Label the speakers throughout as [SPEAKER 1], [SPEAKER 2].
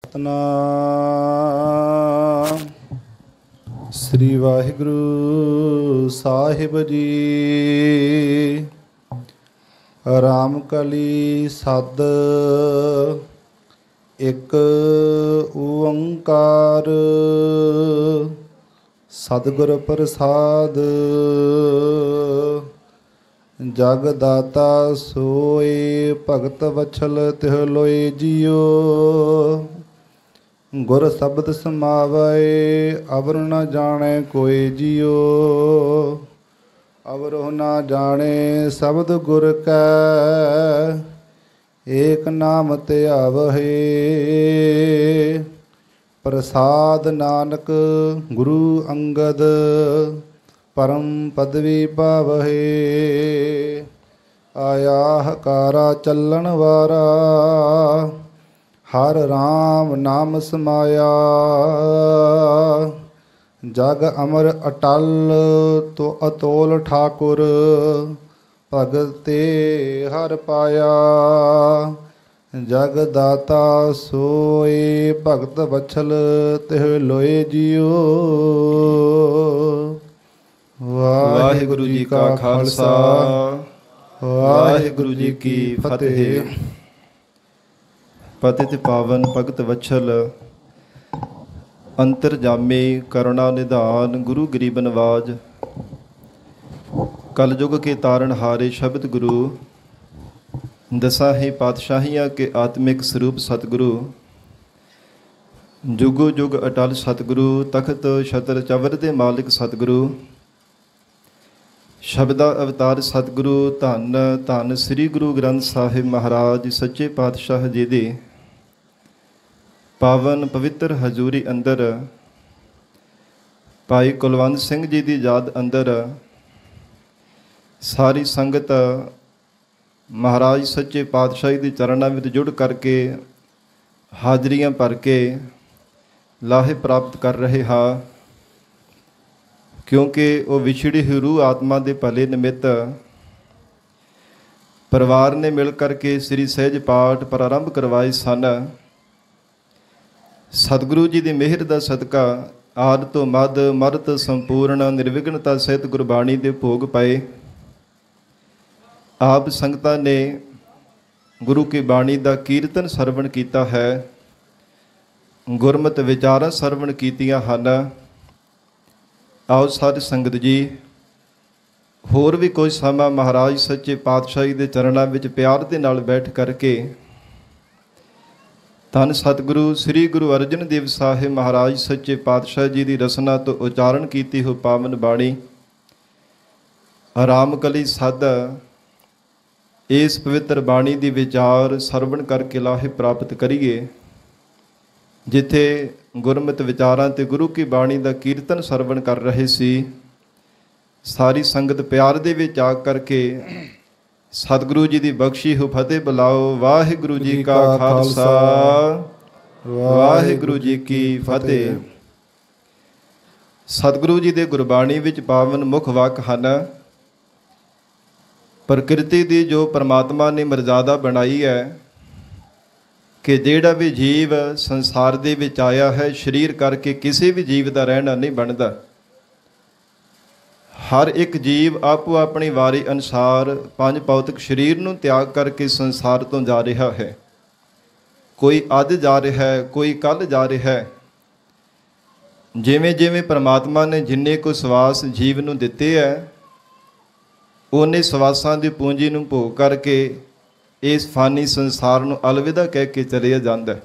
[SPEAKER 1] ਸਤਨਾਮ ਸ੍ਰੀ ਵਾਹਿਗੁਰੂ ਸਾਹਿਬ ਜੀ। ਰਾਮ ਕਲੀ ਸਦ ਇੱਕ ਓੰਕਾਰ ਸਤਿਗੁਰ ਪ੍ਰਸਾਦ ਜਗ ਦਾਤਾ ਸੋਏ ਭਗਤ ਵਛਲ ਤਿਹ ਲੋਏ ਜੀਓ। ਗੁਰ ਸ਼ਬਦ ਸਮਾਵੈ ਅਵਰ ਨ ਜਾਣੈ ਕੋਇ ਜੀਓ। ਅਵਰਹੁ ਨ ਜਾਣੈ ਸ਼ਬਦ ਗੁਰ ਕੈ ਏਕ ਨਾਮ ਧਿਆਵਹਿ। ਪ੍ਰਸਾਦ ਨਾਨਕ ਗੁਰੂ ਅੰਗਦ ਪਰਮ ਪਦਵੀ ਪਾਵਹਿ। ਆਇਆ ਹਕਾਰਾ ਚੱਲਣ ਵਾਰਾ ਹਰ ਰਾਮ ਨਾਮ ਸਮਾਇਆ। ਜਗ ਅਮਰ ਅਟਲ ਤੋ ਅਤੋਲ ਠਾਕੁਰ ਭਗਤ ਤੇ ਹਰ ਪਾਇਆ। ਜਗ ਦਾਤਾ ਸੋਏ ਭਗਤ ਵਛਲ ਤਿਹ ਲੋਏ ਜੀਓ। ਵਾਹਿਗੁਰੂ ਜੀ ਕਾ ਖਾਲਸਾ ਵਾਹਿਗੁਰੂ ਜੀ ਕੀ ਫਤਿਹ।
[SPEAKER 2] ਪਤਿਤ ਪਾਵਨ ਭਗਤ ਵਛਲ ਅੰਤਰਜਾਮੀ ਕਰੁਣਾ ਨਿਧਾਨ ਗੁਰੂ ਗਰੀਬ ਨਵਾਜ। ਕਲਯੁਗ ਕੇ ਤਾਰਨ ਹਾਰੇ ਸ਼ਬਦ ਗੁਰੂ ਦਸਾਂ ਹੀ ਪਾਤਸ਼ਾਹੀਆਂ ਕੇ ਆਤਮਿਕ ਸਰੂਪ ਸਤਿਗੁਰੂ। ਜੁਗੋ ਜੁਗ ਅਟਲ ਸਤਿਗੁਰੂ ਤਖਤ ਛਤਰ ਚਵਰ ਦੇ ਮਾਲਿਕ ਸਤਿਗੁਰੂ। ਸ਼ਬਦਾ ਅਵਤਾਰ ਸਤਿਗੁਰੂ ਧੰਨ ਧੰਨ ਸ੍ਰੀ ਗੁਰੂ ਗ੍ਰੰਥ ਸਾਹਿਬ ਮਹਾਰਾਜ ਸੱਚੇ ਪਾਤਸ਼ਾਹ ਜੀ ਦੀ ਪਾਵਨ ਪਵਿੱਤਰ ਹਜ਼ੂਰੀ ਅੰਦਰ ਭਾਈ ਕੁਲਵੰਤ ਸਿੰਘ ਜੀ ਦੀ ਯਾਦ ਅੰਦਰ ਸਾਰੀ ਸੰਗਤ ਮਹਾਰਾਜ ਸੱਚੇ ਪਾਤਸ਼ਾਹੀ ਦੇ ਚਰਨਾਂ ਵਿੱਚ ਜੁੜ ਕਰਕੇ ਹਾਜ਼ਰੀਆਂ ਭਰ ਕੇ ਲਾਹੇ ਪ੍ਰਾਪਤ ਕਰ ਰਹੇ ਹਾਂ। ਕਿਉਂਕਿ ਉਹ ਵਿਛੜੀ ਹੋਈ ਰੂਹ ਆਤਮਾ ਦੇ ਭਲੇ ਨਿਮਿਤ ਪਰਿਵਾਰ ਨੇ ਮਿਲ ਕਰਕੇ ਸ੍ਰੀ ਸਹਿਜ ਪਾਠ ਪ੍ਰਾਰੰਭ ਕਰਵਾਏ ਸਨ। ਸਤਿਗੁਰੂ ਜੀ ਦੀ ਮਿਹਰ ਦਾ ਸਦਕਾ ਆਦਿ ਤੋਂ ਮੱਧ ਮਰਤ ਸੰਪੂਰਨ ਨਿਰਵਿਘਨਤਾ ਸਹਿਤ ਗੁਰਬਾਣੀ ਦੇ ਭੋਗ ਪਏ। ਆਪ ਸੰਗਤਾਂ ਨੇ ਗੁਰੂ ਕੀ ਬਾਣੀ ਦਾ ਕੀਰਤਨ ਸਰਵਣ ਕੀਤਾ ਹੈ। ਗੁਰਮਤਿ ਵਿਚਾਰਾਂ ਸਰਵਣ ਕੀਤੀਆਂ ਹਨ। ਆਓ ਸਾਧ ਸੰਗਤ ਜੀ ਹੋਰ ਵੀ ਕੋਈ ਸਮਾਂ ਮਹਾਰਾਜ ਸੱਚੇ ਪਾਤਸ਼ਾਹੀ ਦੇ ਚਰਨਾਂ ਵਿੱਚ ਪਿਆਰ ਦੇ ਨਾਲ ਬੈਠ ਕਰਕੇ ਧੰਨ ਸਤਿਗੁਰੂ ਸ੍ਰੀ ਗੁਰੂ ਅਰਜਨ ਦੇਵ ਸਾਹਿਬ ਮਹਾਰਾਜ ਸੱਚੇ ਪਾਤਸ਼ਾਹ ਜੀ ਦੀ ਰਸਨਾ ਤੋਂ ਉਚਾਰਨ ਕੀਤੀ ਹੋ ਪਾਵਨ ਬਾਣੀ ਰਾਮ ਕਲੀ ਸਦ ਇਸ ਪਵਿੱਤਰ ਬਾਣੀ ਦੀ ਵਿਚਾਰ ਸਰਵਣ ਕਰਕੇ ਲਾਹੇ ਪ੍ਰਾਪਤ ਕਰੀਏ। ਜਿੱਥੇ ਗੁਰਮਤਿ ਵਿਚਾਰਾਂ ਤੇ ਗੁਰੂ ਕੀ ਬਾਣੀ ਦਾ ਕੀਰਤਨ ਸਰਵਣ ਕਰ ਰਹੇ ਸੀ, ਸਾਰੀ ਸੰਗਤ ਪਿਆਰ ਦੇ ਵਿੱਚ ਆ ਕਰਕੇ ਸਤਿਗੁਰੂ ਜੀ ਦੀ ਬਖਸ਼ੀ ਹੋ ਫਤਿਹ ਬੁਲਾਓ। ਵਾਹਿਗੁਰੂ ਜੀ ਕਾ ਖਾਲਸਾ ਵਾਹਿਗੁਰੂ ਜੀ ਕੀ ਫਤਿਹ। ਸਤਿਗੁਰੂ ਜੀ ਦੇ ਗੁਰਬਾਣੀ ਵਿੱਚ ਪਾਵਨ ਮੁੱਖ ਵਾਕ ਹਨ। ਪ੍ਰਕਿਰਤੀ ਦੀ ਜੋ ਪਰਮਾਤਮਾ ਨੇ ਮਰਜ਼ਾਦਾ ਬਣਾਈ ਹੈ ਕਿ ਜਿਹੜਾ ਵੀ ਜੀਵ ਸੰਸਾਰ ਦੇ ਵਿੱਚ ਆਇਆ ਹੈ ਸਰੀਰ ਕਰਕੇ ਕਿਸੇ ਵੀ ਜੀਵ ਦਾ ਰਹਿਣਾ ਨਹੀਂ ਬਣਦਾ। ਹਰ ਇੱਕ ਜੀਵ ਆਪੋ ਆਪਣੀ ਵਾਰੀ ਅਨੁਸਾਰ ਪੰਜ ਭੌਤਿਕ ਸਰੀਰ ਨੂੰ ਤਿਆਗ ਕਰਕੇ ਸੰਸਾਰ ਤੋਂ ਜਾ ਰਿਹਾ ਹੈ। ਕੋਈ ਅੱਜ ਜਾ ਰਿਹਾ ਹੈ, ਕੋਈ ਕੱਲ੍ਹ ਜਾ ਰਿਹਾ ਹੈ। ਜਿਵੇਂ ਜਿਵੇਂ ਪਰਮਾਤਮਾ ਨੇ ਜਿੰਨੇ ਕੁ ਸਵਾਸ ਜੀਵ ਨੂੰ ਦਿੱਤੇ ਹੈ, ਉਹਨੇ ਸਵਾਸਾਂ ਦੀ ਪੂੰਜੀ ਨੂੰ ਭੋਗ ਕਰਕੇ ਇਸ ਫਾਨੀ ਸੰਸਾਰ ਨੂੰ ਅਲਵਿਦਾ ਕਹਿ ਕੇ ਚਲਿਆ ਜਾਂਦਾ।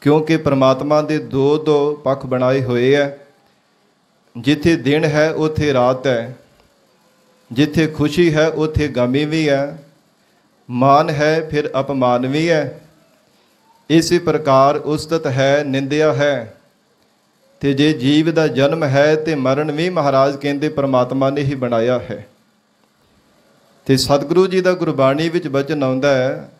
[SPEAKER 2] ਕਿਉਂਕਿ ਪਰਮਾਤਮਾ ਦੇ ਦੋ ਪੱਖ ਬਣਾਏ ਹੋਏ ਹੈ। ਜਿੱਥੇ ਦਿਨ ਹੈ ਉੱਥੇ ਰਾਤ ਹੈ, ਜਿੱਥੇ ਖੁਸ਼ੀ ਹੈ ਉੱਥੇ ਗਮੀ ਵੀ ਹੈ, ਮਾਨ ਹੈ ਫਿਰ ਅਪਮਾਨ ਵੀ ਹੈ। ਇਸੇ ਪ੍ਰਕਾਰ ਉਸਤਤ ਹੈ, ਨਿੰਦਿਆ ਹੈ। ਤੇ ਜੇ ਜੀਵ ਦਾ ਜਨਮ ਹੈ ਤੇ ਮਰਨ ਵੀ ਮਹਾਰਾਜ ਕਹਿੰਦੇ ਪਰਮਾਤਮਾ ਨੇ ਹੀ ਬਣਾਇਆ ਹੈ। ਤੇ ਸਤਿਗੁਰੂ ਜੀ ਦਾ ਗੁਰਬਾਣੀ ਵਿੱਚ ਬਚਨ ਆਉਂਦਾ ਹੈ,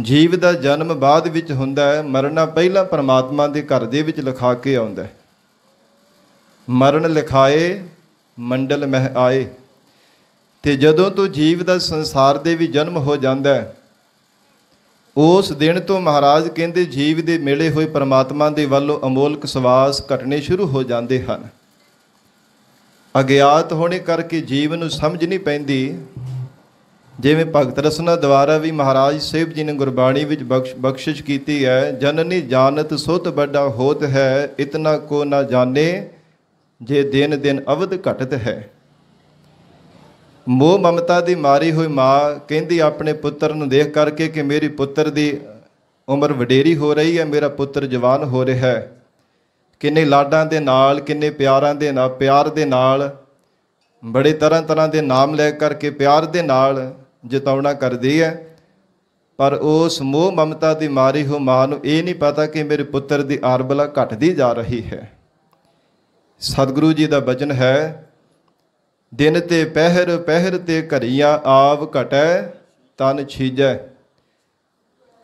[SPEAKER 2] ਜੀਵ ਦਾ ਜਨਮ ਬਾਅਦ ਵਿੱਚ ਹੁੰਦਾ ਹੈ, ਮਰਨਾ ਪਹਿਲਾਂ ਪਰਮਾਤਮਾ ਦੇ ਘਰ ਦੇ ਵਿੱਚ ਲਿਖਾ ਕੇ ਆਉਂਦਾ ਹੈ। ਮਰਨ ਲਿਖਾਏ ਮੰਡਲ ਮਹਿ ਆਏ। ਤੇ ਜਦੋਂ ਤੋਂ ਜੀਵ ਦਾ ਸੰਸਾਰ ਦੇ ਵੀ ਜਨਮ ਹੋ ਜਾਂਦਾ ਹੈ ਉਸ ਦਿਨ ਤੋਂ ਮਹਾਰਾਜ ਕਹਿੰਦੇ ਜੀਵ ਦੇ ਮਿਲੇ ਹੋਏ ਪਰਮਾਤਮਾ ਦੇ ਵੱਲੋਂ ਅਮੋਲਕ ਸਵਾਸ ਘਟਣੇ ਸ਼ੁਰੂ ਹੋ ਜਾਂਦੇ ਹਨ। ਅਗਿਆਤ ਹੋਣੇ ਕਰਕੇ ਜੀਵ ਨੂੰ ਸਮਝ ਨਹੀਂ ਪੈਂਦੀ। ਜਿਵੇਂ ਭਗਤ ਰਸਨਾ ਦੁਆਰਾ ਵੀ ਮਹਾਰਾਜ ਸਾਹਿਬ ਜੀ ਨੇ ਗੁਰਬਾਣੀ ਵਿੱਚ ਬਖਸ਼ਿਸ਼ ਕੀਤੀ ਹੈ, ਜਨਨੀ ਜਾਣਤ ਸੁਤ ਵੱਡਾ ਹੋਤ ਹੈ, ਇਤਨਾ ਕੋ ਨਾ ਜਾਣੇ ਜੇ ਦਿਨ ਦਿਨ ਅਵਧ ਘਟਤ ਹੈ। ਮੋਹ ਮਮਤਾ ਦੀ ਮਾਰੀ ਹੋਈ ਮਾਂ ਕਹਿੰਦੀ ਆਪਣੇ ਪੁੱਤਰ ਨੂੰ ਦੇਖ ਕਰਕੇ ਕਿ ਮੇਰੀ ਪੁੱਤਰ ਦੀ ਉਮਰ ਵਡੇਰੀ ਹੋ ਰਹੀ ਹੈ, ਮੇਰਾ ਪੁੱਤਰ ਜਵਾਨ ਹੋ ਰਿਹਾ ਹੈ। ਕਿੰਨੇ ਲਾਡਾਂ ਦੇ ਨਾਲ, ਕਿੰਨੇ ਪਿਆਰ ਦੇ ਨਾਲ ਬੜੇ ਤਰ੍ਹਾਂ ਦੇ ਨਾਮ ਲੈ ਕਰਕੇ ਪਿਆਰ ਦੇ ਨਾਲ ਜਿਤਾਉਣਾ ਕਰਦੀ ਹੈ। ਪਰ ਉਸ ਮੋਹ ਮਮਤਾ ਦੀ ਮਾਰੀ ਹੋਈ ਮਾਂ ਨੂੰ ਇਹ ਨਹੀਂ ਪਤਾ ਕਿ ਮੇਰੇ ਪੁੱਤਰ ਦੀ ਆਰਬਲਾ ਘਟਦੀ ਜਾ ਰਹੀ ਹੈ। ਸਤਿਗੁਰੂ ਜੀ ਦਾ ਬਚਨ ਹੈ, ਦਿਨ ਤੇ ਪਹਿਰ ਪਹਿਰ ਤੇ ਘਰੀਆਂ ਆਵ ਘਟੈ ਤਨ ਛੀਜੈ,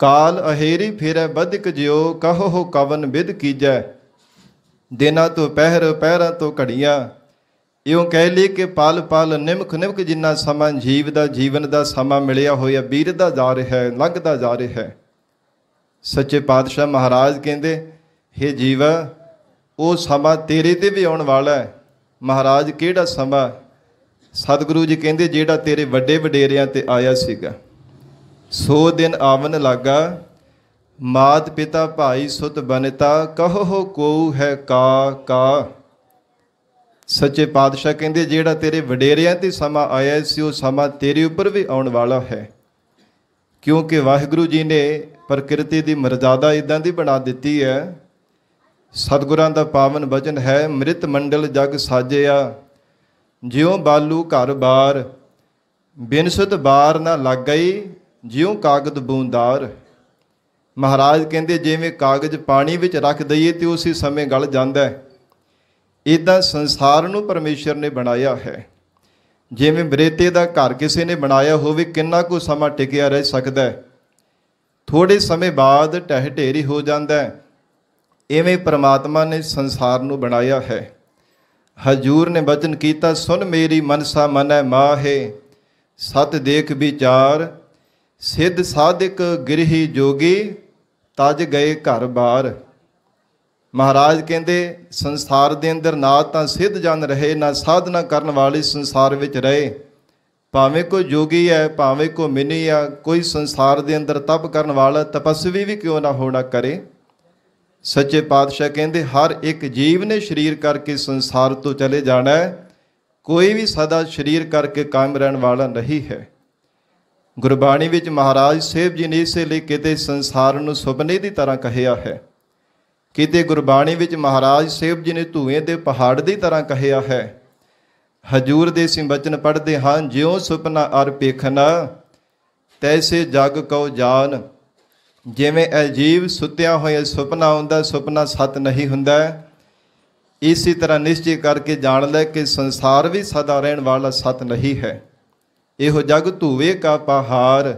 [SPEAKER 2] ਕਾਲ ਅਹੇਰੀ ਫਿਰੈ ਬਦਿਕ ਜਿਉ ਕਹੋ ਕਵਨ ਵਿਦ ਕੀਜੈ। ਦਿਨਾਂ ਤੋਂ ਪਹਿਰ ਪਹਿਰਾਂ ਤੋਂ ਘੜੀਆਂ, ਇਉਂ ਕਹਿ ਲਈ ਕਿ ਪਲ ਪਲ ਨਿਮਕ ਨਿਮਕ ਜਿੰਨਾ ਸਮਾਂ ਜੀਵਨ ਦਾ ਸਮਾਂ ਮਿਲਿਆ ਹੋਇਆ ਬੀਤਦਾ ਜਾ ਰਿਹਾ ਹੈ, ਲੰਘਦਾ ਜਾ ਰਿਹਾ ਹੈ। ਸੱਚੇ ਪਾਤਸ਼ਾਹ ਮਹਾਰਾਜ ਕਹਿੰਦੇ, ਹੇ ਜੀਵਾ, ਉਹ ਸਮਾਂ ਤੇਰੇ ਤੇ ਵੀ ਆਉਣ ਵਾਲਾ ਹੈ। ਮਹਾਰਾਜ ਕਿਹੜਾ ਸਮਾਂ? ਸਤਿਗੁਰੂ ਜੀ ਕਹਿੰਦੇ ਜਿਹੜਾ ਤੇਰੇ ਵੱਡੇ ਵਡੇਰਿਆਂ ਤੇ ਆਇਆ ਸੀਗਾ। 100 ਦਿਨ ਆਵਨ ਲਾਗਾ, ਮਾਤ ਪਿਤਾ ਭਾਈ ਸੁਤ ਬਨਤਾ, ਕਹੋ ਕੋਉ ਹੈ ਕਾ। ਸੱਚੇ ਪਾਤਸ਼ਾਹ ਕਹਿੰਦੇ ਜਿਹੜਾ ਤੇਰੇ ਵਡੇਰਿਆਂ ਤੇ ਸਮਾਂ ਆਇਆ ਸੀ ਉਹ ਸਮਾਂ ਤੇਰੇ ਉੱਪਰ ਵੀ ਆਉਣ ਵਾਲਾ ਹੈ। ਕਿਉਂਕਿ ਵਾਹਿਗੁਰੂ ਜੀ ਨੇ ਪ੍ਰਕਿਰਤੀ ਦੀ ਮਰਜ਼ਾਦਾ ਇਦਾਂ ਦੀ ਬਣਾ ਦਿੱਤੀ ਹੈ। ਸਤਿਗੁਰਾਂ ਦਾ ਪਾਵਨ ਬਚਨ ਹੈ, ਮ੍ਰਿਤ ਮੰਡਲ ਜਗ ਸਾਜਿਆ, ਜਿਉ ਬਾਲੂ ਘਰ ਬਾਰ, ਬਿਨਸਤ ਬਾਰ ਨਾ ਲੱਗਈ, ਜਿਉ ਕਾਗਦ ਬੂੰਦਾਰ। ਮਹਾਰਾਜ ਕਹਿੰਦੇ ਜਿਵੇਂ ਕਾਗਜ਼ ਪਾਣੀ ਵਿੱਚ ਰੱਖ ਦਈਏ ਤੇ ਉਸੇ ਸਮੇਂ ਗਲ ਜਾਂਦਾ ਹੈ, ਇੱਦਾਂ ਸੰਸਾਰ ਨੂੰ ਪਰਮੇਸ਼ਰ ਨੇ ਬਣਾਇਆ ਹੈ। ਜਿਵੇਂ ਬਰੇਤੇ ਦਾ ਘਰ ਕਿਸੇ ਨੇ ਬਣਾਇਆ ਹੋਵੇ, ਕਿੰਨਾ ਕੁ ਸਮਾਂ ਟਿਕਿਆ ਰਹਿ ਸਕਦਾ ਹੈ, ਥੋੜੇ ਸਮੇਂ ਬਾਅਦ ਢਹਿ ਢੇਰੀ ਹੋ ਜਾਂਦਾ ਹੈ। ਇਵੇਂ ਪ੍ਰਮਾਤਮਾ ਨੇ ਸੰਸਾਰ ਨੂੰ ਬਣਾਇਆ ਹੈ। ਹਜੂਰ ਨੇ ਬਚਨ ਕੀਤਾ, ਸੁਨ ਮੇਰੀ ਮਨਸਾ ਮਨੈ ਮਾਹੇ, ਸਤ ਦੇਖ ਵਿਚਾਰ, ਸਿੱਧ ਸਾਧਿਕ ਗਿਰਹੀ ਜੋਗੀ, ਤਜ ਗਏ ਘਰ ਬਾਰ। ਮਹਾਰਾਜ ਕਹਿੰਦੇ ਸੰਸਾਰ ਦੇ ਅੰਦਰ ਨਾ ਤਾਂ ਸਿੱਧ ਜਨ ਰਹੇ, ਨਾ ਸਾਧਨਾ ਕਰਨ ਵਾਲੇ ਸੰਸਾਰ ਵਿੱਚ ਰਹੇ। ਭਾਵੇਂ ਕੋਈ ਜੋਗੀ ਹੈ, ਭਾਵੇਂ ਕੋਈ ਮਿਨੀ ਆ, ਕੋਈ ਸੰਸਾਰ ਦੇ ਅੰਦਰ ਤਪ ਕਰਨ ਵਾਲਾ ਤਪਸਵੀ ਵੀ ਕਿਉਂ ਨਾ ਹੋਣਾ ਕਰੇ। ਸੱਚੇ ਪਾਤਸ਼ਾਹ ਕਹਿੰਦੇ ਹਰ ਇੱਕ ਜੀਵ ਨੇ ਸਰੀਰ ਕਰਕੇ ਸੰਸਾਰ ਤੋਂ ਚਲੇ ਜਾਣਾ ਹੈ, ਕੋਈ ਵੀ ਸਦਾ ਸਰੀਰ ਕਰਕੇ ਕਾਇਮ ਰਹਿਣ ਵਾਲਾ ਨਹੀਂ ਹੈ। ਗੁਰਬਾਣੀ ਵਿੱਚ ਮਹਾਰਾਜ ਸਾਹਿਬ ਜੀ ਨੇ ਇਸੇ ਲਈ ਕਿਤੇ ਸੰਸਾਰ ਨੂੰ ਸੁਪਨੇ ਦੀ ਤਰ੍ਹਾਂ ਕਹਿਆ ਹੈ, ਕਿਤੇ ਗੁਰਬਾਣੀ ਵਿੱਚ ਮਹਾਰਾਜ ਸਾਹਿਬ ਜੀ ਨੇ ਧੂਏ ਦੇ ਪਹਾੜ ਦੀ ਤਰ੍ਹਾਂ ਕਹਿਆ ਹੈ। ਹਜੂਰ ਦੇ ਅਸੀਂ ਬਚਨ ਪੜ੍ਹਦੇ ਹਾਂ, ਜਿਉਂ ਸੁਪਨਾ ਅਰ ਪੇਖਣਾ, ਤੈਸੇ ਜਗ ਕਉ ਜਾਨ। ਜਿਵੇਂ ਇਹ ਜੀਵ ਸੁੱਤਿਆ ਹੋਇਆ ਸੁਪਨਾ ਆਉਂਦਾ, ਸੁਪਨਾ ਸੱਤ ਨਹੀਂ ਹੁੰਦਾ। ਇਸੇ ਤਰ੍ਹਾਂ ਨਿਸ਼ਚੈ ਕਰਕੇ ਜਾਣ ਲੈ ਕਿ ਸੰਸਾਰ ਵੀ ਸਦਾ ਰਹਿਣ ਵਾਲਾ ਸੱਤ ਨਹੀਂ ਹੈ। ਇਹੋ ਜਗ ਧੂਵੇ ਕਾ ਪਹਾੜ,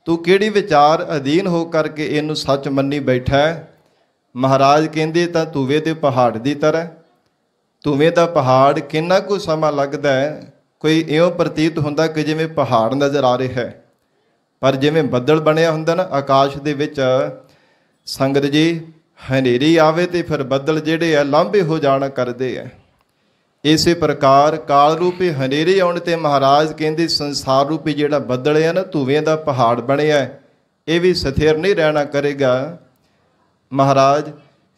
[SPEAKER 2] ਤੂੰ ਕਿਹੜੀ ਵਿਚਾਰ ਅਧੀਨ ਹੋ ਕਰਕੇ ਇਹਨੂੰ ਸੱਚ ਮੰਨੀ ਬੈਠਾ ਹੈ। ਮਹਾਰਾਜ ਕਹਿੰਦੇ ਤਾਂ ਧੂਵੇ ਦੇ ਪਹਾੜ ਦੀ ਤਰ੍ਹਾਂ। ਧੂਵੇ ਦਾ ਪਹਾੜ ਕਿੰਨਾ ਕੁ ਸਮਾਂ ਲੱਗਦਾ ਹੈ, ਕੋਈ ਇਉਂ ਪ੍ਰਤੀਤ ਹੁੰਦਾ ਕਿ ਜਿਵੇਂ ਪਹਾੜ ਨਜ਼ਰ ਆ ਰਿਹਾ ਹੈ, ਪਰ ਜਿਵੇਂ ਬੱਦਲ ਬਣਿਆ ਹੁੰਦਾ ਨਾ ਆਕਾਸ਼ ਦੇ ਵਿੱਚ, ਸੰਗਤ ਜੀ ਹਨੇਰੀ ਆਵੇ ਤੇ ਫਿਰ ਬੱਦਲ ਜਿਹੜੇ ਆ ਲਾਂਭੇ ਹੋ ਜਾਣਾ ਕਰਦੇ ਆ। ਇਸੇ ਪ੍ਰਕਾਰ ਕਾਲ ਰੂਪੀ ਹਨੇਰੀ ਆਉਣ ਤੇ ਮਹਾਰਾਜ ਕਹਿੰਦੇ ਸੰਸਾਰ ਰੂਪੀ ਜਿਹੜਾ ਬੱਦਲ ਹੈ ਨਾ, ਧੂਵੇ ਦਾ ਪਹਾੜ ਬਣਿਆ, ਇਹ ਵੀ ਸਥਿਰ ਨਹੀਂ ਰਹਿਣਾ ਕਰੇਗਾ। ਮਹਾਰਾਜ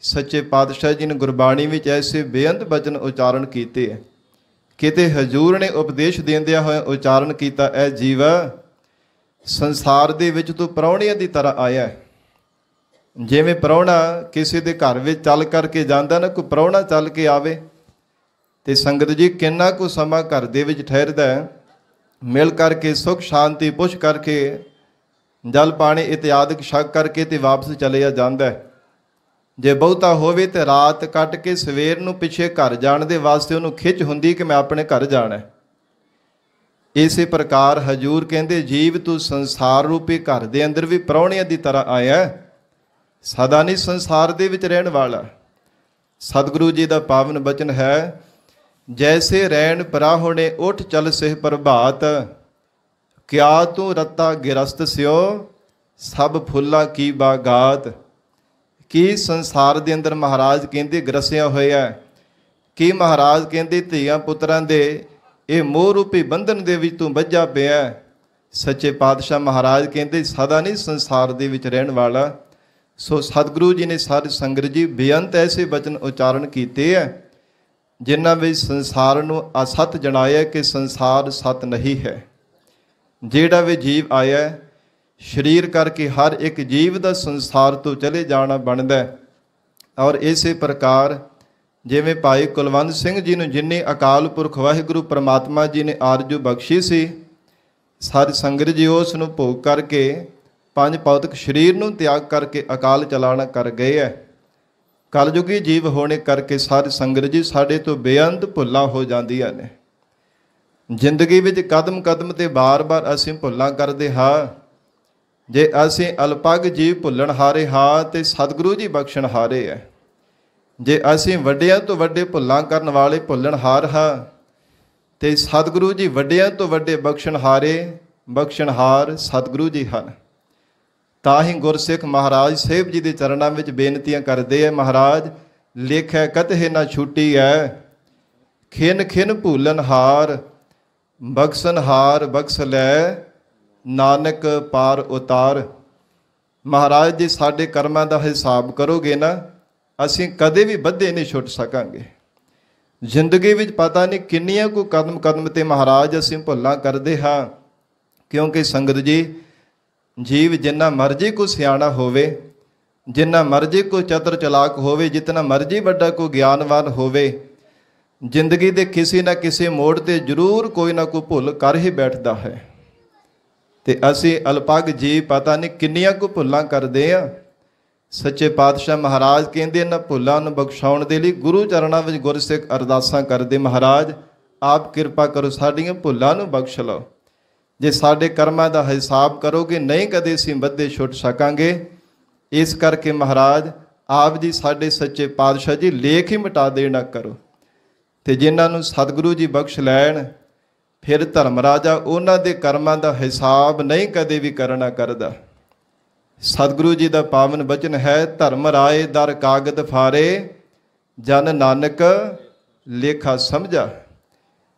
[SPEAKER 2] ਸੱਚੇ ਪਾਤਸ਼ਾਹ ਜੀ ਨੇ ਗੁਰਬਾਣੀ ਵਿੱਚ ਐਸੇ ਬੇਅੰਤ ਬਚਨ ਉਚਾਰਨ ਕੀਤੇ ਹੈ। ਕਿਤੇ ਹਜੂਰ ਨੇ ਉਪਦੇਸ਼ ਦਿੰਦਿਆਂ ਹੋਇਆ ਉਚਾਰਨ ਕੀਤਾ, ਐ ਜੀਵਾ, ਸੰਸਾਰ ਦੇ ਵਿੱਚ ਤੂੰ ਪ੍ਰਾਹੁਣਿਆਂ ਦੀ ਤਰ੍ਹਾਂ ਆਇਆ। ਜਿਵੇਂ ਪ੍ਰਾਹੁਣਾ ਕਿਸੇ ਦੇ ਘਰ ਵਿੱਚ ਚੱਲ ਕਰਕੇ ਜਾਂਦਾ ਨਾ, ਕੋਈ ਪ੍ਰਾਹੁਣਾ ਚੱਲ ਕੇ ਆਵੇ ਤੇ ਸੰਗਤ ਜੀ ਕਿੰਨਾ ਕੁ ਸਮਾਂ ਘਰ ਦੇ ਵਿੱਚ ਠਹਿਰਦਾ ਹੈ, ਮਿਲ ਕਰਕੇ ਸੁੱਖ ਸ਼ਾਂਤੀ ਪੁੱਛ ਕਰਕੇ ਜਲ ਪਾਣੀ ਇਤਿਆਦਿਕ ਛਕ ਕਰਕੇ ਤੇ ਵਾਪਸ ਚਲਿਆ ਜਾਂਦਾ ਹੈ। ਜੇ ਬਹੁਤਾ ਹੋਵੇ ਤੇ ਰਾਤ ਕੱਟ ਕੇ ਸਵੇਰ ਨੂੰ ਪਿੱਛੇ ਘਰ ਜਾਣ ਦੇ ਵਾਸਤੇ ਉਹਨੂੰ ਖਿੱਚ ਹੁੰਦੀ ਕਿ ਮੈਂ ਆਪਣੇ ਘਰ ਜਾਣਾ। ਇਸੇ ਪ੍ਰਕਾਰ ਹਜੂਰ ਕਹਿੰਦੇ ਜੀਵ ਤੂੰ ਸੰਸਾਰ ਰੂਪੀ ਘਰ ਦੇ ਅੰਦਰ ਵੀ ਪ੍ਰਾਹੁਣਿਆਂ ਦੀ ਤਰ੍ਹਾਂ ਆਇਆ, ਸਦਾ ਨਹੀਂ ਸੰਸਾਰ ਦੇ ਵਿੱਚ ਰਹਿਣ ਵਾਲਾ। ਸਤਿਗੁਰੂ ਜੀ ਦਾ ਪਾਵਨ ਬਚਨ ਹੈ, ਜੈਸੇ ਰੈਣ ਪ੍ਰਾਹੁਣੇ ਉੱਠ ਚਲ ਸਿਹ ਪ੍ਰਭਾਤ, ਕਿਆ ਤੂੰ ਰੱਤਾ ਗਿਰਸਤ ਸਿਓ, ਸਭ ਫੁੱਲਾਂ ਕੀ ਬਾਗਾਤ। ਕੀ ਸੰਸਾਰ ਦੇ ਅੰਦਰ ਮਹਾਰਾਜ ਕਹਿੰਦੇ ਗਰਸਿਆ ਹੋਇਆ, ਕੀ ਮਹਾਰਾਜ ਕਹਿੰਦੇ ਧੀਆਂ ਪੁੱਤਰਾਂ ਦੇ ਇਹ ਮੋਹ ਰੂਪੀ ਬੰਧਨ ਦੇ ਵਿੱਚ ਤੂੰ ਬੱਝਾ ਪਿਆ। ਸੱਚੇ ਪਾਤਸ਼ਾਹ ਮਹਾਰਾਜ ਕਹਿੰਦੇ ਸਦਾ ਨਹੀਂ ਸੰਸਾਰ ਦੇ ਵਿੱਚ ਰਹਿਣ ਵਾਲਾ। ਸੋ ਸਤਿਗੁਰੂ ਜੀ ਨੇ ਸਾਧ ਸੰਗਤ ਜੀ ਬੇਅੰਤ ਐਸੇ ਬਚਨ ਉਚਾਰਨ ਕੀਤੇ ਹੈ ਜਿਨ੍ਹਾਂ ਵਿੱਚ ਸੰਸਾਰ ਨੂੰ ਅਸਤ ਜਣਾਇਆ ਕਿ ਸੰਸਾਰ ਸਤ ਨਹੀਂ ਹੈ। ਜਿਹੜਾ ਵੀ ਜੀਵ ਆਇਆ ਸਰੀਰ ਕਰਕੇ ਹਰ ਇੱਕ ਜੀਵ ਦਾ ਸੰਸਾਰ ਤੋਂ ਚਲੇ ਜਾਣਾ ਬਣਦਾ ਹੈ। ਔਰ ਇਸੇ ਪ੍ਰਕਾਰ ਜਿਵੇਂ ਭਾਈ ਕੁਲਵੰਤ ਸਿੰਘ ਜੀ ਨੂੰ ਜਿੰਨੀ ਅਕਾਲ ਪੁਰਖ ਵਾਹਿਗੁਰੂ ਪਰਮਾਤਮਾ ਜੀ ਨੇ ਆਰਜੂ ਬਖਸ਼ੀ ਸੀ, ਸਾਧ ਸੰਗਤ ਜੀ ਉਸ ਨੂੰ ਭੋਗ ਕਰਕੇ ਪੰਜ ਭੌਤਿਕ ਸਰੀਰ ਨੂੰ ਤਿਆਗ ਕਰਕੇ ਅਕਾਲ ਚਲਾਣਾ ਕਰ ਗਏ ਹੈ। ਕਲਯੁਗੀ ਜੀਵ ਹੋਣੇ ਕਰਕੇ ਸਾਧ ਸੰਗਤ ਜੀ ਸਾਡੇ ਤੋਂ ਬੇਅੰਤ ਭੁੱਲਾਂ ਹੋ ਜਾਂਦੀਆਂ ਨੇ। ਜ਼ਿੰਦਗੀ ਵਿੱਚ ਕਦਮ ਕਦਮ ਤੇ ਬਾਰ-ਬਾਰ ਅਸੀਂ ਭੁੱਲਾਂ ਕਰਦੇ ਹਾਂ। ਜੇ ਅਸੀਂ ਅਲਪਗ ਜੀਵ ਭੁੱਲਣ ਹਾਰੇ ਹਾਂ ਤੇ ਸਤਿਗੁਰੂ ਜੀ ਬਖਸ਼ਣ ਹਾਰੇ ਹੈ। ਜੇ ਅਸੀਂ ਵੱਡਿਆਂ ਤੋਂ ਵੱਡੇ ਭੁੱਲਾਂ ਕਰਨ ਵਾਲੇ ਭੁੱਲਣ ਹਾਰ ਹਾਂ ਤੇ ਸਤਿਗੁਰੂ ਜੀ ਵੱਡਿਆਂ ਤੋਂ ਵੱਡੇ ਬਖਸ਼ਣਹਾਰ ਸਤਿਗੁਰੂ ਜੀ ਹਨ। ਤਾਂ ਹੀ ਗੁਰਸਿੱਖ ਮਹਾਰਾਜ ਸਾਹਿਬ ਜੀ ਦੇ ਚਰਨਾਂ ਵਿੱਚ ਬੇਨਤੀਆਂ ਕਰਦੇ ਹੈ, ਮਹਾਰਾਜ ਲੇਖੈ ਕਤਹਿ ਨਾ ਛੁੱਟੀ ਹੈ, ਖਿਨ ਖਿਨ ਭੂਲਨ ਹਾਰ, ਬਖਸ਼ਨਹਾਰ ਬਖਸ਼ ਲੈ, ਨਾਨਕ ਪਾਰ ਉਤਾਰ। ਮਹਾਰਾਜ ਜੀ ਸਾਡੇ ਕਰਮਾਂ ਦਾ ਹਿਸਾਬ ਕਰੋਗੇ ਨਾ, ਅਸੀਂ ਕਦੇ ਵੀ ਬੱਧੇ ਨਹੀਂ ਛੁੱਟ ਸਕਾਂਗੇ। ਜ਼ਿੰਦਗੀ ਵਿੱਚ ਪਤਾ ਨਹੀਂ ਕਿੰਨੀਆਂ ਕੁ ਕਦਮ ਕਦਮ ਤੇ ਮਹਾਰਾਜ ਅਸੀਂ ਭੁੱਲਾਂ ਕਰਦੇ ਹਾਂ। ਕਿਉਂਕਿ ਸੰਗਤ ਜੀ ਜੀਵ ਜਿੰਨਾ ਮਰਜ਼ੀ ਕੋ ਸਿਆਣਾ ਹੋਵੇ, ਜਿੰਨਾ ਮਰਜ਼ੀ ਕੋ ਚਤਰ ਚਲਾਕ ਹੋਵੇ, ਜਿਤਨਾ ਮਰਜ਼ੀ ਵੱਡਾ ਕੋ ਗਿਆਨਵਾਨ ਹੋਵੇ, ਜ਼ਿੰਦਗੀ ਦੇ ਕਿਸੇ ਨਾ ਕਿਸੇ ਮੋੜ ਤੇ ਜ਼ਰੂਰ ਕੋਈ ਨਾ ਕੋਈ ਭੁੱਲ ਕਰ ਹੀ ਬੈਠਦਾ ਹੈ। ਤੇ ਅਸੀਂ ਅਲਪਗ ਜੀਵ ਪਤਾ ਨਹੀਂ ਕਿੰਨੀਆਂ ਕੁ ਭੁੱਲਾਂ ਕਰਦੇ ਆ। ਸੱਚੇ ਪਾਤਸ਼ਾਹ ਮਹਾਰਾਜ ਕਹਿੰਦੇ ਇਹਨਾਂ ਭੁੱਲਾਂ ਨੂੰ ਬਖਸ਼ਾਉਣ ਦੇ ਲਈ ਗੁਰੂ ਚਰਨਾਂ ਵਿੱਚ ਗੁਰਸਿੱਖ ਅਰਦਾਸਾਂ ਕਰਦੇ, ਮਹਾਰਾਜ ਆਪ ਕਿਰਪਾ ਕਰੋ ਸਾਡੀਆਂ ਭੁੱਲਾਂ ਨੂੰ ਬਖਸ਼ ਲਓ। ਜੇ ਸਾਡੇ ਕਰਮਾਂ ਦਾ ਹਿਸਾਬ ਕਰੋਗੇ ਨਹੀਂ ਕਦੇ ਅਸੀਂ ਬੱਧੇ ਛੁੱਟ ਸਕਾਂਗੇ। ਇਸ ਕਰਕੇ ਮਹਾਰਾਜ ਆਪ ਜੀ ਸਾਡੇ ਸੱਚੇ ਪਾਤਸ਼ਾਹ ਜੀ ਲੇਖ ਹੀ ਮਿਟਾ ਦੇਣਾ ਕਰੋ। ਤੇ ਜਿਨ੍ਹਾਂ ਨੂੰ ਸਤਿਗੁਰੂ ਜੀ ਬਖਸ਼ ਲੈਣ ਫਿਰ ਧਰਮ ਰਾਜਾ ਉਹਨਾਂ ਦੇ ਕਰਮਾਂ ਦਾ ਹਿਸਾਬ ਨਹੀਂ ਕਦੇ ਵੀ ਕਰਨਾ ਕਰਦਾ। ਸਤਿਗੁਰੂ ਜੀ ਦਾ ਪਾਵਨ ਬਚਨ ਹੈ, ਧਰਮ ਰਾਏ ਦਰ ਕਾਗਦ ਫਾਰੇ, ਜਨ ਨਾਨਕ ਲੇਖਾ ਸਮਝਾ।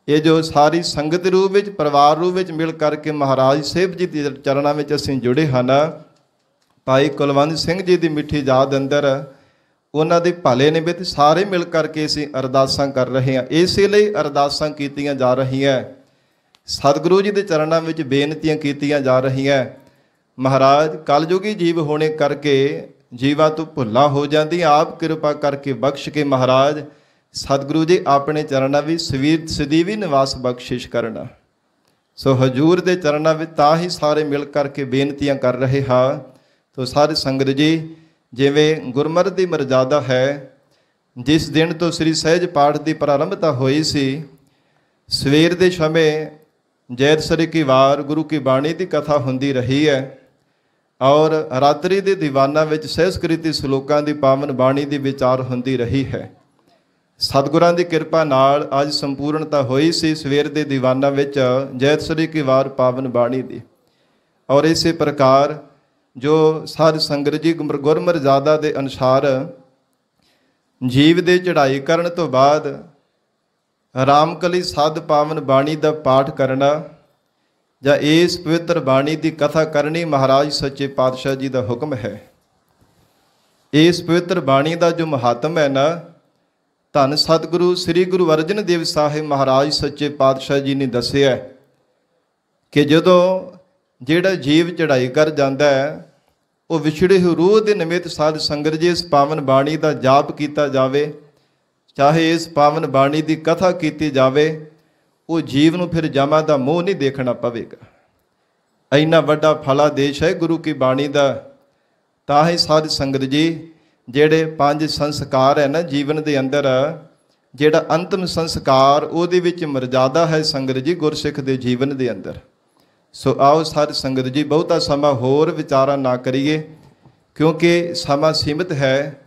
[SPEAKER 2] ਇਹ ਜੋ ਸਾਰੀ ਸੰਗਤ ਰੂਪ ਵਿੱਚ ਪਰਿਵਾਰ ਰੂਪ ਵਿੱਚ ਮਿਲ ਕਰਕੇ ਮਹਾਰਾਜ ਸਾਹਿਬ ਜੀ ਦੇ ਚਰਨਾਂ ਵਿੱਚ ਅਸੀਂ ਜੁੜੇ ਹਨ। ਭਾਈ ਕੁਲਵੰਤ ਸਿੰਘ ਜੀ ਦੀ ਮਿੱਠੀ ਯਾਦ ਅੰਦਰ ਉਹਨਾਂ ਦੇ ਭਲੇ ਨਿਮਿਤ ਸਾਰੇ ਮਿਲ ਕਰਕੇ ਅਸੀਂ ਅਰਦਾਸਾਂ ਕਰ ਰਹੇ ਹਾਂ। ਇਸੇ ਲਈ ਅਰਦਾਸਾਂ ਕੀਤੀਆਂ ਜਾ ਰਹੀਆਂ, ਸਤਿਗੁਰੂ ਜੀ ਦੇ ਚਰਨਾਂ ਵਿੱਚ ਬੇਨਤੀਆਂ ਕੀਤੀਆਂ ਜਾ ਰਹੀਆਂ। ਮਹਾਰਾਜ ਕਲਯੁਗੀ ਜੀਵ ਹੋਣੇ ਕਰਕੇ ਜੀਵਾਂ ਤੋਂ ਭੁੱਲਾਂ ਹੋ ਜਾਂਦੀਆਂ, ਆਪ ਕਿਰਪਾ ਕਰਕੇ ਬਖਸ਼ ਕੇ ਮਹਾਰਾਜ ਸਤਿਗੁਰੂ ਜੀ ਆਪਣੇ ਚਰਨਾਂ ਵਿੱਚ ਸਦੀਵੀ ਨਿਵਾਸ ਬਖਸ਼ਿਸ਼ ਕਰਨਾ। ਸੋ ਹਜੂਰ ਦੇ ਚਰਨਾਂ ਵਿੱਚ ਤਾਂ ਹੀ ਸਾਰੇ ਮਿਲ ਕਰਕੇ ਬੇਨਤੀਆਂ ਕਰ ਰਹੇ ਹਾਂ। ਤੋ ਸਾਧ ਸੰਗਤ ਜੀ ਜਿਵੇਂ ਗੁਰਮਤਿ ਦੀ ਮਰਜ਼ਾਦਾ ਹੈ, ਜਿਸ ਦਿਨ ਤੋਂ ਸ੍ਰੀ ਸਹਿਜ ਪਾਠ ਦੀ ਪ੍ਰਾਰੰਭਤਾ ਹੋਈ ਸੀ, ਸਵੇਰ ਦੇ ਸਮੇਂ ਜੈਤਸਰੀ ਕੀ ਵਾਰ ਗੁਰੂ ਕੀ ਬਾਣੀ ਦੀ ਕਥਾ ਹੁੰਦੀ ਰਹੀ ਹੈ ਔਰ ਰਾਤਰੀ ਦੇ ਦੀਵਾਨਾਂ ਵਿੱਚ ਸਹਿਸਕ੍ਰਿਤੀ ਸ਼ਲੋਕਾਂ ਦੀ ਪਾਵਨ ਬਾਣੀ ਦੀ ਵਿਚਾਰ ਹੁੰਦੀ ਰਹੀ ਹੈ। ਸਤਿਗੁਰਾਂ ਦੀ ਕਿਰਪਾ ਨਾਲ ਅੱਜ ਸੰਪੂਰਨਤਾ ਹੋਈ ਸੀ ਸਵੇਰ ਦੇ ਦੀਵਾਨਾਂ ਵਿੱਚ ਜੈਤਸਰੀ ਕੀ ਵਾਰ ਪਾਵਨ ਬਾਣੀ ਦੀ। ਔਰ ਇਸੇ ਪ੍ਰਕਾਰ ਜੋ ਸਾਧ ਸੰਗਤ ਜੀ ਗੁਰਮਰਜ਼ਾਦਾ ਦੇ ਅਨੁਸਾਰ ਜੀਵ ਦੇ ਚੜ੍ਹਾਈ ਕਰਨ ਤੋਂ ਬਾਅਦ ਰਾਮਕਲੀ ਸਾਧ ਪਾਵਨ ਬਾਣੀ ਦਾ ਪਾਠ ਕਰਨਾ ਜਾਂ ਇਸ ਪਵਿੱਤਰ ਬਾਣੀ ਦੀ ਕਥਾ ਕਰਨੀ ਮਹਾਰਾਜ ਸੱਚੇ ਪਾਤਸ਼ਾਹ ਜੀ ਦਾ ਹੁਕਮ ਹੈ। ਇਸ ਪਵਿੱਤਰ ਬਾਣੀ ਦਾ ਜੋ ਮਹਾਤਮ ਹੈ ਨਾ, ਧੰਨ ਸਤਿਗੁਰੂ ਸ੍ਰੀ ਗੁਰੂ ਅਰਜਨ ਦੇਵ ਸਾਹਿਬ ਮਹਾਰਾਜ ਸੱਚੇ ਪਾਤਸ਼ਾਹ ਜੀ ਨੇ ਦੱਸਿਆ ਕਿ ਜਦੋਂ ਜਿਹੜਾ ਜੀਵ ਚੜ੍ਹਾਈ ਕਰ ਜਾਂਦਾ ਹੈ, ਉਹ ਵਿਛੜੇ ਹੋਏ ਰੂਹ ਦੇ ਨਿਮਿਤ ਸਾਧ ਸੰਗਤ ਜੀ ਇਸ ਪਾਵਨ ਬਾਣੀ ਦਾ ਜਾਪ ਕੀਤਾ ਜਾਵੇ, ਚਾਹੇ ਇਸ ਪਾਵਨ ਬਾਣੀ ਦੀ ਕਥਾ ਕੀਤੀ ਜਾਵੇ, ਉਹ ਜੀਵ ਨੂੰ ਫਿਰ ਜਮਾਂ ਦਾ ਮੋਹ ਨਹੀਂ ਦੇਖਣਾ ਪਵੇਗਾ। ਇੰਨਾ ਵੱਡਾ ਫਲਾਦੇਸ਼ ਹੈ ਗੁਰੂ ਕੀ ਬਾਣੀ ਦਾ। ਤਾਂ ਹੀ ਸਾਧ ਸੰਗਤ ਜੀ ਜਿਹੜੇ 5 ਸੰਸਕਾਰ ਹੈ ਨਾ ਜੀਵਨ ਦੇ ਅੰਦਰ, ਜਿਹੜਾ ਅੰਤਮ ਸੰਸਕਾਰ ਉਹਦੇ ਵਿੱਚ ਮਰਜ਼ਾਦਾ ਹੈ ਸੰਗਤ ਜੀ ਗੁਰਸਿੱਖ ਦੇ ਜੀਵਨ ਦੇ ਅੰਦਰ। ਸੋ ਆਓ ਸਾਧ ਸੰਗਤ ਜੀ ਬਹੁਤਾ ਸਮਾਂ ਹੋਰ ਵਿਚਾਰਾਂ ਨਾ ਕਰੀਏ, ਕਿਉਂਕਿ ਸਮਾਂ ਸੀਮਿਤ ਹੈ।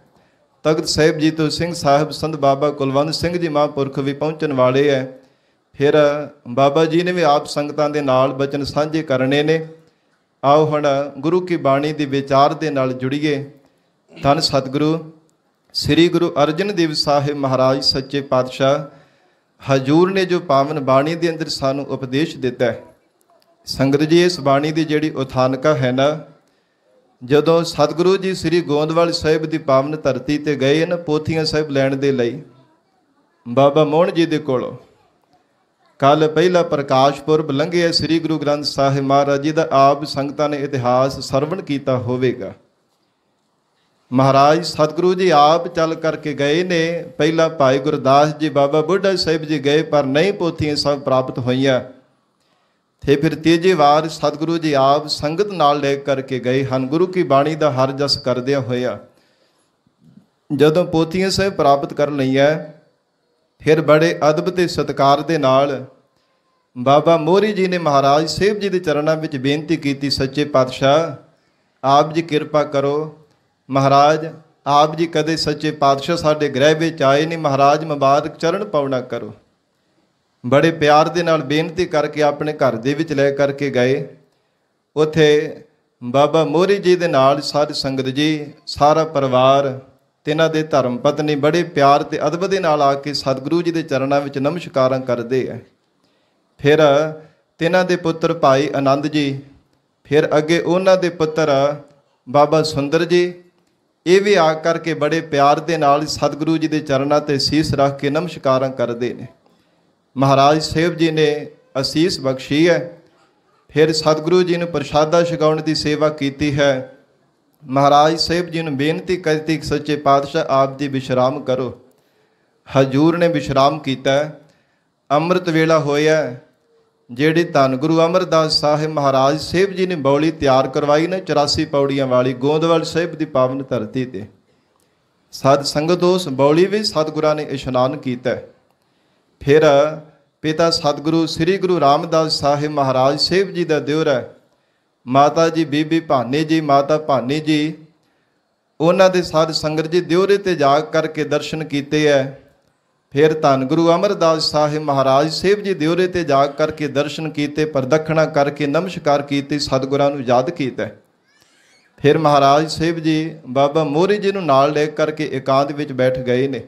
[SPEAKER 2] ਤਖਤ ਸਾਹਿਬ ਜੀ ਤੋਂ ਸਿੰਘ ਸਾਹਿਬ ਸੰਤ ਬਾਬਾ ਕੁਲਵੰਤ ਸਿੰਘ ਜੀ ਮਹਾਂਪੁਰਖ ਵੀ ਪਹੁੰਚਣ ਵਾਲੇ ਹੈ। ਫਿਰ ਬਾਬਾ ਜੀ ਨੇ ਵੀ ਆਪ ਸੰਗਤਾਂ ਦੇ ਨਾਲ ਬਚਨ ਸਾਂਝੇ ਕਰਨੇ ਨੇ। आओ हुण गुरु की बाणी के विचार के नाल जुड़िए। धन सतगुरु श्री गुरु अर्जन देव साहिब महाराज सच्चे पातशाह हजूर ने जो पावन बाणी के अंदर सानू उपदेश दिता है। संगत जी, इस बाणी की जिहड़ी उथानका है ना, जदों सतगुरु जी श्री गोंदवाल साहिब की पावन धरती ते गए न पोथियां साहिब लैण दे लई बाबा मोहन जी दे कोलों, कल पहला प्रकाश पुरब लंघिया श्री गुरु ग्रंथ साहिब महाराज जी का आप संगतां ने इतिहास सरवण कीता होवेगा। महाराज सतगुरु जी आप चल करके गए ने। पहला भाई गुरदास जी बाबा बुढ़ा साहिब जी गए पर नहीं पोथियां सब प्राप्त होईयां। थे फिर तीजे वार सतगुरु जी आप संगत नाल ले करके गए हैं। गुरु की बाणी का हर जस करदिया होया जदों पोथियां साहिब प्राप्त कर लईआं, फिर बड़े अदब ते सत्कार दे नाल बाबा मोहरी जी ने महाराज साहिब जी के चरणों में बेनती की, सच्चे पातशाह आप जी किरपा करो। महाराज आप जी कदे सच्चे पातशाह साडे गृह विच आए नहीं, महाराज मुबारक चरण पावना करो। बड़े प्यार दे नाल बेनती करके अपने घर दे विच लै करके गए। उत्थे बाबा मोहरी जी दे नाल सारी संगत जी सारा परिवार तिन्हां दे धर्म पत्नी बड़े प्यार ते अदब दे नाल आके सतगुरु जी दे चरणों विच नमस्कारां करदे है। फिर तिन्हां दे पुत्र भाई आनंद जी, फिर अगे उन्हां दे पुत्र बाबा सुंदर जी, ये भी आ करके बड़े प्यार दे नाल सतगुरु जी के चरणों ते शीस रख के नमस्कारां करते हैं। महाराज साहिब जी ने असीस बख्शी है। फिर सतगुरु जी ने प्रसादा छकाउण की सेवा की है। महाराज साहिब जी ने बेनती करती, सच्चे पातशाह आप जी विश्राम करो। हजूर ने विश्राम किया। अमृत वेला होया, जिहड़ी धन गुरु अमरदास साहिब महाराज साहिब जी ने बौली तैयार करवाई ना 84 पौड़ियां वाली गोंदवाल साहिब की पावन धरती ते। सत संगत उस बौली भी सतगुरां ने इशनान किया। फिर पिता सतगुरु श्री गुरु रामदास साहिब महाराज साहिब जी का दिओर है माता जी बीबी भानी जी, माता भानी जी, उन्हां दे साध संगत जी दिओरे ते जा करके दर्शन किए है। फिर धन गुरु अमरदास साहिब महाराज साहिब जी दिओरे ते जा करके दर्शन किए, प्रदक्षिणा करके नमस्कार की, सतगुरां नूं याद किया। फिर महाराज साहिब जी बाबा मोहरी जी नूं नाल ले करके एकांत विच बैठ गए ने।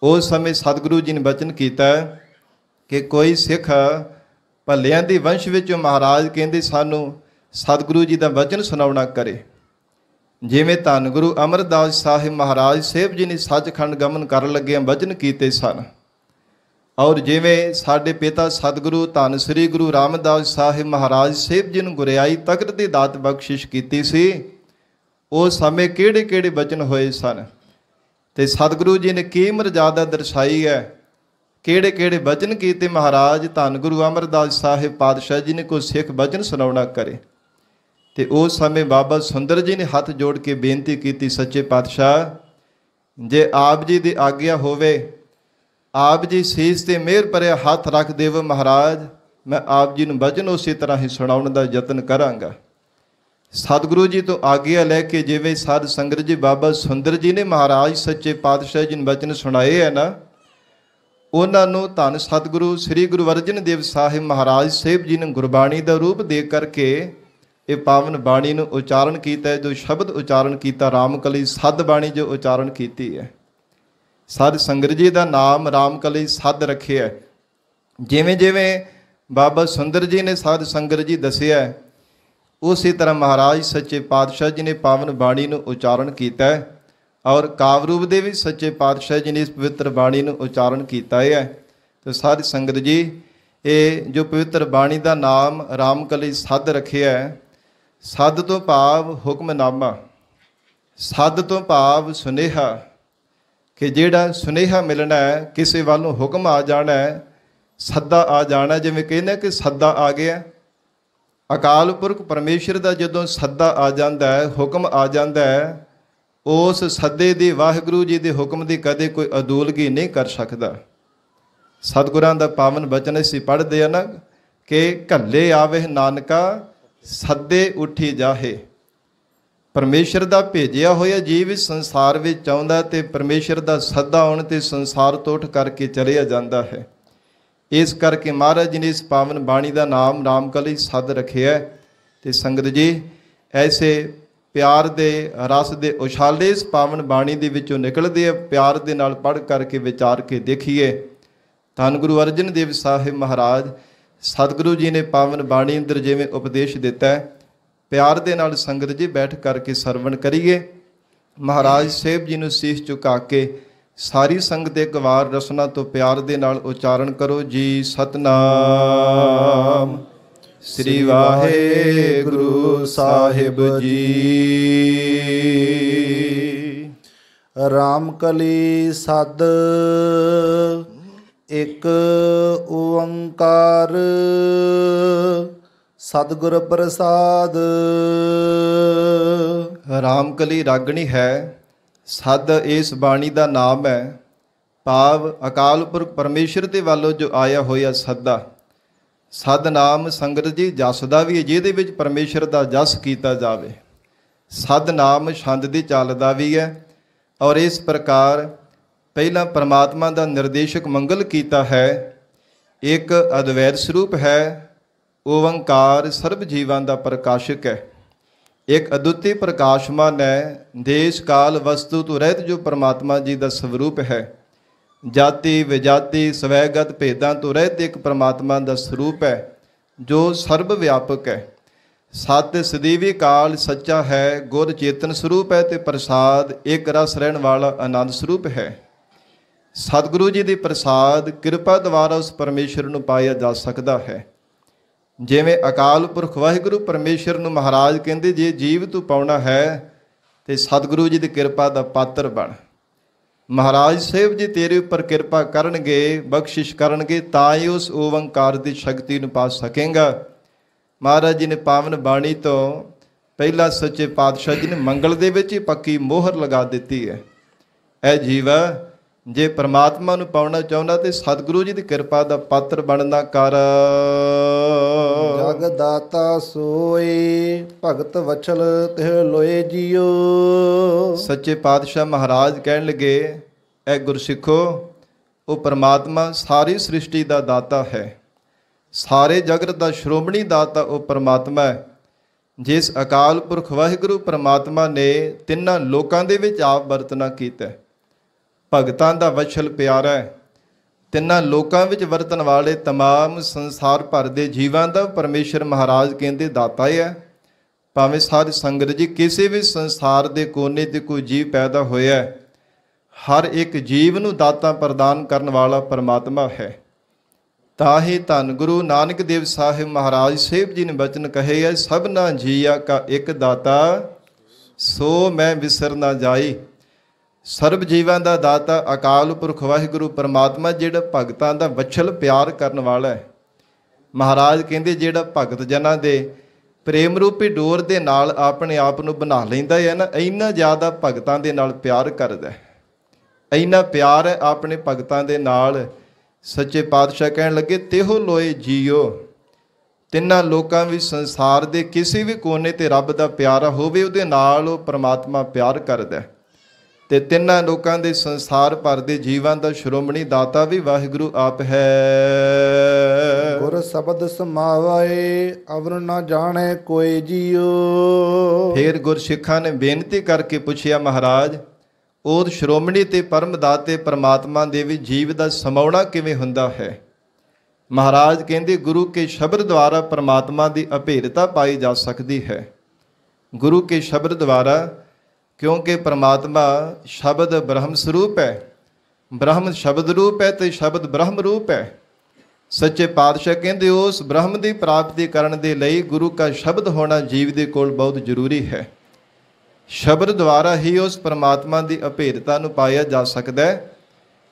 [SPEAKER 2] उस समय सतगुरु जी ने बचन किया कि कोई सिख भलियां दी वंश विचों महाराज कहंदे सानूं सतगुरु जी का वचन सुनावना करे। जिवें धन गुरु अमरदास साहिब महाराज साहिब जी ने सचखंड गमन कर लगे वचन कीते सन, और जिवें साडे पिता सतगुरु धन श्री गुरु रामदास साहिब महाराज साहिब जी ने गुरियाई तकत दी दात बख्शिश कीती सी, उस समय किहड़े किहड़े वचन होए सन ते सतगुरु जी ने की मर्यादा दर्शाई है, किहड़े किहड़े वचन कीते महाराज धन गुरु अमरदास साहिब पातशाह जी ने कोई सिख वचन सुनावना करे। तो उस समय बाबा सुंदर जी ने हाथ जोड़ के बेनती की, सच्चे पातशाह जे आप जी की आग्ञा होवे, आप जी सीस ते मेहर भरिया हाथ रख देव महाराज, मैं आप जी नूं वचन उसी तरह ही सुनाउण दा यतन करांगा। सतगुरु जी तो आग्ञा लैके जिवें साध संगत जी बाबा सुंदर जी ने महाराज सच्चे पातशाह जी ने वचन सुनाए है ना, उन्हां नूं धन सतगुरु श्री गुरु अर्जन देव साहिब महाराज साहिब जी ने गुरबाणी का रूप दे करके ये पावन बाणी नूं उचारण किया है। जो शब्द उचारण किया रामकली सद बाणी जो उचारण की है, सद संगत जी का नाम रामकली सद रखे है। जिवें जिवें बाबा सुंदर जी ने साध संगत जी दसिया उसी तरह महाराज सच्चे पातशाह जी ने पावन बाणी नूं उचारण किया है, और कावरूप दे भी सच्चे पातशाह जी ने इस पवित्र बाणी नूं उचारण किया है। तो साध संगत जी ये जो पवित्र बाणी का नाम रामकली सद रखे है, सद तो भाव हुक्मनामा, सद तो भाव सुनेहा, कि जिहड़ा सुनेहा मिलना है किसी वालों हुक्म आ जाना है, सद्दा आ जाना, जिवें कहने कि सद्दा आ गया। अकाल पुरख परमेश्वर का जदों सद्दा आ जाता है, हुक्म आ जाता है, उस सद्दे दी वाहिगुरू जी के हुक्म की कदे कोई अदूलगी नहीं कर सकता। सतगुरां दा पावन बचन असीं पढ़दे आ ना कि घल्ले आवे नानका सद्दे उठी जाहे। परमेश्वर का भेजिया होया जीव इस संसार में चाहुंदा ते परमेश्वर का सद्दा आउण ते संसार तो उठ करके चलिया जाता है। इस करके महाराज जी ने इस पावन बाणी का नाम रामकली सद रखे है। ਤੇ ਸੰਗਤ ਜੀ ਐਸੇ ਪਿਆਰ ਦੇ ਰਸ ਦੇ ਉਛਾਲੇ ਇਸ ਪਾਵਨ ਬਾਣੀ ਦੇ ਵਿੱਚੋਂ ਨਿਕਲਦੇ ਆ। ਪਿਆਰ ਦੇ ਨਾਲ ਪੜ੍ਹ ਕਰਕੇ ਵਿਚਾਰ ਕੇ ਦੇਖੀਏ। ਧੰਨ ਗੁਰੂ ਅਰਜਨ ਦੇਵ ਸਾਹਿਬ ਮਹਾਰਾਜ ਸਤਿਗੁਰੂ ਜੀ ਨੇ ਪਾਵਨ ਬਾਣੀ ਅੰਦਰ ਜਿਵੇਂ ਉਪਦੇਸ਼ ਦਿੱਤਾ ਹੈ, ਪਿਆਰ ਦੇ ਨਾਲ ਸੰਗਤ ਜੀ ਬੈਠ ਕਰਕੇ ਸਰਵਣ ਕਰੀਏ। ਮਹਾਰਾਜ ਸਾਹਿਬ ਜੀ ਨੂੰ ਸੀਸ ਝੁਕਾ ਕੇ ਸਾਰੀ ਸੰਗਤ ਇੱਕ ਵਾਰ ਰਸਨਾ ਤੋਂ ਪਿਆਰ ਦੇ ਨਾਲ ਉਚਾਰਨ ਕਰੋ ਜੀ। ਸਤਨਾਮ ਸ੍ਰੀ ਵਾਹਿਗੁਰੂ ਸਾਹਿਬ ਜੀ।
[SPEAKER 1] ਰਾਮ ਕਲੀ ਸਦ ਇੱਕ ਓੰਕਾਰ ਸਤਿਗੁਰ ਪ੍ਰਸਾਦ।
[SPEAKER 2] ਰਾਮਕਲੀ ਰਾਗਣੀ ਹੈ, ਸਦ ਇਸ ਬਾਣੀ ਦਾ ਨਾਮ ਹੈ। ਭਾਵ ਅਕਾਲ ਪੁਰਖ ਪਰਮੇਸ਼ਰ ਦੇ ਵੱਲੋਂ ਜੋ ਆਇਆ ਹੋਇਆ ਸਦਾ। ਸਦ ਨਾਮ ਸੰਗਤ ਜੀ ਜਸ ਦਾ ਵੀ ਹੈ, ਜਿਹਦੇ ਵਿੱਚ ਪਰਮੇਸ਼ਰ ਦਾ ਜਸ ਕੀਤਾ ਜਾਵੇ। ਸਦ ਨਾਮ ਛੰਦ ਦੀ ਚੱਲਦਾ ਵੀ ਹੈ। ਔਰ ਇਸ ਪ੍ਰਕਾਰ ਪਹਿਲਾਂ ਪਰਮਾਤਮਾ ਦਾ ਨਿਰਦੇਸ਼ਕ ਮੰਗਲ ਕੀਤਾ ਹੈ। ਇੱਕ ਅਦਵੈਤ ਸਰੂਪ ਹੈ, ਓੰਕਾਰ ਸਰਬ ਜੀਵਾਂ ਦਾ ਪ੍ਰਕਾਸ਼ਕ ਹੈ। ਇੱਕ ਅਦੁੱਤੀ ਪ੍ਰਕਾਸ਼ਮਾਨ ਹੈ, ਦੇਸ਼ ਕਾਲ ਵਸਤੂ ਤੋਂ ਰਹਿਤ ਜੋ ਪਰਮਾਤਮਾ ਜੀ ਦਾ ਸਰੂਪ ਹੈ। ਜਾਤੀ ਵਿਜਾਤੀ ਸਵੈਗਤ ਭੇਦਾਂ ਤੋਂ ਰਹਿਤ ਇੱਕ ਪਰਮਾਤਮਾ ਦਾ ਸਰੂਪ ਹੈ ਜੋ ਸਰਬ ਵਿਆਪਕ ਹੈ। ਸਤ ਸਦੀਵੀ ਕਾਲ ਸੱਚਾ ਹੈ, ਗੁਰ ਚੇਤਨ ਸਰੂਪ ਹੈ ਤੇ ਪ੍ਰਸਾਦ ਇੱਕ ਰਸ ਰਹਿਣ ਵਾਲਾ ਆਨੰਦ ਸਰੂਪ ਹੈ। ਸਤਿਗੁਰੂ ਜੀ ਦੀ ਪ੍ਰਸਾਦ ਕਿਰਪਾ ਦੁਆਰਾ ਉਸ ਪਰਮੇਸ਼ਰ ਨੂੰ ਪਾਇਆ ਜਾ ਸਕਦਾ ਹੈ। ਜਿਵੇਂ ਅਕਾਲ ਪੁਰਖ ਵਾਹਿਗੁਰੂ ਪਰਮੇਸ਼ਰ ਨੂੰ ਮਹਾਰਾਜ ਕਹਿੰਦੇ, ਜੇ ਜੀਵ ਤੂੰ ਪਾਉਣਾ ਹੈ ਤੇ ਸਤਿਗੁਰੂ ਜੀ ਦੀ ਕਿਰਪਾ ਦਾ ਪਾਤਰ ਬਣ। ਮਹਾਰਾਜ ਸਾਹਿਬ ਜੀ ਤੇਰੇ ਉੱਪਰ ਕਿਰਪਾ ਕਰਨਗੇ, ਬਖਸ਼ਿਸ਼ ਕਰਨਗੇ, ਤਾਂ ਹੀ ਉਸ ਓੰਕਾਰ ਦੀ ਸ਼ਕਤੀ ਨੂੰ ਪਾ ਸਕੇਗਾ। ਮਹਾਰਾਜ ਜੀ ਨੇ ਪਾਵਨ ਬਾਣੀ ਤੋਂ ਪਹਿਲਾਂ ਸੱਚੇ ਪਾਤਸ਼ਾਹ ਜੀ ਨੇ ਮੰਗਲ ਦੇ ਵਿੱਚ ਹੀ ਪੱਕੀ ਮੋਹਰ ਲਗਾ ਦਿੱਤੀ ਹੈ। ਇਹ ਜੀਵਾ ਜੇ ਪਰਮਾਤਮਾ ਨੂੰ ਪਾਉਣਾ ਚਾਹੁੰਦਾ ਤੇ ਸਤਿਗੁਰੂ ਜੀ ਦੀ ਕਿਰਪਾ ਦਾ ਪਾਤਰ ਬਣਨਾ ਕਰ।
[SPEAKER 1] ਜਗ ਦਾਤਾ ਸੋਏ ਭਗਤ ਵਚਲ ਤਿਹ ਲੋਏ ਜੀਓ।
[SPEAKER 2] ਸੱਚੇ ਪਾਤਸ਼ਾਹ ਮਹਾਰਾਜ ਕਹਿਣ ਲੱਗੇ, ਇਹ ਗੁਰਸਿੱਖੋ, ਉਹ ਪਰਮਾਤਮਾ ਸਾਰੀ ਸ੍ਰਿਸ਼ਟੀ ਦਾ ਦਾਤਾ ਹੈ। ਸਾਰੇ ਜਗਤ ਦਾ ਸ਼੍ਰੋਮਣੀ ਦਾਤਾ ਉਹ ਪਰਮਾਤਮਾ ਹੈ। ਜਿਸ ਅਕਾਲ ਪੁਰਖ ਵਾਹਿਗੁਰੂ ਪਰਮਾਤਮਾ ਨੇ ਤਿੰਨਾਂ ਲੋਕਾਂ ਦੇ ਵਿੱਚ ਆਪ ਵਰਤਣਾ ਕੀਤਾ। ਭਗਤਾਂ ਦਾ ਵਛਲ ਪਿਆਰਾ ਹੈ। ਤਿੰਨਾਂ ਲੋਕਾਂ ਵਿੱਚ ਵਰਤਣ ਵਾਲੇ ਤਮਾਮ ਸੰਸਾਰ ਭਰ ਦੇ ਜੀਵਾਂ ਦਾ ਪਰਮੇਸ਼ਰ ਮਹਾਰਾਜ ਕਹਿੰਦੇ ਦਾਤਾ ਹੈ। ਭਾਵੇਂ ਸਾਰੀ ਸੰਗਤ ਜੀ ਕਿਸੇ ਵੀ ਸੰਸਾਰ ਦੇ ਕੋਨੇ ਤੇ ਕੋਈ ਜੀਵ ਪੈਦਾ ਹੋਇਆ, ਹਰ ਇੱਕ ਜੀਵ ਨੂੰ ਦਾਤਾ ਪ੍ਰਦਾਨ ਕਰਨ ਵਾਲਾ ਪਰਮਾਤਮਾ ਹੈ। ਤਾਂ ਹੀ ਧੰਨ ਗੁਰੂ ਨਾਨਕ ਦੇਵ ਸਾਹਿਬ ਮਹਾਰਾਜ ਸਾਹਿਬ ਜੀ ਨੇ ਬਚਨ ਕਹੇ ਹੈ, ਸਭਨਾ ਜੀਆ ਕਾ ਇੱਕ ਦਾਤਾ ਸੋ ਮੈਂ ਵਿਸਰ ਨਾ ਜਾਈ। ਸਰਬ ਜੀਵਾਂ ਦਾ ਦਾਤਾ ਅਕਾਲ ਪੁਰਖ ਵਾਹਿਗੁਰੂ ਪਰਮਾਤਮਾ ਜਿਹੜਾ ਭਗਤਾਂ ਦਾ ਵਛਲ ਪਿਆਰ ਕਰਨ ਵਾਲਾ ਹੈ। ਮਹਾਰਾਜ ਕਹਿੰਦੇ ਜਿਹੜਾ ਭਗਤ ਜਨਾਂ ਦੇ ਪ੍ਰੇਮ ਰੂਪੀ ਡੋਰ ਦੇ ਨਾਲ ਆਪਣੇ ਆਪ ਨੂੰ ਬਣਾ ਲੈਂਦਾ ਹੈ ਨਾ, ਇੰਨਾ ਜ਼ਿਆਦਾ ਭਗਤਾਂ ਦੇ ਨਾਲ ਪਿਆਰ ਕਰਦਾ ਹੈ। ਇੰਨਾ ਪਿਆਰ ਹੈ ਆਪਣੇ ਭਗਤਾਂ ਦੇ ਨਾਲ। ਸੱਚੇ ਪਾਤਸ਼ਾਹ ਕਹਿਣ ਲੱਗੇ, ਤਿਹੋ ਲੋਏ ਜੀਓ। ਤਿੰਨਾਂ ਲੋਕਾਂ ਵਿੱਚ ਸੰਸਾਰ ਦੇ ਕਿਸੇ ਵੀ ਕੋਨੇ ਤੇ ਰੱਬ ਦਾ ਪਿਆਰਾ ਹੋਵੇ, ਉਹਦੇ ਨਾਲ ਉਹ ਪਰਮਾਤਮਾ ਪਿਆਰ ਕਰਦਾ। ਤੇ ਤਿੰਨਾਂ ਲੋਕਾਂ ਦੇ ਸੰਸਾਰ ਭਰ ਦੇ ਜੀਵਾਂ ਦਾ ਸ਼੍ਰੋਮਣੀ ਦਾਤਾ ਵੀ ਵਾਹਿਗੁਰੂ ਆਪ ਹੈ।
[SPEAKER 1] ਗੁਰ ਸ਼ਬਦ ਸਮਾਵੈ ਅਵਰ ਨਾ ਜਾਣੈ ਕੋਈ ਜੀਓ।
[SPEAKER 2] ਫਿਰ ਗੁਰਸਿੱਖਾਂ ਨੇ ਬੇਨਤੀ ਕਰਕੇ ਪੁੱਛਿਆ, ਮਹਾਰਾਜ ਉਹ ਸ਼੍ਰੋਮਣੀ ਤੇ ਪਰਮ ਦਾਤੇ ਪਰਮਾਤਮਾ ਦੇ ਵੀ ਜੀਵ ਦਾ ਸਮਾਉਣਾ ਕਿਵੇਂ ਹੁੰਦਾ ਹੈ? ਮਹਾਰਾਜ ਕਹਿੰਦੇ, ਗੁਰੂ ਕੇ ਸ਼ਬਦ ਦੁਆਰਾ ਪਰਮਾਤਮਾ ਦੀ ਅਭੇਦਤਾ ਪਾਈ ਜਾ ਸਕਦੀ ਹੈ। ਗੁਰੂ ਕੇ ਸ਼ਬਦ ਦੁਆਰਾ, ਕਿਉਂਕਿ ਪਰਮਾਤਮਾ ਸ਼ਬਦ ਬ੍ਰਹਮ ਸਰੂਪ ਹੈ। ਬ੍ਰਹਮ ਸ਼ਬਦ ਰੂਪ ਹੈ ਤੇ ਸ਼ਬਦ ਬ੍ਰਹਮ ਰੂਪ ਹੈ। ਸੱਚੇ ਪਾਤਸ਼ਾਹ ਕਹਿੰਦੇ, ਉਸ ਬ੍ਰਹਮ ਦੀ ਪ੍ਰਾਪਤੀ ਕਰਨ ਦੇ ਲਈ ਗੁਰੂ ਦਾ ਸ਼ਬਦ ਹੋਣਾ ਜੀਵ ਦੇ ਕੋਲ ਬਹੁਤ ਜ਼ਰੂਰੀ ਹੈ। ਸ਼ਬਦ ਦੁਆਰਾ ਹੀ ਉਸ ਪਰਮਾਤਮਾ ਦੀ ਅਭੇਦਤਾ ਨੂੰ ਪਾਇਆ ਜਾ ਸਕਦਾ ਹੈ।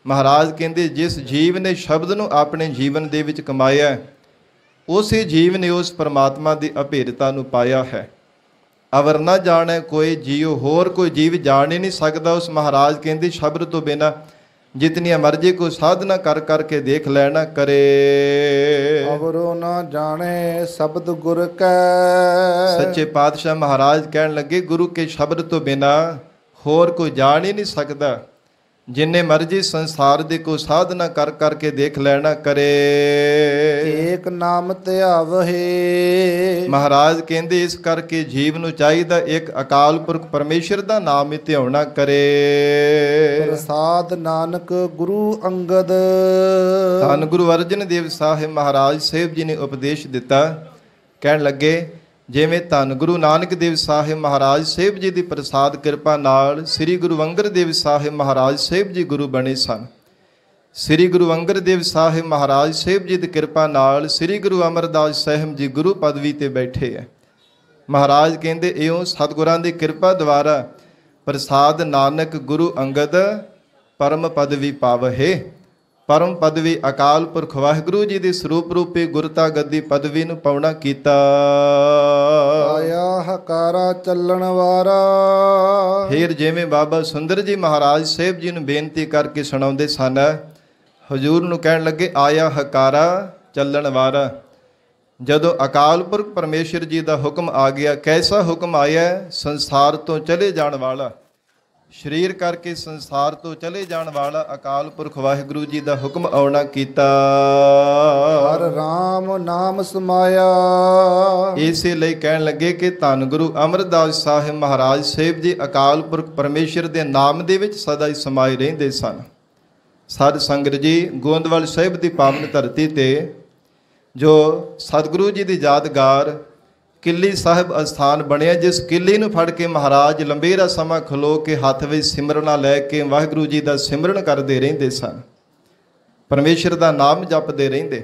[SPEAKER 2] ਮਹਾਰਾਜ ਕਹਿੰਦੇ, ਜਿਸ ਜੀਵ ਨੇ ਸ਼ਬਦ ਨੂੰ ਆਪਣੇ ਜੀਵਨ ਦੇ ਵਿੱਚ ਕਮਾਇਆ, ਉਸੇ ਜੀਵ ਨੇ ਉਸ ਪਰਮਾਤਮਾ ਦੀ ਅਭੇਦਤਾ ਨੂੰ ਪਾਇਆ ਹੈ। ਅਵਰ ਨਾ ਜਾਣੈ ਕੋਈ ਜੀਓ, ਹੋਰ ਕੋਈ ਜੀਵ ਜਾਣ ਹੀ ਨਹੀਂ ਸਕਦਾ। ਉਸ ਮਹਾਰਾਜ ਕਹਿੰਦੇ, ਸ਼ਬਦ ਤੋਂ ਬਿਨਾਂ ਜਿਤਨੀਆਂ ਮਰਜ਼ੀ ਕੋਈ ਸਾਧਨਾ ਕਰ ਕਰਕੇ ਦੇਖ ਲੈਣਾ ਕਰੇ।
[SPEAKER 1] ਅਵਰੋ ਨਾ ਜਾਣੈ ਸ਼ਬਦ ਗੁਰ ਕੈ।
[SPEAKER 2] ਸੱਚੇ ਪਾਤਸ਼ਾਹ ਮਹਾਰਾਜ ਕਹਿਣ ਲੱਗੇ, ਗੁਰੂ ਕੇ ਸ਼ਬਦ ਤੋਂ ਬਿਨਾਂ ਹੋਰ ਕੋਈ ਜਾਣ ਹੀ ਨਹੀਂ ਸਕਦਾ। ਜਿੰਨੇ ਮਰਜੀ ਸੰਸਾਰ ਦੇ ਕੋ ਸਾਧਨਾ ਕਰ ਕਰਕੇ ਦੇਖ ਲੈਣਾ ਕਰੇ।
[SPEAKER 1] ਏਕ ਨਾਮ ਧਿਆਵਹਿ।
[SPEAKER 2] ਮਹਾਰਾਜ ਕਹਿੰਦੇ ਇਸ ਕਰਕੇ ਜੀਵ ਨੂੰ ਚਾਹੀਦਾ ਇੱਕ ਅਕਾਲ ਪੁਰਖ ਪਰਮੇਸ਼ਰ ਦਾ ਨਾਮ ਹੀ ਧਿਆਉਣਾ ਕਰੇ।
[SPEAKER 1] ਪ੍ਰਸਾਦ ਨਾਨਕ ਗੁਰੂ ਅੰਗਦ।
[SPEAKER 2] ਧੰਨ ਗੁਰੂ ਅਰਜਨ ਦੇਵ ਸਾਹਿਬ ਮਹਾਰਾਜ ਸਾਹਿਬ ਜੀ ਨੇ ਉਪਦੇਸ਼ ਦਿੱਤਾ। ਕਹਿਣ ਲੱਗੇ ਜਿਵੇਂ ਧੰਨ ਗੁਰੂ ਨਾਨਕ ਦੇਵ ਸਾਹਿਬ ਮਹਾਰਾਜ ਸਾਹਿਬ ਜੀ ਦੀ ਪ੍ਰਸਾਦ ਕਿਰਪਾ ਨਾਲ ਸ੍ਰੀ ਗੁਰੂ ਅੰਗਦ ਦੇਵ ਸਾਹਿਬ ਮਹਾਰਾਜ ਸਾਹਿਬ ਜੀ ਗੁਰੂ ਬਣੇ ਸਨ। ਸ੍ਰੀ ਗੁਰੂ ਅੰਗਦ ਦੇਵ ਸਾਹਿਬ ਮਹਾਰਾਜ ਸਾਹਿਬ ਜੀ ਦੀ ਕਿਰਪਾ ਨਾਲ ਸ੍ਰੀ ਗੁਰੂ ਅਮਰਦਾਸ ਸਾਹਿਬ ਜੀ ਗੁਰੂ ਪਦਵੀ ਤੇ ਬੈਠੇ ਹੈ। ਮਹਾਰਾਜ ਕਹਿੰਦੇ ਇਉਂ ਸਤਿਗੁਰਾਂ ਦੀ ਕਿਰਪਾ ਦੁਆਰਾ ਪ੍ਰਸਾਦ ਨਾਨਕ ਗੁਰੂ ਅੰਗਦ ਪਰਮ ਪਦਵੀ ਪਾਵਹਿ। ਪਰਮ ਪਦਵੀ ਅਕਾਲ ਪੁਰਖ ਵਾਹਿਗੁਰੂ ਜੀ ਦੇ ਸਰੂਪ ਰੂਪੀ ਗੁਰਤਾ ਗੱਦੀ ਪਦਵੀ ਨੂੰ ਪਾਉਣਾ ਕੀਤਾ।
[SPEAKER 1] ਆਇਆ ਹਕਾਰਾ ਚੱਲਣ ਵਾਰਾ।
[SPEAKER 2] ਫਿਰ ਜਿਵੇਂ ਬਾਬਾ ਸੁੰਦਰ ਜੀ ਮਹਾਰਾਜ ਸਾਹਿਬ ਜੀ ਨੂੰ ਬੇਨਤੀ ਕਰਕੇ ਸੁਣਾਉਂਦੇ ਸਨ, ਹਜ਼ੂਰ ਨੂੰ ਕਹਿਣ ਲੱਗੇ ਆਇਆ ਹਕਾਰਾ ਚੱਲਣ ਵਾਰਾ। ਜਦੋਂ ਅਕਾਲ ਪੁਰਖ ਪਰਮੇਸ਼ਰ ਜੀ ਦਾ ਹੁਕਮ ਆ ਗਿਆ, ਕੈਸਾ ਹੁਕਮ ਆਇਆ? ਸੰਸਾਰ ਤੋਂ ਚਲੇ ਜਾਣ ਵਾਲਾ, ਸਰੀਰ ਕਰਕੇ ਸੰਸਾਰ ਤੋਂ ਚਲੇ ਜਾਣ ਵਾਲਾ ਅਕਾਲ ਪੁਰਖ ਵਾਹਿਗੁਰੂ ਜੀ ਦਾ ਹੁਕਮ ਆਉਣਾ ਕੀਤਾ।
[SPEAKER 1] ਹਰ ਰਾਮ ਨਾਮ ਸਮਾਇਆ।
[SPEAKER 2] ਇਸੇ ਲਈ ਕਹਿਣ ਲੱਗੇ ਕਿ ਧੰਨ ਗੁਰੂ ਅਮਰਦਾਸ ਸਾਹਿਬ ਮਹਾਰਾਜ ਸਾਹਿਬ ਜੀ ਅਕਾਲ ਪੁਰਖ ਪਰਮੇਸ਼ਰ ਦੇ ਨਾਮ ਦੇ ਵਿੱਚ ਸਦਾ ਹੀ ਸਮਾਏ ਰਹਿੰਦੇ ਸਨ। ਸਾਧ ਸੰਗਤ ਜੀ, ਗੋਂਦਵਾਲ ਸਾਹਿਬ ਦੀ ਪਾਵਨ ਧਰਤੀ ਤੇ ਜੋ ਸਤਿਗੁਰੂ ਜੀ ਦੀ ਯਾਦਗਾਰ ਕਿੱਲੀ ਸਾਹਿਬ ਅਸਥਾਨ ਬਣਿਆ, ਜਿਸ ਕਿੱਲੀ ਨੂੰ ਫੜ ਕੇ ਮਹਾਰਾਜ ਲੰਬੇਰਾ ਸਮਾਂ ਖਲੋ ਕੇ ਹੱਥ ਵਿੱਚ ਸਿਮਰਨਾ ਲੈ ਕੇ ਵਾਹਿਗੁਰੂ ਜੀ ਦਾ ਸਿਮਰਨ ਕਰਦੇ ਰਹਿੰਦੇ ਸਨ, ਪਰਮੇਸ਼ਰ ਦਾ ਨਾਮ ਜਪਦੇ ਰਹਿੰਦੇ।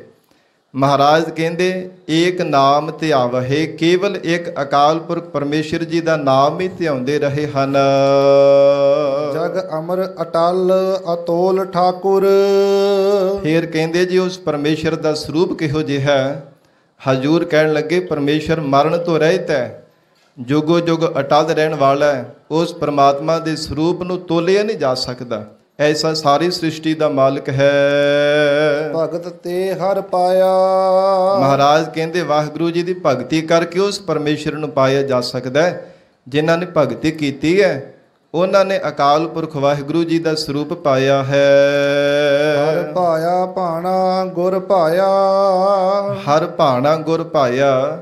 [SPEAKER 2] ਮਹਾਰਾਜ ਕਹਿੰਦੇ ਏਕ ਨਾਮ ਧਿਆਵਹਿ। ਕੇਵਲ ਇੱਕ ਅਕਾਲ ਪੁਰਖ ਪਰਮੇਸ਼ਰ ਜੀ ਦਾ ਨਾਮ ਹੀ ਧਿਆਉਂਦੇ ਰਹੇ ਹਨ।
[SPEAKER 1] ਜਗ ਅਮਰ ਅਟਲ ਅਤੋਲ ਠਾਕੁਰ।
[SPEAKER 2] ਫਿਰ ਕਹਿੰਦੇ ਜੀ ਉਸ ਪਰਮੇਸ਼ਰ ਦਾ ਸਰੂਪ ਕਿਹੋ ਜਿਹਾ ਹੈ? ਹਜ਼ੂਰ ਕਹਿਣ ਲੱਗੇ ਪਰਮੇਸ਼ਰ ਮਰਨ ਤੋਂ ਰਹਿਤ ਹੈ, ਜੁਗੋ ਜੁਗ ਅਟਲ ਰਹਿਣ ਵਾਲਾ ਹੈ। ਉਸ ਪਰਮਾਤਮਾ ਦੇ ਸਰੂਪ ਨੂੰ ਤੋਲਿਆ ਨਹੀਂ ਜਾ ਸਕਦਾ, ਐਸਾ ਸਾਰੀ ਸ੍ਰਿਸ਼ਟੀ ਦਾ ਮਾਲਕ ਹੈ।
[SPEAKER 1] ਭਗਤ ਤੇ ਹਰ ਪਾਇਆ।
[SPEAKER 2] ਮਹਾਰਾਜ ਕਹਿੰਦੇ ਵਾਹਿਗੁਰੂ ਜੀ ਦੀ ਭਗਤੀ ਕਰਕੇ ਉਸ ਪਰਮੇਸ਼ਰ ਨੂੰ ਪਾਇਆ ਜਾ ਸਕਦਾ ਹੈ। ਜਿਨ੍ਹਾਂ ਨੇ ਭਗਤੀ ਕੀਤੀ ਹੈ ਉਹਨਾਂ ਨੇ ਅਕਾਲ ਪੁਰਖ ਵਾਹਿਗੁਰੂ ਜੀ ਦਾ ਸਰੂਪ ਪਾਇਆ ਹੈ।
[SPEAKER 1] ਹਰ ਭਾਇਆ ਭਾਣਾ ਗੁਰ ਭਾਇਆ।
[SPEAKER 2] ਹਰ ਭਾਣਾ ਗੁਰ ਭਾਇਆ।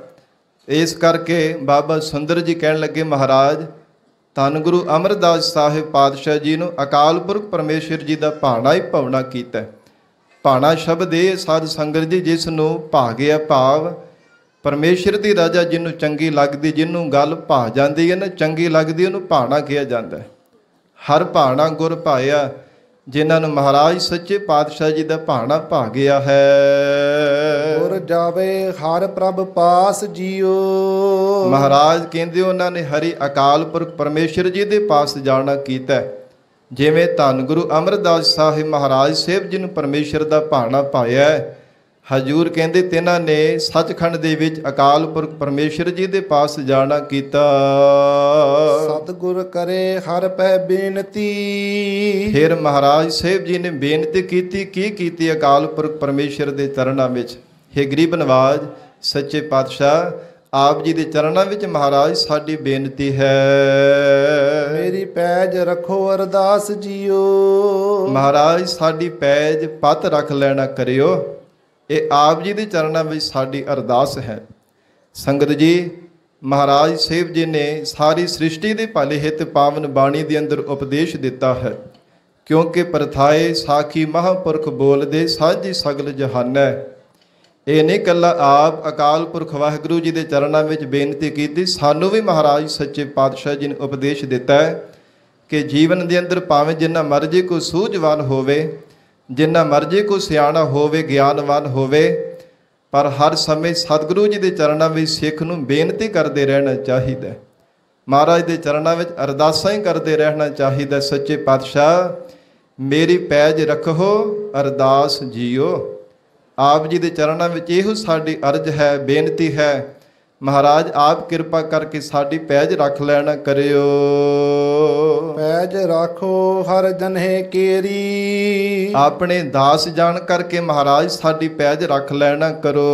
[SPEAKER 2] ਇਸ ਕਰਕੇ ਬਾਬਾ ਸੁੰਦਰ ਜੀ ਕਹਿਣ ਲੱਗੇ ਮਹਾਰਾਜ ਧੰਨ ਗੁਰੂ ਅਮਰਦਾਸ ਸਾਹਿਬ ਪਾਤਸ਼ਾਹ ਜੀ ਨੂੰ ਅਕਾਲ ਪੁਰਖ ਪਰਮੇਸ਼ਰ ਜੀ ਦਾ ਭਾਣਾ ਹੀ ਪਾਉਣਾ ਕੀਤਾ। ਭਾਣਾ ਸ਼ਬਦ ਇਹ ਸਾਧ ਸੰਗਤ ਜੀ ਜਿਸ ਨੂੰ ਭਾਗਿਆ ਭਾਵ ਪਰਮੇਸ਼ਰ ਦੀ ਰਜ਼ਾ ਜਿਹਨੂੰ ਚੰਗੀ ਲੱਗਦੀ, ਜਿਹਨੂੰ ਗੱਲ ਭਾ ਜਾਂਦੀ ਹੈ ਨਾ ਚੰਗੀ ਲੱਗਦੀ, ਉਹਨੂੰ ਭਾਣਾ ਕਿਹਾ ਜਾਂਦਾ। ਹਰ ਭਾਣਾ ਗੁਰ ਭਾਇਆ। ਜਿਨ੍ਹਾਂ ਨੂੰ ਮਹਾਰਾਜ ਸੱਚੇ ਪਾਤਸ਼ਾਹ ਜੀ ਦਾ ਭਾਣਾ ਭਾ ਗਿਆ ਹੈ।
[SPEAKER 1] ਗੁਰ ਜਾਵੇ ਹਰ ਪ੍ਰਭ ਪਾਸ ਜੀਓ।
[SPEAKER 2] ਮਹਾਰਾਜ ਕਹਿੰਦੇ ਉਹਨਾਂ ਨੇ ਹਰੀ ਅਕਾਲ ਪੁਰਖ ਪਰਮੇਸ਼ਰ ਜੀ ਦੇ ਪਾਸ ਜਾਣਾ ਕੀਤਾ। ਜਿਵੇਂ ਧੰਨ ਗੁਰੂ ਅਮਰਦਾਸ ਸਾਹਿਬ ਮਹਾਰਾਜ ਸਾਹਿਬ ਜੀ ਨੂੰ ਪਰਮੇਸ਼ਰ ਦਾ ਭਾਣਾ ਪਾਇਆ। ਹਜ਼ੂਰ ਕਹਿੰਦੇ ਤਿਨਾਂ ਨੇ ਸੱਚਖੰਡ ਦੇ ਵਿੱਚ ਅਕਾਲ ਪੁਰਖ ਪਰਮੇਸ਼ਰ ਜੀ ਦੇ ਪਾਸ ਜਾਣਾ ਕੀਤਾ।
[SPEAKER 1] ਸਤਿਗੁਰ ਕਰੇ ਹਰ ਪੈ ਬੇਨਤੀ।
[SPEAKER 2] ਫਿਰ ਮਹਾਰਾਜ ਸਾਹਿਬ ਜੀ ਨੇ ਬੇਨਤੀ ਕੀਤੀ। ਕੀ ਕੀਤੀ? ਅਕਾਲ ਪੁਰਖ ਪਰਮੇਸ਼ਰ ਦੇ ਚਰਨਾਂ ਵਿੱਚ, ਹੇ ਗਰੀਬ ਨਵਾਜ ਸੱਚੇ ਪਾਤਸ਼ਾਹ ਆਪ ਜੀ ਦੇ ਚਰਨਾਂ ਵਿੱਚ ਮਹਾਰਾਜ ਸਾਡੀ ਬੇਨਤੀ ਹੈ।
[SPEAKER 1] ਮੇਰੀ ਪੈਜ ਰੱਖੋ ਅਰਦਾਸ ਜੀਓ।
[SPEAKER 2] ਮਹਾਰਾਜ ਸਾਡੀ ਪੈਜ ਪੱਤ ਰੱਖ ਲੈਣਾ ਕਰਿਓ। ਇਹ ਆਪ ਜੀ ਦੇ ਚਰਨਾਂ ਵਿੱਚ ਸਾਡੀ ਅਰਦਾਸ ਹੈ। ਸੰਗਤ ਜੀ, ਮਹਾਰਾਜ ਸਾਹਿਬ ਜੀ ਨੇ ਸਾਰੀ ਸ੍ਰਿਸ਼ਟੀ ਦੇ ਭਲੇ ਹਿੱਤ ਪਾਵਨ ਬਾਣੀ ਦੇ ਅੰਦਰ ਉਪਦੇਸ਼ ਦਿੱਤਾ ਹੈ। ਕਿਉਂਕਿ ਪ੍ਰਥਾਏ ਸਾਖੀ ਮਹਾਂਪੁਰਖ ਬੋਲਦੇ ਸਾਜੀ ਸਗਲ ਜਹਾਨੈ। ਇਹ ਨਹੀਂ ਇਕੱਲਾ ਆਪ ਅਕਾਲ ਪੁਰਖ ਵਾਹਿਗੁਰੂ ਜੀ ਦੇ ਚਰਨਾਂ ਵਿੱਚ ਬੇਨਤੀ ਕੀਤੀ, ਸਾਨੂੰ ਵੀ ਮਹਾਰਾਜ ਸੱਚੇ ਪਾਤਸ਼ਾਹ ਜੀ ਨੇ ਉਪਦੇਸ਼ ਦਿੱਤਾ ਹੈ ਕਿ ਜੀਵਨ ਦੇ ਅੰਦਰ ਭਾਵੇਂ ਜਿੰਨਾ ਮਰਜ਼ੀ ਕੋਈ ਸੂਝਵਾਨ ਹੋਵੇ, ਜਿੰਨਾ ਮਰਜ਼ੀ ਕੋਈ ਸਿਆਣਾ ਹੋਵੇ, ਗਿਆਨਵਾਨ ਹੋਵੇ, ਪਰ ਹਰ ਸਮੇਂ ਸਤਿਗੁਰੂ ਜੀ ਦੇ ਚਰਨਾਂ ਵਿੱਚ ਸਿੱਖ ਨੂੰ ਬੇਨਤੀ ਕਰਦੇ ਰਹਿਣਾ ਚਾਹੀਦਾ। ਮਹਾਰਾਜ ਦੇ ਚਰਨਾਂ ਵਿੱਚ ਅਰਦਾਸਾਂ ਹੀ ਕਰਦੇ ਰਹਿਣਾ ਚਾਹੀਦਾ। ਸੱਚੇ ਪਾਤਸ਼ਾਹ ਮੇਰੀ ਪੈਜ ਰੱਖੋ ਅਰਦਾਸ ਜੀਓ। ਆਪ ਜੀ ਦੇ ਚਰਨਾਂ ਵਿੱਚ ਇਹੋ ਸਾਡੀ ਅਰਜ਼ ਹੈ, ਬੇਨਤੀ ਹੈ। ਮਹਾਰਾਜ ਆਪ ਕਿਰਪਾ ਕਰਕੇ ਸਾਡੀ ਪੈਜ ਰੱਖ ਲੈਣਾ ਕਰਿਓ।
[SPEAKER 1] ਪੈਜ ਰੱਖੋ ਹਰ ਜਨਹਿ ਕੇਰੀ।
[SPEAKER 2] ਆਪਣੇ ਦਾਸ ਜਾਣ ਕਰਕੇ ਮਹਾਰਾਜ ਸਾਡੀ ਪੈਜ ਰੱਖ ਲੈਣਾ ਕਰੋ।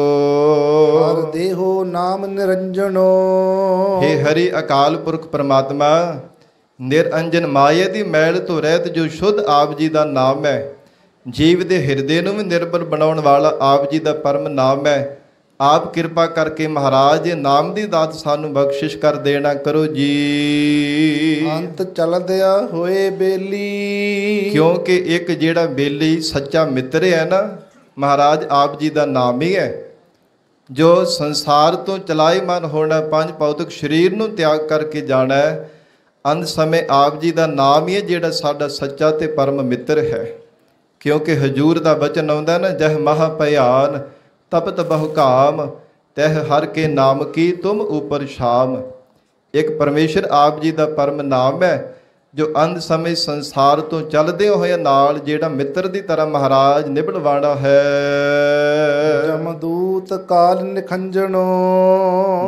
[SPEAKER 1] ਹਰ ਦੇਹੋ ਨਾਮ ਨਿਰੰਜਨੋ।
[SPEAKER 2] ਹੇ ਹਰੀ ਅਕਾਲ ਪੁਰਖ ਪਰਮਾਤਮਾ ਨਿਰਅੰਜਨ ਮਾਇਆ ਦੀ ਮੈਲ ਤੋਂ ਰਹਿਤ ਜੋ ਸ਼ੁੱਧ ਆਪ ਜੀ ਦਾ ਨਾਮ ਹੈ। ਜੀਵ ਦੇ ਹਿਰਦੇ ਨੂੰ ਵੀ ਨਿਰਮਲ ਬਣਾਉਣ ਵਾਲਾ ਆਪ ਜੀ ਦਾ ਪਰਮ ਨਾਮ ਹੈ। ਆਪ ਕਿਰਪਾ ਕਰਕੇ ਮਹਾਰਾਜ ਇਹ ਨਾਮ ਦੀ ਦਾਤ ਸਾਨੂੰ ਬਖਸ਼ਿਸ਼ ਕਰ ਦੇਣਾ ਕਰੋ ਜੀ।
[SPEAKER 1] ਅੰਤ ਚਲਦਿਆ ਹੋਏ ਬੇਲੀ।
[SPEAKER 2] ਕਿਉਂਕਿ ਇੱਕ ਜਿਹੜਾ ਬੇਲੀ ਸੱਚਾ ਮਿੱਤਰ ਹੈ ਨਾ, ਮਹਾਰਾਜ ਆਪ ਜੀ ਦਾ ਨਾਮ ਹੀ ਹੈ। ਜੋ ਸੰਸਾਰ ਤੋਂ ਚਲਾਈਮਾਨ ਹੋਣਾ, ਪੰਜ ਭੌਤਿਕ ਸਰੀਰ ਨੂੰ ਤਿਆਗ ਕਰਕੇ ਜਾਣਾ ਹੈ, ਅੰਤ ਸਮੇਂ ਆਪ ਜੀ ਦਾ ਨਾਮ ਹੀ ਹੈ ਜਿਹੜਾ ਸਾਡਾ ਸੱਚਾ ਤੇ ਪਰਮ ਮਿੱਤਰ ਹੈ। ਕਿਉਂਕਿ ਹਜੂਰ ਦਾ ਬਚਨ ਆਉਂਦਾ ਨਾ, ਜਹ ਮਹਾ ਭਿਆਨ ਤਪਤ ਬਹੁ ਕਾਮ ਤਹ ਹਰ ਕੇ ਨਾਮ ਕੀ ਤੁਮ ਉਪਰ ਸ਼ਾਮ। ਇੱਕ ਪਰਮੇਸ਼ਰ ਆਪ ਜੀ ਦਾ ਪਰਮ ਨਾਮ ਹੈ ਜੋ ਅੰਤ ਸਮੇਂ ਸੰਸਾਰ ਤੋਂ ਚੱਲਦੇ ਹੋਏ ਨਾਲ ਜਿਹੜਾ ਮਿੱਤਰ ਦੀ ਤਰ੍ਹਾਂ ਮਹਾਰਾਜ ਨਿਭਣਵਾਣਾ ਹੈ।
[SPEAKER 1] ਜਮਦੂਤ ਕਾਲ ਨਿਖੰਜਣੋ।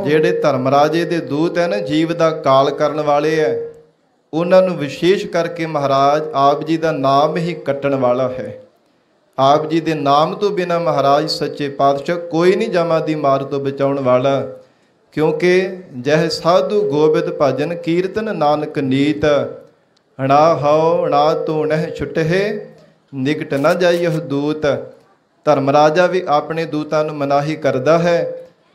[SPEAKER 2] ਜਿਹੜੇ ਧਰਮ ਰਾਜੇ ਦੇ ਦੂਤ ਹੈ ਨਾ, ਜੀਵ ਦਾ ਕਾਲ ਕਰਨ ਵਾਲੇ ਹੈ, ਉਹਨਾਂ ਨੂੰ ਵਿਸ਼ੇਸ਼ ਕਰਕੇ ਮਹਾਰਾਜ ਆਪ ਜੀ ਦਾ ਨਾਮ ਹੀ ਕੱਟਣ ਵਾਲਾ ਹੈ। ਆਪ ਜੀ ਦੇ ਨਾਮ ਤੋਂ ਬਿਨਾਂ ਮਹਾਰਾਜ ਸੱਚੇ ਪਾਤਸ਼ਾਹ ਕੋਈ ਨਹੀਂ ਜਮਾਂ ਦੀ ਮਾਰ ਤੋਂ ਬਚਾਉਣ ਵਾਲਾ। ਕਿਉਂਕਿ ਜਹ ਸਾਧੂ ਗੋਬਿੰਦ ਭਜਨ ਕੀਰਤਨ ਨਾਨਕ ਨੀਤ ਹਣਾ ਹਉ ਨਾ ਤੂੰ ਨਹਿ ਛੁਟਹਿ ਨਿਕਟ ਨਾ ਜਾਈਹੁ ਦੂਤ। ਧਰਮ ਰਾਜਾ ਵੀ ਆਪਣੇ ਦੂਤਾਂ ਨੂੰ ਮਨਾਹੀ ਕਰਦਾ ਹੈ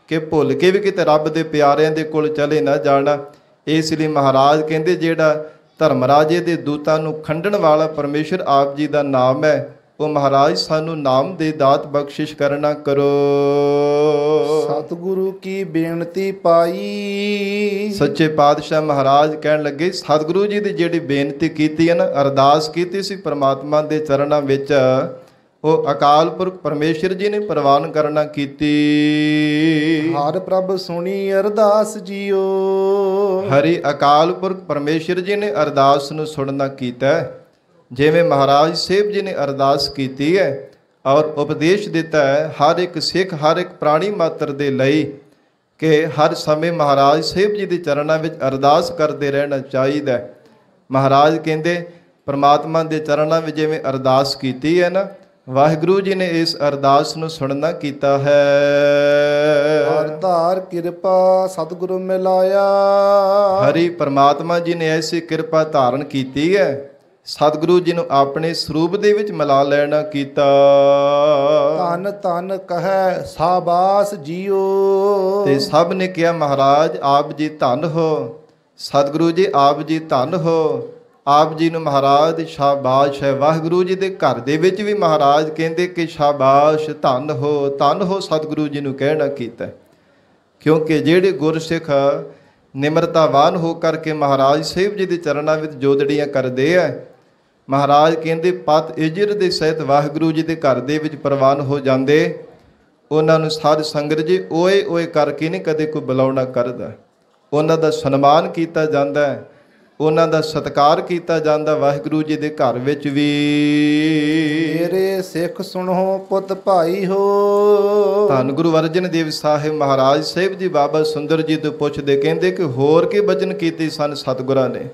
[SPEAKER 2] ਕਿ ਭੁੱਲ ਕੇ ਵੀ ਕਿਤੇ ਰੱਬ ਦੇ ਪਿਆਰਿਆਂ ਦੇ ਕੋਲ ਚਲੇ ਨਾ ਜਾਣਾ। ਇਸ ਲਈ ਮਹਾਰਾਜ ਕਹਿੰਦੇ ਜਿਹੜਾ ਧਰਮ ਰਾਜੇ ਦੇ ਦੂਤਾਂ ਨੂੰ ਖੰਡਣ ਵਾਲਾ ਪਰਮੇਸ਼ਰ ਆਪ ਜੀ ਦਾ ਨਾਮ ਹੈ, ਉਹ ਮਹਾਰਾਜ ਸਾਨੂੰ ਨਾਮ ਦੇ ਦਾਤ ਬਖਸ਼ਿਸ਼ ਕਰਨਾ ਕਰੋ।
[SPEAKER 1] ਸਤਿਗੁਰੂ ਕੀ ਬੇਨਤੀ ਪਾਈ।
[SPEAKER 2] ਸੱਚੇ ਪਾਤਸ਼ਾਹ ਮਹਾਰਾਜ ਕਹਿਣ ਲੱਗੇ, ਸਤਿਗੁਰੂ ਜੀ ਦੀ ਜਿਹੜੀ ਬੇਨਤੀ ਕੀਤੀ ਹੈ ਨਾ, ਅਰਦਾਸ ਕੀਤੀ ਸੀ ਪ੍ਰਮਾਤਮਾ ਦੇ ਚਰਨਾਂ ਵਿੱਚ, ਉਹ ਅਕਾਲ ਪੁਰਖ ਪਰਮੇਸ਼ਰ ਜੀ ਨੇ ਪ੍ਰਵਾਨ ਕਰਨਾ ਕੀਤੀ।
[SPEAKER 1] ਹਰ ਪ੍ਰਭ ਸੁਣੀ ਅਰਦਾਸ ਜੀਓ।
[SPEAKER 2] ਹਰੀ ਅਕਾਲ ਪੁਰਖ ਪਰਮੇਸ਼ਰ ਜੀ ਨੇ ਅਰਦਾਸ ਨੂੰ ਸੁਣਨਾ ਕੀਤਾ। ਜਿਵੇਂ ਮਹਾਰਾਜ ਸਾਹਿਬ ਜੀ ਨੇ ਅਰਦਾਸ ਕੀਤੀ ਹੈ ਔਰ ਉਪਦੇਸ਼ ਦਿੱਤਾ ਹੈ ਹਰ ਇੱਕ ਸਿੱਖ, ਹਰ ਇੱਕ ਪ੍ਰਾਣੀ ਮਾਤਰ ਦੇ ਲਈ, ਕਿ ਹਰ ਸਮੇਂ ਮਹਾਰਾਜ ਸਾਹਿਬ ਜੀ ਦੇ ਚਰਨਾਂ ਵਿੱਚ ਅਰਦਾਸ ਕਰਦੇ ਰਹਿਣਾ ਚਾਹੀਦਾ। ਮਹਾਰਾਜ ਕਹਿੰਦੇ ਪਰਮਾਤਮਾ ਦੇ ਚਰਨਾਂ ਵਿੱਚ ਜਿਵੇਂ ਅਰਦਾਸ ਕੀਤੀ ਹੈ ਨਾ, ਵਾਹਿਗੁਰੂ ਜੀ ਨੇ ਇਸ ਅਰਦਾਸ ਨੂੰ ਸੁਣਨਾ ਕੀਤਾ ਹੈ।
[SPEAKER 1] ਹਰ ਧਾਰ ਕਿਰਪਾ ਸਤਿਗੁਰੂ ਮਿਲਾਇਆ।
[SPEAKER 2] ਹਰੀ ਪਰਮਾਤਮਾ ਜੀ ਨੇ ਐਸੀ ਕਿਰਪਾ ਧਾਰਨ ਕੀਤੀ ਹੈ, ਸਤਿਗੁਰੂ ਜੀ ਨੂੰ ਆਪਣੇ ਸਰੂਪ ਦੇ ਵਿੱਚ ਮਿਲਾ ਲੈਣਾ ਕੀਤਾ।
[SPEAKER 1] ਧੰਨ ਧੰਨ ਕਹੈ ਸਾਬਾਸ ਜੀਓ।
[SPEAKER 2] ਤੇ ਸਭ ਨੇ ਕਿਹਾ ਮਹਾਰਾਜ ਆਪ ਜੀ ਧੰਨ ਹੋ, ਸਤਿਗੁਰੂ ਜੀ ਆਪ ਜੀ ਧੰਨ ਹੋ। ਆਪ ਜੀ ਨੂੰ ਮਹਾਰਾਜ ਸ਼ਾਬਾਸ਼ ਹੈ। ਵਾਹਿਗੁਰੂ ਜੀ ਦੇ ਘਰ ਦੇ ਵਿੱਚ ਵੀ ਮਹਾਰਾਜ ਕਹਿੰਦੇ ਕਿ ਸ਼ਾਬਾਸ਼, ਧੰਨ ਹੋ ਸਤਿਗੁਰੂ ਜੀ ਨੂੰ ਕਹਿਣਾ ਕੀਤਾ। ਕਿਉਂਕਿ ਜਿਹੜੇ ਗੁਰਸਿੱਖ ਨਿਮਰਤਾਵਾਨ ਹੋ ਕਰਕੇ ਮਹਾਰਾਜ ਸਾਹਿਬ ਜੀ ਦੇ ਚਰਨਾਂ ਵਿੱਚ ਜੋਦੜੀਆਂ ਕਰਦੇ ਆ, ਮਹਾਰਾਜ ਕਹਿੰਦੇ ਪਤ ਇਜਰ ਦੇ ਸਹਿਤ ਵਾਹਿਗੁਰੂ ਜੀ ਦੇ ਘਰ ਦੇ ਵਿੱਚ ਪ੍ਰਵਾਨ ਹੋ ਜਾਂਦੇ। ਉਹਨਾਂ ਨੂੰ ਸਾਧ ਸੰਗਤ ਜੀ ਓਏ ਓਏ ਕਰਕੇ ਨਹੀਂ ਕਦੇ ਕੋਈ ਬੁਲਾਉਣਾ ਕਰਦਾ। ਉਹਨਾਂ ਦਾ ਸਨਮਾਨ ਕੀਤਾ ਜਾਂਦਾ, ਉਹਨਾਂ ਦਾ ਸਤਿਕਾਰ ਕੀਤਾ ਜਾਂਦਾ ਵਾਹਿਗੁਰੂ ਜੀ ਦੇ ਘਰ ਵਿੱਚ ਵੀ।
[SPEAKER 1] ਮੇਰੇ ਸਿੱਖ ਸੁਣੋ ਪੁੱਤ ਭਾਈ ਹੋ।
[SPEAKER 2] ਧੰਨ ਗੁਰੂ ਅਰਜਨ ਦੇਵ ਸਾਹਿਬ ਮਹਾਰਾਜ ਸਾਹਿਬ ਜੀ ਬਾਬਾ ਸੁੰਦਰ ਜੀ ਤੋਂ ਪੁੱਛਦੇ, ਕਹਿੰਦੇ ਕਿ ਹੋਰ ਕੀ ਬਚਨ ਕੀਤੇ ਸਨ ਸਤਿਗੁਰਾਂ ਨੇ।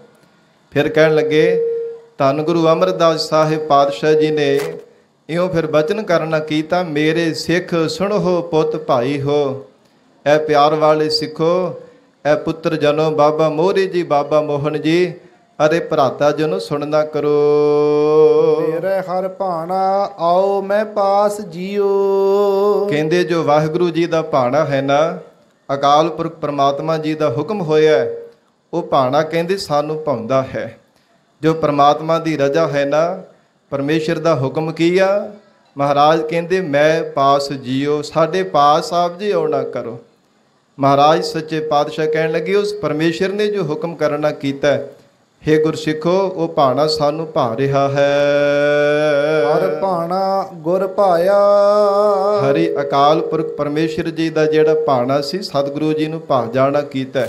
[SPEAKER 2] ਫਿਰ ਕਹਿਣ ਲੱਗੇ ਧੰਨ ਗੁਰੂ ਅਮਰਦਾਸ ਸਾਹਿਬ ਪਾਤਸ਼ਾਹ ਜੀ ਨੇ ਇਉਂ ਫਿਰ ਬਚਨ ਕਰਨਾ ਕੀਤਾ, ਮੇਰੇ ਸਿੱਖ ਸੁਣੋ ਪੁੱਤ ਭਾਈ ਹੋ। ਇਹ ਪਿਆਰ ਵਾਲੇ ਸਿੱਖੋ, ਇਹ ਪੁੱਤਰ ਜਨੋ ਬਾਬਾ ਮੋਹਰੀ ਜੀ, ਬਾਬਾ ਮੋਹਨ ਜੀ, ਅਰੇ ਭਰਾਤਾ ਜਨੋ ਸੁਣਨਾ ਕਰੋ।
[SPEAKER 1] ਮੇਰੇ ਹਰ ਭਾਣਾ ਆਓ ਮੈਂ ਪਾਸ ਜੀਓ।
[SPEAKER 2] ਕਹਿੰਦੇ ਜੋ ਵਾਹਿਗੁਰੂ ਜੀ ਦਾ ਭਾਣਾ ਹੈ ਨਾ, ਅਕਾਲ ਪੁਰਖ ਪਰਮਾਤਮਾ ਜੀ ਦਾ ਹੁਕਮ ਹੋਇਆ, ਉਹ ਭਾਣਾ ਕਹਿੰਦੇ ਸਾਨੂੰ ਭਾਉਂਦਾ ਹੈ। ਜੋ ਪਰਮਾਤਮਾ ਦੀ ਰਜ਼ਾ ਹੈ ਨਾ, ਪਰਮੇਸ਼ਰ ਦਾ ਹੁਕਮ ਕੀ ਆ, ਮਹਾਰਾਜ ਕਹਿੰਦੇ ਮੈਂ ਪਾਸ ਜੀਓ, ਸਾਡੇ ਪਾਸ ਆਪ ਜੀ ਆਉਣਾ ਕਰੋ। ਮਹਾਰਾਜ ਸੱਚੇ ਪਾਤਸ਼ਾਹ ਕਹਿਣ ਲੱਗੇ ਉਸ ਪਰਮੇਸ਼ਰ ਨੇ ਜੋ ਹੁਕਮ ਕਰਨਾ ਕੀਤਾ, ਹੇ ਗੁਰਸਿੱਖੋ ਉਹ ਭਾਣਾ ਸਾਨੂੰ ਭਾ ਰਿਹਾ ਹੈ।
[SPEAKER 1] ਹਰ ਭਾਣਾ ਗੁਰ ਭਾਇਆ।
[SPEAKER 2] ਹਰੀ ਅਕਾਲ ਪੁਰਖ ਪਰਮੇਸ਼ਰ ਜੀ ਦਾ ਜਿਹੜਾ ਭਾਣਾ ਸੀ ਸਤਿਗੁਰੂ ਜੀ ਨੂੰ ਭਾ ਜਾਣਾ ਕੀਤਾ।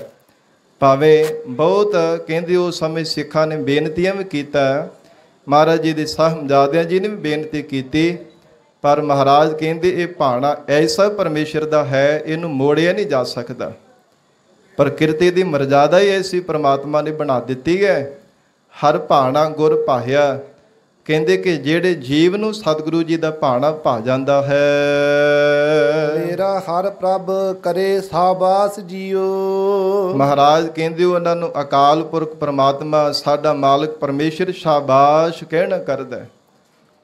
[SPEAKER 2] ਭਾਵੇਂ ਬਹੁਤ ਕਹਿੰਦੇ ਉਸ ਸਮੇਂ ਸਿੱਖਾਂ ਨੇ ਬੇਨਤੀਆਂ ਵੀ ਕੀਤਾ, ਮਹਾਰਾਜ ਜੀ ਦੇ ਸਾਹਿਬਜ਼ਾਦਿਆਂ ਜੀ ਨੇ ਵੀ ਬੇਨਤੀ ਕੀਤੀ, ਪਰ ਮਹਾਰਾਜ ਕਹਿੰਦੇ ਇਹ ਭਾਣਾ ਐਸਾ ਪਰਮੇਸ਼ਰ ਦਾ ਹੈ, ਇਹਨੂੰ ਮੋੜਿਆ ਨਹੀਂ ਜਾ ਸਕਦਾ। ਪ੍ਰਕਿਰਤੀ ਦੀ ਮਰਜ਼ਾਦਾ ਹੀ ਐਸੀ ਪ੍ਰਮਾਤਮਾ ਨੇ ਬਣਾ ਦਿੱਤੀ ਹੈ। ਹਰ ਭਾਣਾ ਗੁਰ ਭਾਇਆ, ਕਹਿੰਦੇ ਕਿ ਜਿਹੜੇ ਜੀਵ ਨੂੰ ਸਤਿਗੁਰੂ ਜੀ ਦਾ ਭਾਣਾ ਭਾ ਜਾਂਦਾ ਹੈ।
[SPEAKER 1] ਮੇਰਾ ਹਰ ਪ੍ਰਭ ਕਰੇ ਸਾਬਾਸ ਜੀਓ।
[SPEAKER 2] ਮਹਾਰਾਜ ਕਹਿੰਦੇ ਉਹਨਾਂ ਨੂੰ ਅਕਾਲ ਪੁਰਖ ਪ੍ਰਮਾਤਮਾ ਸਾਡਾ ਮਾਲਕ ਪਰਮੇਸ਼ਰ ਸ਼ਾਬਾਸ਼ ਕਹਿਣਾ ਕਰਦਾ ਹੈ।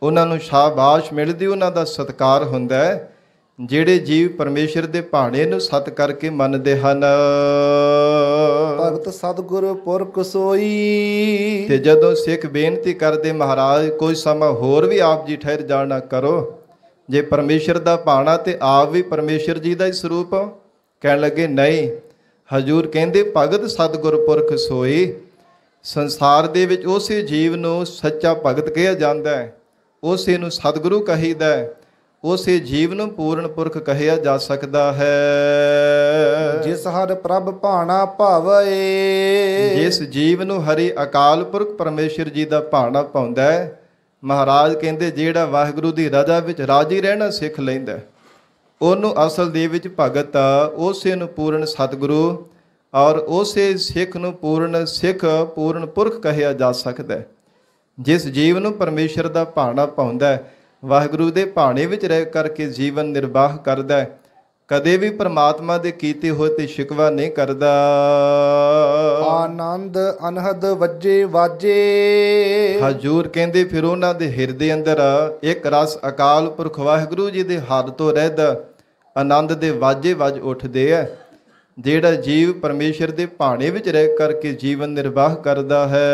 [SPEAKER 2] ਉਹਨਾਂ ਨੂੰ ਸ਼ਾਬਾਸ਼ ਮਿਲਦੀ, ਉਹਨਾਂ ਦਾ ਸਤਿਕਾਰ ਹੁੰਦਾ ਹੈ ਜਿਹੜੇ ਜੀਵ ਪਰਮੇਸ਼ਰ ਦੇ ਭਾਣੇ ਨੂੰ ਸਤ ਕਰਕੇ ਮੰਨਦੇ ਹਨ।
[SPEAKER 1] ਭਗਤ ਸਤਿਗੁਰ ਪੁਰਖ ਸੋਈ।
[SPEAKER 2] ਤੇ ਜਦੋਂ ਸਿੱਖ ਬੇਨਤੀ ਕਰਦੇ ਮਹਾਰਾਜ ਕੋਈ ਸਮਾਂ ਹੋਰ ਵੀ ਆਪ ਜੀ ਠਹਿਰ ਜਾਣਾ ਕਰੋ, ਜੇ ਪਰਮੇਸ਼ਰ ਦਾ ਭਾਣਾ ਤੇ ਆਪ ਵੀ ਪਰਮੇਸ਼ਰ ਜੀ ਦਾ ਹੀ ਸਰੂਪ ਹੋ। ਕਹਿਣ ਲੱਗੇ ਨਹੀਂ, ਹਜੂਰ ਕਹਿੰਦੇ ਭਗਤ ਸਤਿਗੁਰ ਪੁਰਖ ਸੋਈ। ਸੰਸਾਰ ਦੇ ਵਿੱਚ ਉਸੇ ਜੀਵ ਨੂੰ ਸੱਚਾ ਭਗਤ ਕਿਹਾ ਜਾਂਦਾ ਹੈ, ਉਸੇ ਨੂੰ ਸਤਿਗੁਰੂ ਕਹੀਦਾ ਹੈ, ਉਸੇ ਜੀਵ ਨੂੰ ਪੂਰਨ ਪੁਰਖ ਕਹਿਆ ਜਾ ਸਕਦਾ ਹੈ।
[SPEAKER 1] ਜਿਸ ਹਰ ਪ੍ਰਭ ਭਾਣਾ ਭਾਵੇ।
[SPEAKER 2] ਜਿਸ ਜੀਵ ਨੂੰ ਹਰੀ ਅਕਾਲ ਪੁਰਖ ਪਰਮੇਸ਼ਰ ਜੀ ਦਾ ਭਾਣਾ ਪਾਉਂਦਾ ਹੈ, ਮਹਾਰਾਜ ਕਹਿੰਦੇ ਜਿਹੜਾ ਵਾਹਿਗੁਰੂ ਦੀ ਰਜ਼ਾ ਵਿੱਚ ਰਾਜੀ ਰਹਿਣਾ ਸਿੱਖ ਲੈਂਦਾ, ਉਹਨੂੰ ਅਸਲ ਦੇ ਵਿੱਚ ਭਗਤ, ਉਸੇ ਨੂੰ ਪੂਰਨ ਸਤਿਗੁਰੂ ਔਰ ਉਸੇ ਸਿੱਖ ਨੂੰ ਪੂਰਨ ਸਿੱਖ ਪੂਰਨ ਪੁਰਖ ਕਹਿਆ ਜਾ ਸਕਦਾ ਹੈ। ਜਿਸ ਜੀਵ ਨੂੰ ਪਰਮੇਸ਼ਰ ਦਾ ਭਾਣਾ ਪਾਉਂਦਾ ਹੈ, ਵਾਹਿਗੁਰੂ ਦੇ ਭਾਣੇ ਵਿੱਚ ਰਹਿ ਕਰਕੇ ਜੀਵਨ ਨਿਰਵਾਹ ਕਰਦਾ ਹੈ, ਕਦੇ ਵੀ ਪਰਮਾਤਮਾ ਦੇ ਕੀਤੇ ਹੋਏ ਤੇ ਸ਼ਿਕਵਾ ਨਹੀਂ ਕਰਦਾ।
[SPEAKER 1] ਆਨੰਦ ਅਨਹਦ ਵੱਜੇ ਵਾਜੇ।
[SPEAKER 2] ਹਜੂਰ ਕਹਿੰਦੇ ਫਿਰ ਉਹਨਾਂ ਦੇ ਹਿਰਦੇ ਅੰਦਰ ਇੱਕ ਰਸ ਅਕਾਲ ਪੁਰਖ ਵਾਹਿਗੁਰੂ ਜੀ ਦੇ ਹੱਥ ਤੋਂ ਰਹਿਤ ਆਨੰਦ ਦੇ ਵਾਜੇ ਵੱਜ ਉੱਠਦੇ ਹੈ। ਜਿਹੜਾ ਜੀਵ ਪਰਮੇਸ਼ਰ ਦੇ ਭਾਣੇ ਵਿੱਚ ਰਹਿ ਕਰਕੇ ਜੀਵਨ ਨਿਰਵਾਹ ਕਰਦਾ ਹੈ।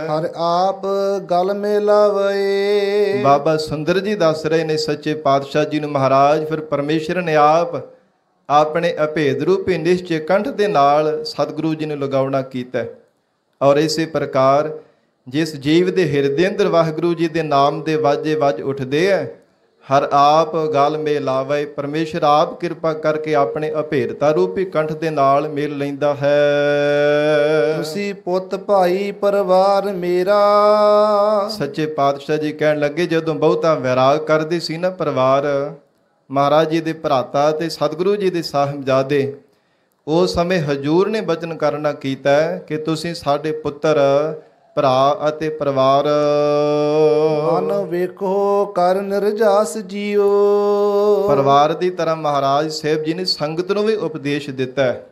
[SPEAKER 1] ਹਰ ਆਪ ਗਲ ਮਿਲਾਵੇ।
[SPEAKER 2] ਬਾਬਾ ਸੁੰਦਰ ਜੀ ਦੱਸ ਰਹੇ ਨੇ ਸੱਚੇ ਪਾਤਸ਼ਾਹ ਜੀ ਨੂੰ ਮਹਾਰਾਜ ਫਿਰ ਪਰਮੇਸ਼ਰ ਨੇ ਆਪ ਆਪਣੇ ਅਭੇਦ ਰੂਪੀ ਨਿਸ਼ਚੇ ਕੰਠ ਦੇ ਨਾਲ ਸਤਿਗੁਰੂ ਜੀ ਨੂੰ ਲਗਾਉਣਾ ਕੀਤਾ। ਔਰ ਇਸੇ ਪ੍ਰਕਾਰ ਜਿਸ ਜੀਵ ਦੇ ਹਿਰਦੇ ਅੰਦਰ ਵਾਹਿਗੁਰੂ ਜੀ ਦੇ ਨਾਮ ਦੇ ਵਾਜੇ ਵੱਜ ਉੱਠਦੇ ਹੈ, ਹਰ ਆਪ ਗਲ ਮਿਲਾਵੇ। ਪਰਮੇਸ਼ਰ ਆਪ ਕਿਰਪਾ ਕਰਕੇ ਆਪਣੇ ਅਭੇਦਤਾ ਰੂਪੀ ਕੰਠ ਦੇ ਨਾਲ ਮਿਲ ਲੈਂਦਾ ਹੈ।
[SPEAKER 1] ਤੁਸੀਂ ਪੁੱਤ ਭਾਈ ਪਰਿਵਾਰ ਮੇਰਾ।
[SPEAKER 2] ਸੱਚੇ ਪਾਤਸ਼ਾਹ ਜੀ ਕਹਿਣ ਲੱਗੇ ਜਦੋਂ ਬਹੁਤਾ ਵੈਰਾਗ ਕਰਦੇ ਸੀ ਨਾ ਪਰਿਵਾਰ, ਮਹਾਰਾਜ ਜੀ ਦੇ ਭਰਾਤਾ ਤੇ ਸਤਿਗੁਰੂ ਜੀ ਦੇ ਸਾਹਿਬਜ਼ਾਦੇ, ਉਸ ਸਮੇਂ ਹਜੂਰ ਨੇ ਬਚਨ ਕਰਨਾ ਕੀਤਾ ਕਿ ਤੁਸੀਂ ਸਾਡੇ ਪੁੱਤਰ ਭਰਾ ਅਤੇ ਪਰਿਵਾਰ।
[SPEAKER 1] ਮਨ ਵੇਖੋ ਕਰ ਨਿਰਜਾਸ ਜੀਓ।
[SPEAKER 2] ਪਰਿਵਾਰ ਦੀ ਤਰ੍ਹਾਂ ਮਹਾਰਾਜ ਸਾਹਿਬ ਜੀ ਨੇ ਸੰਗਤ ਨੂੰ ਵੀ ਉਪਦੇਸ਼ ਦਿੱਤਾ ਹੈ।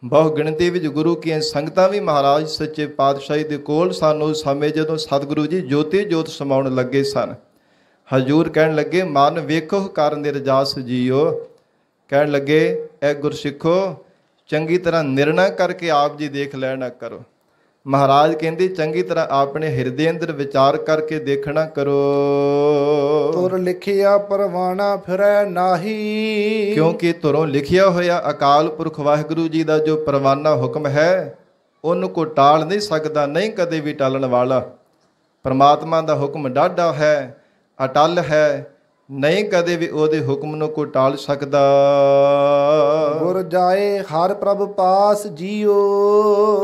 [SPEAKER 2] ਬਹੁ ਗਿਣਤੀ ਵਿੱਚ ਗੁਰੂ ਕੀਆਂ ਸੰਗਤਾਂ ਵੀ ਮਹਾਰਾਜ ਸੱਚੇ ਪਾਤਸ਼ਾਹੀ ਦੇ ਕੋਲ ਸਨ ਉਸ ਸਮੇਂ ਜਦੋਂ ਸਤਿਗੁਰੂ ਜੀ ਜੋਤੀ ਜੋਤ ਸਮਾਉਣ ਲੱਗੇ ਸਨ। ਹਜੂਰ ਕਹਿਣ ਲੱਗੇ ਮਨ ਵੇਖੋ ਕਰ ਨਿਰਜਾਸ ਜੀਓ। ਕਹਿਣ ਲੱਗੇ ਇਹ ਗੁਰਸਿੱਖੋ ਚੰਗੀ ਤਰ੍ਹਾਂ ਨਿਰਣਾ ਕਰਕੇ ਆਪ ਜੀ ਦੇਖ ਲੈਣਾ ਕਰੋ। ਮਹਾਰਾਜ ਕਹਿੰਦੇ ਚੰਗੀ ਤਰ੍ਹਾਂ ਆਪਣੇ ਹਿਰਦੇ ਅੰਦਰ ਵਿਚਾਰ ਕਰਕੇ ਦੇਖਣਾ ਕਰੋ।
[SPEAKER 1] ਤੁਰ ਲਿਖਿਆ ਪਰਵਾਣਾ ਫਿਰੈ ਨਾਹੀ।
[SPEAKER 2] ਕਿਉਂਕਿ ਤੁਰੋਂ ਲਿਖਿਆ ਹੋਇਆ ਅਕਾਲ ਪੁਰਖ ਵਾਹਿਗੁਰੂ ਜੀ ਦਾ ਜੋ ਪਰਵਾਨਾ ਹੁਕਮ ਹੈ, ਉਹਨੂੰ ਕੋਈ ਟਾਲ ਨਹੀਂ ਸਕਦਾ, ਨਹੀਂ ਕਦੇ ਵੀ ਟਾਲਣ ਵਾਲਾ। ਪਰਮਾਤਮਾ ਦਾ ਹੁਕਮ ਡਾਢਾ ਹੈ, ਅਟਲ ਹੈ, ਨਹੀਂ ਕਦੇ ਵੀ ਉਹਦੇ ਹੁਕਮ ਨੂੰ ਕੋਈ ਟਾਲ ਸਕਦਾ।
[SPEAKER 1] ਗੁਰ ਜਾਏ ਹਰ ਪ੍ਰਭ ਪਾਸ ਜੀਓ।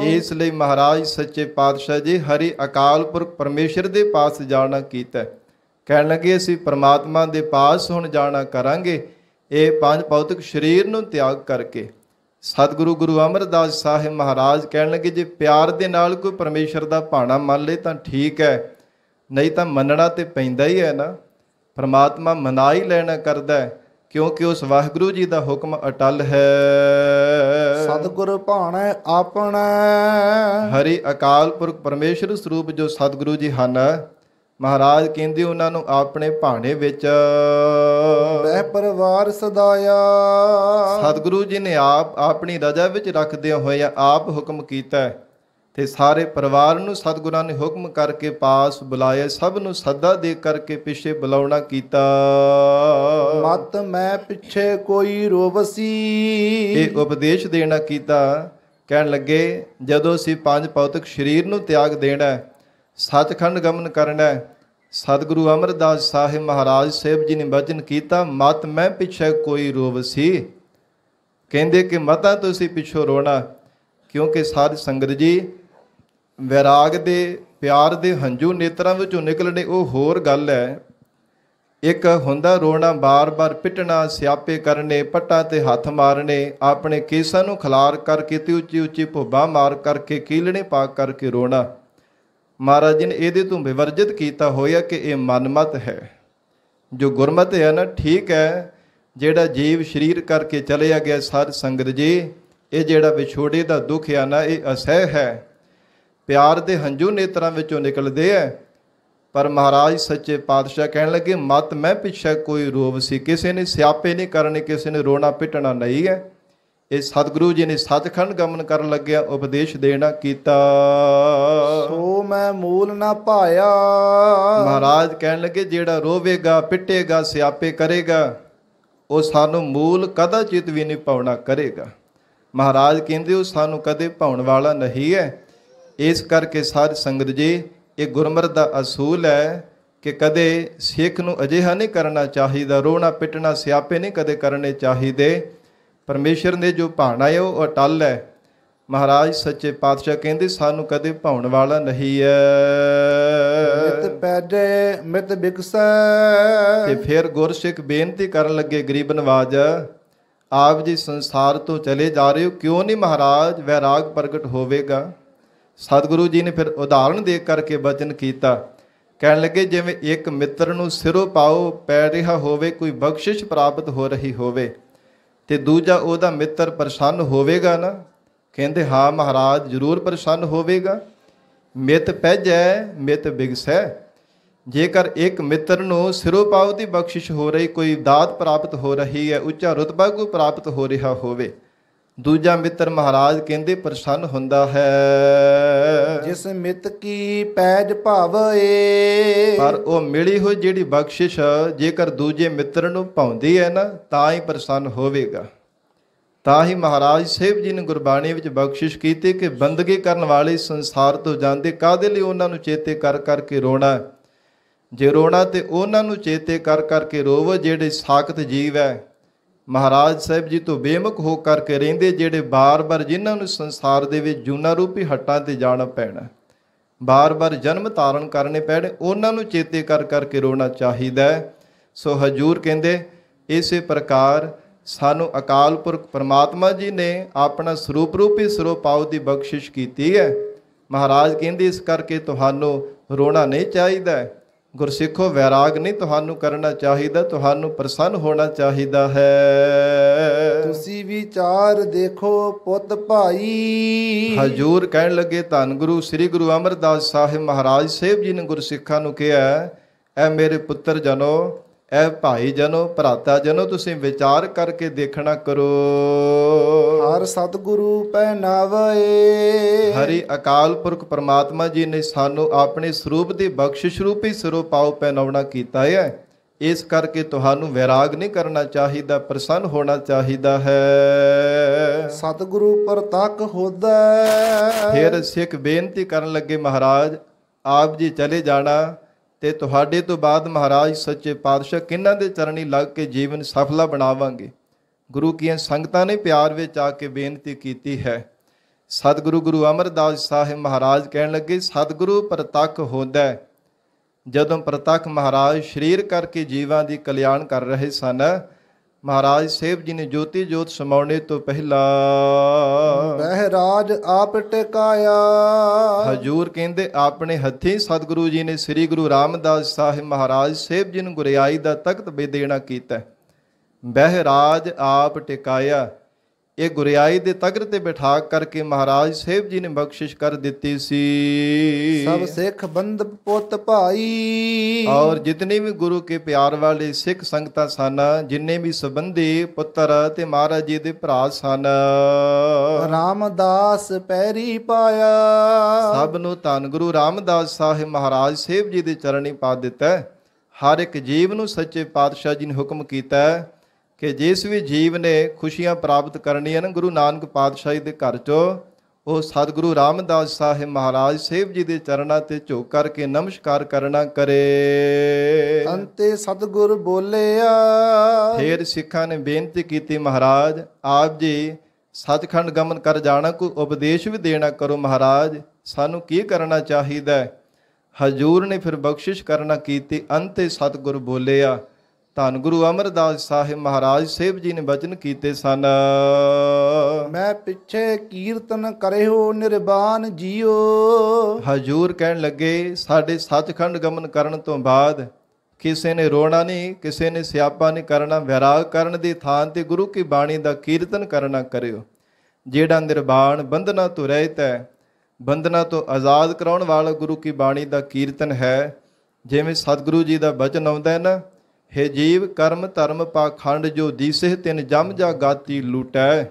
[SPEAKER 2] ਇਸ ਲਈ ਮਹਾਰਾਜ ਸੱਚੇ ਪਾਤਸ਼ਾਹ ਜੀ ਹਰੀ ਅਕਾਲ ਪੁਰਖ ਪਰਮੇਸ਼ਰ ਦੇ ਪਾਸ ਜਾਣਾ ਕੀਤਾ। ਕਹਿਣ ਲੱਗੇ ਅਸੀਂ ਪਰਮਾਤਮਾ ਦੇ ਪਾਸ ਹੁਣ ਜਾਣਾ ਕਰਾਂਗੇ ਇਹ ਪੰਜ ਭੌਤਿਕ ਸਰੀਰ ਨੂੰ ਤਿਆਗ ਕਰਕੇ। ਸਤਿਗੁਰੂ ਗੁਰੂ ਅਮਰਦਾਸ ਸਾਹਿਬ ਮਹਾਰਾਜ ਕਹਿਣ ਲੱਗੇ ਜੇ ਪਿਆਰ ਦੇ ਨਾਲ ਕੋਈ ਪਰਮੇਸ਼ਰ ਦਾ ਭਾਣਾ ਮੰਨ ਲੇ ਤਾਂ ਠੀਕ ਹੈ, ਨਹੀਂ ਤਾਂ ਮੰਨਣਾ ਤੇ ਪੈਂਦਾ ਹੀ ਹੈ ਨਾ। ਪਰਮਾਤਮਾ ਮਨਾ ਹੀ ਲੈਣਾ ਕਰਦਾ ਹੈ ਕਿਉਂਕਿ ਉਸ ਵਾਹਿਗੁਰੂ ਜੀ ਦਾ ਹੁਕਮ ਅਟਲ ਹੈ।
[SPEAKER 1] ਸਤਿਗੁਰ ਭਾਣਾ ਆਪਣਾ।
[SPEAKER 2] ਹਰੀ ਅਕਾਲ ਪੁਰਖ ਪਰਮੇਸ਼ਰ ਸਰੂਪ ਜੋ ਸਤਿਗੁਰੂ ਜੀ ਹਨ, ਮਹਾਰਾਜ ਕਹਿੰਦੇ ਉਹਨਾਂ ਨੂੰ ਆਪਣੇ ਭਾਣੇ ਵਿੱਚ
[SPEAKER 1] ਬਹਿ ਪਰਿਵਾਰ ਸਦਾਇਆ।
[SPEAKER 2] ਸਤਿਗੁਰੂ ਜੀ ਨੇ ਆਪ ਆਪਣੀ ਰਜ਼ਾ ਵਿੱਚ ਰੱਖਦਿਆਂ ਹੋਇਆ ਆਪ ਹੁਕਮ ਕੀਤਾ ਤੇ ਸਾਰੇ ਪਰਿਵਾਰ ਨੂੰ ਸਤਿਗੁਰਾਂ ਨੇ ਹੁਕਮ ਕਰਕੇ ਪਾਸ ਬੁਲਾਇਆ। ਸਭ ਨੂੰ ਸੱਦਾ ਦੇ ਕਰਕੇ ਪਿੱਛੇ ਬੁਲਾਉਣਾ ਕੀਤਾ।
[SPEAKER 1] ਮਤ ਮੈਂ ਪਿੱਛੇ ਕੋਈ ਰੋਵਸੀ।
[SPEAKER 2] ਇਹ ਉਪਦੇਸ਼ ਦੇਣਾ ਕੀਤਾ। ਕਹਿਣ ਲੱਗੇ ਜਦੋਂ ਅਸੀਂ ਪੰਜ ਭੌਤਿਕ ਸਰੀਰ ਨੂੰ ਤਿਆਗ ਦੇਣਾ, ਸੱਚਖੰਡ ਗਮਨ ਕਰਨਾ, ਸਤਿਗੁਰੂ ਅਮਰਦਾਸ ਸਾਹਿਬ ਮਹਾਰਾਜ ਸਾਹਿਬ ਜੀ ਨੇ ਬਚਨ ਕੀਤਾ ਮਤ ਮੈਂ ਪਿੱਛੇ ਕੋਈ ਰੋਵਸੀ। ਕਹਿੰਦੇ ਕਿ ਮਤਾਂ ਤੁਸੀਂ ਪਿੱਛੋਂ ਰੋਣਾ, ਕਿਉਂਕਿ ਸਾਧ ਸੰਗਤ ਜੀ ਵੈਰਾਗ ਦੇ ਪਿਆਰ ਦੇ ਹੰਝੂ ਨੇਤਰਾਂ ਵਿੱਚੋਂ ਨਿਕਲਣੇ ਉਹ ਹੋਰ ਗੱਲ ਹੈ। ਇੱਕ ਹੁੰਦਾ ਰੋਣਾ, ਬਾਰ-ਬਾਰ ਪਿੱਟਣਾ, ਸਿਆਪੇ ਕਰਨੇ, ਪੱਟਾਂ ਤੇ ਹੱਥ ਮਾਰਨੇ, ਆਪਣੇ ਕੇਸਾਂ ਨੂੰ ਖਿਲਾਰ ਕਰਕੇ ਤੇ ਉੱਚੀ-ਉੱਚੀ ਭੁੱਬਾਂ ਮਾਰ ਕਰਕੇ ਕੀਲਣੇ ਪਾ ਕਰਕੇ ਰੋਣਾ। ਮਹਾਰਾਜ ਜੀ ਨੇ ਇਹਦੇ ਤੋਂ ਵਿਵਰਜਿਤ ਕੀਤਾ ਹੋਇਆ ਕਿ ਇਹ ਮਨਮਤ ਹੈ। ਜੋ ਗੁਰਮਤਿ ਹੈ ਨਾ, ਠੀਕ ਹੈ, ਜਿਹੜਾ ਜੀਵ ਸਰੀਰ ਕਰਕੇ ਚਲਿਆ ਗਿਆ ਸਾਧ ਸੰਗਤ ਜੀ, ਇਹ ਜਿਹੜਾ ਵਿਛੋੜੇ ਦਾ ਦੁੱਖ ਆ ਨਾ, ਇਹ ਅਸਹਿ ਹੈ। ਪਿਆਰ ਦੇ ਹੰਝੂ ਨੇਤਰਾਂ ਵਿੱਚੋਂ ਨਿਕਲਦੇ ਹੈ। ਪਰ ਮਹਾਰਾਜ ਸੱਚੇ ਪਾਤਸ਼ਾਹ ਕਹਿਣ ਲੱਗੇ, ਮਤ ਮੈਂ ਪਿੱਛੇ ਕੋਈ ਰੋਵ ਸੀ। ਕਿਸੇ ਨੇ ਸਿਆਪੇ ਨਹੀਂ ਕਰਨੇ, ਕਿਸੇ ਨੇ ਰੋਣਾ ਪਿੱਟਣਾ ਨਹੀਂ ਹੈ। ਇਹ ਸਤਿਗੁਰੂ ਜੀ ਨੇ ਸੱਚਖੰਡ ਗਮਨ ਕਰਨ ਲੱਗਿਆ ਉਪਦੇਸ਼ ਦੇਣਾ ਕੀਤਾ।
[SPEAKER 1] ਸੋ ਮੈਂ ਮੂਲ ਨਾ ਪਾਇਆ।
[SPEAKER 2] ਮਹਾਰਾਜ ਕਹਿਣ ਲੱਗੇ, ਜਿਹੜਾ ਰੋਵੇਗਾ, ਪਿੱਟੇਗਾ, ਸਿਆਪੇ ਕਰੇਗਾ, ਉਹ ਸਾਨੂੰ ਮੂਲ ਕਦਾਚਿਤ ਵੀ ਨਹੀਂ ਪਾਉਣਾ ਕਰੇਗਾ। ਮਹਾਰਾਜ ਕਹਿੰਦੇ ਉਹ ਸਾਨੂੰ ਕਦੇ ਪਾਉਣ ਵਾਲਾ ਨਹੀਂ ਹੈ। ਇਸ ਕਰਕੇ ਸਾਧ ਸੰਗਤ ਜੀ, ਇਹ ਗੁਰਮਤਿ ਦਾ ਅਸੂਲ ਹੈ ਕਿ ਕਦੇ ਸਿੱਖ ਨੂੰ ਅਜਿਹਾ ਨਹੀਂ ਕਰਨਾ ਚਾਹੀਦਾ, ਰੋਣਾ ਪਿੱਟਣਾ ਸਿਆਪੇ ਨਹੀਂ ਕਦੇ ਕਰਨੇ ਚਾਹੀਦੇ। ਪਰਮੇਸ਼ਰ ਨੇ ਜੋ ਭਾਣਾ ਹੈ ਉਹ ਅਟੱਲ ਹੈ। ਮਹਾਰਾਜ ਸੱਚੇ ਪਾਤਸ਼ਾਹ ਕਹਿੰਦੇ ਸਾਨੂੰ ਕਦੇ ਭਾਉਣ ਵਾਲਾ ਨਹੀਂ ਹੈ।
[SPEAKER 1] ਮਿਤ ਪੈਜੈ ਮਿਤ ਬਿਕਸੈ।
[SPEAKER 2] ਤੇ ਫਿਰ ਗੁਰਸਿੱਖ ਬੇਨਤੀ ਕਰਨ ਲੱਗੇ, ਗਰੀਬ ਨਵਾਜ ਆਪ ਜੀ ਸੰਸਾਰ ਤੋਂ ਚਲੇ ਜਾ ਰਹੇ ਹੋ, ਕਿਉਂ ਨਹੀਂ ਮਹਾਰਾਜ ਵੈਰਾਗ ਪ੍ਰਗਟ ਹੋਵੇਗਾ? ਸਤਿਗੁਰੂ ਜੀ ਨੇ ਫਿਰ ਉਦਾਹਰਣ ਦੇ ਕਰਕੇ ਬਚਨ ਕੀਤਾ। ਕਹਿਣ ਲੱਗੇ, ਜਿਵੇਂ ਇੱਕ ਮਿੱਤਰ ਨੂੰ ਸਿਰੋਂ ਪਾਓ ਪੈ ਰਿਹਾ ਹੋਵੇ, ਕੋਈ ਬਖਸ਼ਿਸ਼ ਪ੍ਰਾਪਤ ਹੋ ਰਹੀ ਹੋਵੇ, ਤੇ ਦੂਜਾ ਉਹਦਾ ਮਿੱਤਰ ਪ੍ਰਸੰਨ ਹੋਵੇਗਾ ਨਾ? ਕਹਿੰਦੇ ਹਾਂ ਮਹਾਰਾਜ, ਜ਼ਰੂਰ ਪ੍ਰਸੰਨ ਹੋਵੇਗਾ। ਮਿਤ ਪੈਜੈ ਮਿਤ ਬਿਗਸੈ। ਜੇਕਰ ਇੱਕ ਮਿੱਤਰ ਨੂੰ ਸਿਰੋਂ ਪਾਓ ਦੀ ਬਖਸ਼ਿਸ਼ ਹੋ ਰਹੀ, ਕੋਈ ਦਾਤ ਪ੍ਰਾਪਤ ਹੋ ਰਹੀ ਹੈ, ਉੱਚਾ ਰੁਤਬਾ ਕੋਈ ਪ੍ਰਾਪਤ ਹੋ ਰਿਹਾ ਹੋਵੇ, ਦੂਜਾ ਮਿੱਤਰ ਮਹਾਰਾਜ ਕਹਿੰਦੇ ਪ੍ਰਸੰਨ ਹੁੰਦਾ ਹੈ।
[SPEAKER 1] ਜਿਸ ਮਿਤ ਕੀ ਪੈਜ ਭਾਵਏ।
[SPEAKER 2] ਪਰ ਉਹ ਮਿਲੀ ਹੋਈ ਜਿਹੜੀ ਬਖਸ਼ਿਸ਼ ਜੇਕਰ ਦੂਜੇ ਮਿੱਤਰ ਨੂੰ ਪਾਉਂਦੀ ਹੈ ਨਾ, ਤਾਂ ਹੀ ਪ੍ਰਸੰਨ ਹੋਵੇਗਾ। ਤਾਂ ਹੀ ਮਹਾਰਾਜ ਸਾਹਿਬ ਜੀ ਨੇ ਗੁਰਬਾਣੀ ਵਿੱਚ ਬਖਸ਼ਿਸ਼ ਕੀਤੀ ਕਿ ਬੰਦਗੀ ਕਰਨ ਵਾਲੇ ਸੰਸਾਰ ਤੋਂ ਜਾਂਦੇ, ਕਾਹਦੇ ਲਈ? ਉਹਨਾਂ ਨੂੰ ਚੇਤੇ ਕਰ ਕਰਕੇ ਰੋਣਾ। ਜੇ ਰੋਣਾ ਤੇ ਉਹਨਾਂ ਨੂੰ ਚੇਤੇ ਕਰ ਕਰਕੇ ਰੋਵੋ ਜਿਹੜੇ ਸਾਖਤ ਜੀਵ ਹੈ, ਮਹਾਰਾਜ ਸਾਹਿਬ ਜੀ ਤੋਂ ਬੇਮੁਖ ਹੋ ਕਰਕੇ ਰਹਿੰਦੇ, ਜਿਹੜੇ ਬਾਰ-ਬਾਰ ਜਿਨ੍ਹਾਂ ਨੂੰ ਸੰਸਾਰ ਦੇ ਵਿੱਚ ਜੂਨਾ ਰੂਪੀ ਹੱਟਾਂ ਤੇ ਜਾਣਾ ਪੈਣਾ, ਬਾਰ-ਬਾਰ ਜਨਮ ਧਾਰਨ ਕਰਨੇ ਪੈਣੇ, ਉਹਨਾਂ ਨੂੰ ਚੇਤੇ ਕਰ ਕਰਕੇ ਰੋਣਾ ਚਾਹੀਦਾ। ਸੋ ਹਜੂਰ ਕਹਿੰਦੇ ਇਸੇ ਪ੍ਰਕਾਰ ਸਾਨੂੰ ਅਕਾਲ ਪੁਰਖ ਪਰਮਾਤਮਾ ਜੀ ਨੇ ਆਪਣਾ ਸਰੂਪ ਰੂਪੀ ਸਰੋਪਾਉ ਦੀ ਬਖਸ਼ਿਸ਼ ਕੀਤੀ ਹੈ। ਮਹਾਰਾਜ ਕਹਿੰਦੇ ਇਸ ਕਰਕੇ ਤੁਹਾਨੂੰ ਰੋਣਾ ਨਹੀਂ ਚਾਹੀਦਾ। ਗੁਰਸਿੱਖੋ, ਵੈਰਾਗ ਨਹੀਂ ਤੁਹਾਨੂੰ ਕਰਨਾ ਚਾਹੀਦਾ, ਤੁਹਾਨੂੰ ਪ੍ਰਸੰਨ ਹੋਣਾ ਚਾਹੀਦਾ ਹੈ।
[SPEAKER 1] ਤੁਸੀਂ ਵਿਚਾਰ ਦੇਖੋ ਪੁੱਤ ਭਾਈ।
[SPEAKER 2] ਹਜੂਰ ਕਹਿਣ ਲੱਗੇ, ਧੰਨ ਗੁਰੂ ਸ੍ਰੀ ਗੁਰੂ ਅਮਰਦਾਸ ਸਾਹਿਬ ਮਹਾਰਾਜ ਸਾਹਿਬ ਜੀ ਨੇ ਗੁਰਸਿੱਖਾਂ ਨੂੰ ਕਿਹਾ, ਐ ਮੇਰੇ ਪੁੱਤਰ ਜਨੋ, ਐ ਭਾਈ ਜਨੋ, ਭਰਾਤਾ ਜਨੋ, ਤੁਸੀਂ ਵਿਚਾਰ ਕਰਕੇ ਦੇਖਣਾ ਕਰੋ।
[SPEAKER 1] ਹਰ ਸਤਿਗੁਰੂ ਪਹਿਨਾਵੇ।
[SPEAKER 2] ਹਰੀ ਅਕਾਲ ਪੁਰਖ ਪਰਮਾਤਮਾ ਜੀ ਨੇ ਸਾਨੂੰ ਆਪਣੇ ਸਰੂਪ ਦੀ ਬਖਸ਼ਿਸ਼ ਰੂਪੀ ਸਰੋਪਾਉ ਪਹਿਨਾਉਣਾ ਕੀਤਾ ਹੈ। ਇਸ ਕਰਕੇ ਤੁਹਾਨੂੰ ਵੈਰਾਗ ਨਹੀਂ ਕਰਨਾ ਚਾਹੀਦਾ, ਪ੍ਰਸੰਨ ਹੋਣਾ ਚਾਹੀਦਾ ਹੈ।
[SPEAKER 1] ਸਤਿਗੁਰੂ ਪ੍ਰਤੱਖ ਹੋਦਾ।
[SPEAKER 2] ਫਿਰ ਸਿੱਖ ਬੇਨਤੀ ਕਰਨ ਲੱਗੇ, ਮਹਾਰਾਜ ਆਪ ਜੀ ਚਲੇ ਜਾਣਾ ਤੇ ਤੁਹਾਡੇ ਤੋਂ ਬਾਅਦ ਮਹਾਰਾਜ ਸੱਚੇ ਪਾਤਸ਼ਾਹ ਕਿਹਨਾਂ ਦੇ ਚਰਨੀ ਲੱਗ ਕੇ ਜੀਵਨ ਸਫਲਾ ਬਣਾਵਾਂਗੇ? ਗੁਰੂ ਕੀਆਂ ਸੰਗਤਾਂ ਨੇ ਪਿਆਰ ਵਿੱਚ ਆ ਕੇ ਬੇਨਤੀ ਕੀਤੀ ਹੈ। ਸਤਿਗੁਰੂ ਗੁਰੂ ਅਮਰਦਾਸ ਸਾਹਿਬ ਮਹਾਰਾਜ ਕਹਿਣ ਲੱਗੇ, ਸਤਿਗੁਰੂ ਪ੍ਰਤੱਖ ਹੁੰਦਾ। ਜਦੋਂ ਪ੍ਰਤੱਖ ਮਹਾਰਾਜ ਸਰੀਰ ਕਰਕੇ ਜੀਵਾਂ ਦੀ ਕਲਿਆਣ ਕਰ ਰਹੇ ਸਨ, ਮਹਾਰਾਜ ਸਾਹਿਬ ਜੀ ਨੇ ਜੋਤੀ ਜੋਤ ਸਮਾਉਣੇ ਤੋਂ ਪਹਿਲਾਂ
[SPEAKER 1] ਬਹਿਰਾਜ ਆਪ ਟਿਕਾਇਆ।
[SPEAKER 2] ਹਜੂਰ ਕਹਿੰਦੇ ਆਪਣੇ ਹੱਥੀਂ ਸਤਿਗੁਰੂ ਜੀ ਨੇ ਸ੍ਰੀ ਗੁਰੂ ਰਾਮਦਾਸ ਸਾਹਿਬ ਮਹਾਰਾਜ ਸਾਹਿਬ ਜੀ ਨੂੰ ਗੁਰਿਆਈ ਦਾ ਤਖਤ ਬੇਦੇਣਾ ਕੀਤਾ। ਬਹਿਰਾਜ ਆਪ ਟਿਕਾਇਆ, ਇਹ ਗੁਰਿਆਈ ਦੇ ਤਖਤ ਤੇ ਬਿਠਾ ਕਰਕੇ ਮਹਾਰਾਜ ਸਾਹਿਬ ਜੀ ਨੇ ਬਖਸ਼ਿਸ਼ ਕਰ ਦਿੱਤੀ ਸੀ।
[SPEAKER 1] ਸਭ ਸਿੱਖ ਬੰਦ ਪੁੱਤ ਭਾਈ।
[SPEAKER 2] ਔਰ ਜਿਤਨੇ ਵੀ ਗੁਰੂ ਕੇ ਪਿਆਰ ਵਾਲੇ ਸਿੱਖ ਸੰਗਤਾਂ ਸਨ, ਜਿੰਨੇ ਵੀ ਸੰਬੰਧੀ ਪੁੱਤਰ ਤੇ ਮਹਾਰਾਜ ਜੀ ਦੇ ਭਰਾ ਸਨ,
[SPEAKER 1] ਰਾਮਦਾਸ ਪੈਰੀ ਪਾਇਆ।
[SPEAKER 2] ਸਭ ਨੂੰ ਧੰਨ ਗੁਰੂ ਰਾਮਦਾਸ ਸਾਹਿਬ ਮਹਾਰਾਜ ਸਾਹਿਬ ਜੀ ਦੇ ਚਰਨੀ ਪਾ ਦਿੱਤਾ। ਹਰ ਇੱਕ ਜੀਵ ਨੂੰ ਸੱਚੇ ਪਾਤਸ਼ਾਹ ਜੀ ਨੇ ਹੁਕਮ ਕੀਤਾ ਕਿ ਜਿਸ ਵੀ ਜੀਵ ਨੇ ਖੁਸ਼ੀਆਂ ਪ੍ਰਾਪਤ ਕਰਨੀਆਂ ਨੇ ਗੁਰੂ ਨਾਨਕ ਪਾਤਸ਼ਾਹੀ ਦੇ ਘਰ 'ਚੋਂ, ਉਹ ਸਤਿਗੁਰੂ ਰਾਮਦਾਸ ਸਾਹਿਬ ਮਹਾਰਾਜ ਸਾਹਿਬ ਜੀ ਦੇ ਚਰਨਾਂ ਤੇ ਝੁਕ ਕਰਕੇ ਨਮਸਕਾਰ ਕਰਨਾ ਕਰੇ।
[SPEAKER 1] ਅੰਤੇ ਸਤਿਗੁਰ ਬੋਲਿਆ।
[SPEAKER 2] ਫਿਰ ਸਿੱਖਾਂ ਨੇ ਬੇਨਤੀ ਕੀਤੀ, ਮਹਾਰਾਜ ਆਪ ਜੀ ਸੱਚਖੰਡ ਗਮਨ ਕਰ ਜਾਣਾ, ਕੋਈ ਉਪਦੇਸ਼ ਵੀ ਦੇਣਾ ਕਰੋ। ਮਹਾਰਾਜ ਸਾਨੂੰ ਕੀ ਕਰਨਾ ਚਾਹੀਦਾ? ਹਜੂਰ ਨੇ ਫਿਰ ਬਖਸ਼ਿਸ਼ ਕਰਨਾ ਕੀਤੀ। ਅੰਤੇ ਸਤਿਗੁਰ ਬੋਲਿਆ। ਧੰਨ ਗੁਰੂ ਅਮਰਦਾਸ ਸਾਹਿਬ ਮਹਾਰਾਜ ਸਾਹਿਬ ਜੀ ਨੇ ਬਚਨ ਕੀਤੇ ਸਨ,
[SPEAKER 1] ਮੈਂ ਪਿੱਛੇ ਕੀਰਤਨ ਕਰਿਓ ਨਿਰਵਾਨ ਜੀਓ।
[SPEAKER 2] ਹਜੂਰ ਕਹਿਣ ਲੱਗੇ, ਸਾਡੇ ਸੱਚਖੰਡ ਗਮਨ ਕਰਨ ਤੋਂ ਬਾਅਦ ਕਿਸੇ ਨੇ ਰੋਣਾ ਨਹੀਂ, ਕਿਸੇ ਨੇ ਸਿਆਪਾ ਨਹੀਂ ਕਰਨਾ। ਵੈਰਾਗ ਕਰਨ ਦੀ ਥਾਂ ਤੇ ਗੁਰੂ ਕੀ ਬਾਣੀ ਦਾ ਕੀਰਤਨ ਕਰਨਾ ਕਰਿਓ। ਜਿਹੜਾ ਨਿਰਵਾਣ ਬੰਧਨਾਂ ਤੋਂ ਰਹਿਤ ਹੈ, ਬੰਧਨਾਂ ਤੋਂ ਆਜ਼ਾਦ ਕਰਾਉਣ ਵਾਲਾ ਗੁਰੂ ਕੀ ਬਾਣੀ ਦਾ ਕੀਰਤਨ ਹੈ। ਜਿਵੇਂ ਸਤਿਗੁਰੂ ਜੀ ਦਾ ਬਚਨ ਆਉਂਦਾ ਹੈ ਨਾ, ਹੇ ਜੀਵ ਕਰਮ ਧਰਮ ਪਾਖੰਡ ਜੋ ਦੀਸੇ ਤਿਨ ਜਮ ਜਾ ਗਾਤੀ ਲੂਟੈ।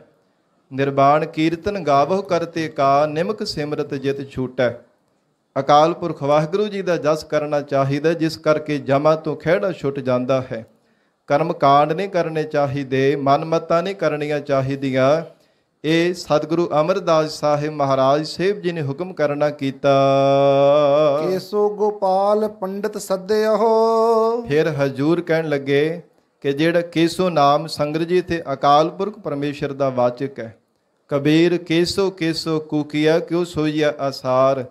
[SPEAKER 2] ਨਿਰਵਾਣ ਕੀਰਤਨ ਗਾਵਹੁ ਕਰਤੇ ਕਾ ਨਿਮਕ ਸਿਮਰਤ ਜਿਤ ਛੂਟੈ। ਅਕਾਲ ਪੁਰਖ ਵਾਹਿਗੁਰੂ ਜੀ ਦਾ ਜਸ ਕਰਨਾ ਚਾਹੀਦਾ, ਜਿਸ ਕਰਕੇ ਜਮਾਂ ਤੋਂ ਖਹਿੜਾ ਛੁੱਟ ਜਾਂਦਾ ਹੈ। ਕਰਮ ਕਾਂਡ ਨਹੀਂ ਕਰਨੇ ਚਾਹੀਦੇ, ਮਨਮਤਾਂ ਨਹੀਂ ਕਰਨੀਆਂ ਚਾਹੀਦੀਆਂ। ਇਹ ਸਤਿਗੁਰੂ ਅਮਰਦਾਸ ਸਾਹਿਬ ਮਹਾਰਾਜ ਸਾਹਿਬ ਜੀ ਨੇ ਹੁਕਮ ਕਰਨਾ ਕੀਤਾ।
[SPEAKER 1] ਕੇਸੋ ਗੋਪਾਲ ਪੰਡਿਤ ਸੱਦਿਓ।
[SPEAKER 2] ਫਿਰ ਹਜੂਰ ਕਹਿਣ ਲੱਗੇ ਕਿ ਜਿਹੜਾ ਕੇਸੋ ਨਾਮ ਸੰਗਤ ਜੀ ਤੇ ਅਕਾਲ ਪੁਰਖ ਪਰਮੇਸ਼ਰ ਦਾ ਵਾਚਕ ਹੈ। ਕਬੀਰ ਕੇਸੋ ਕੇਸੋ ਕੂਕੀਆ ਕਿਉ ਸੋਈਆ ਆਸਾਰ।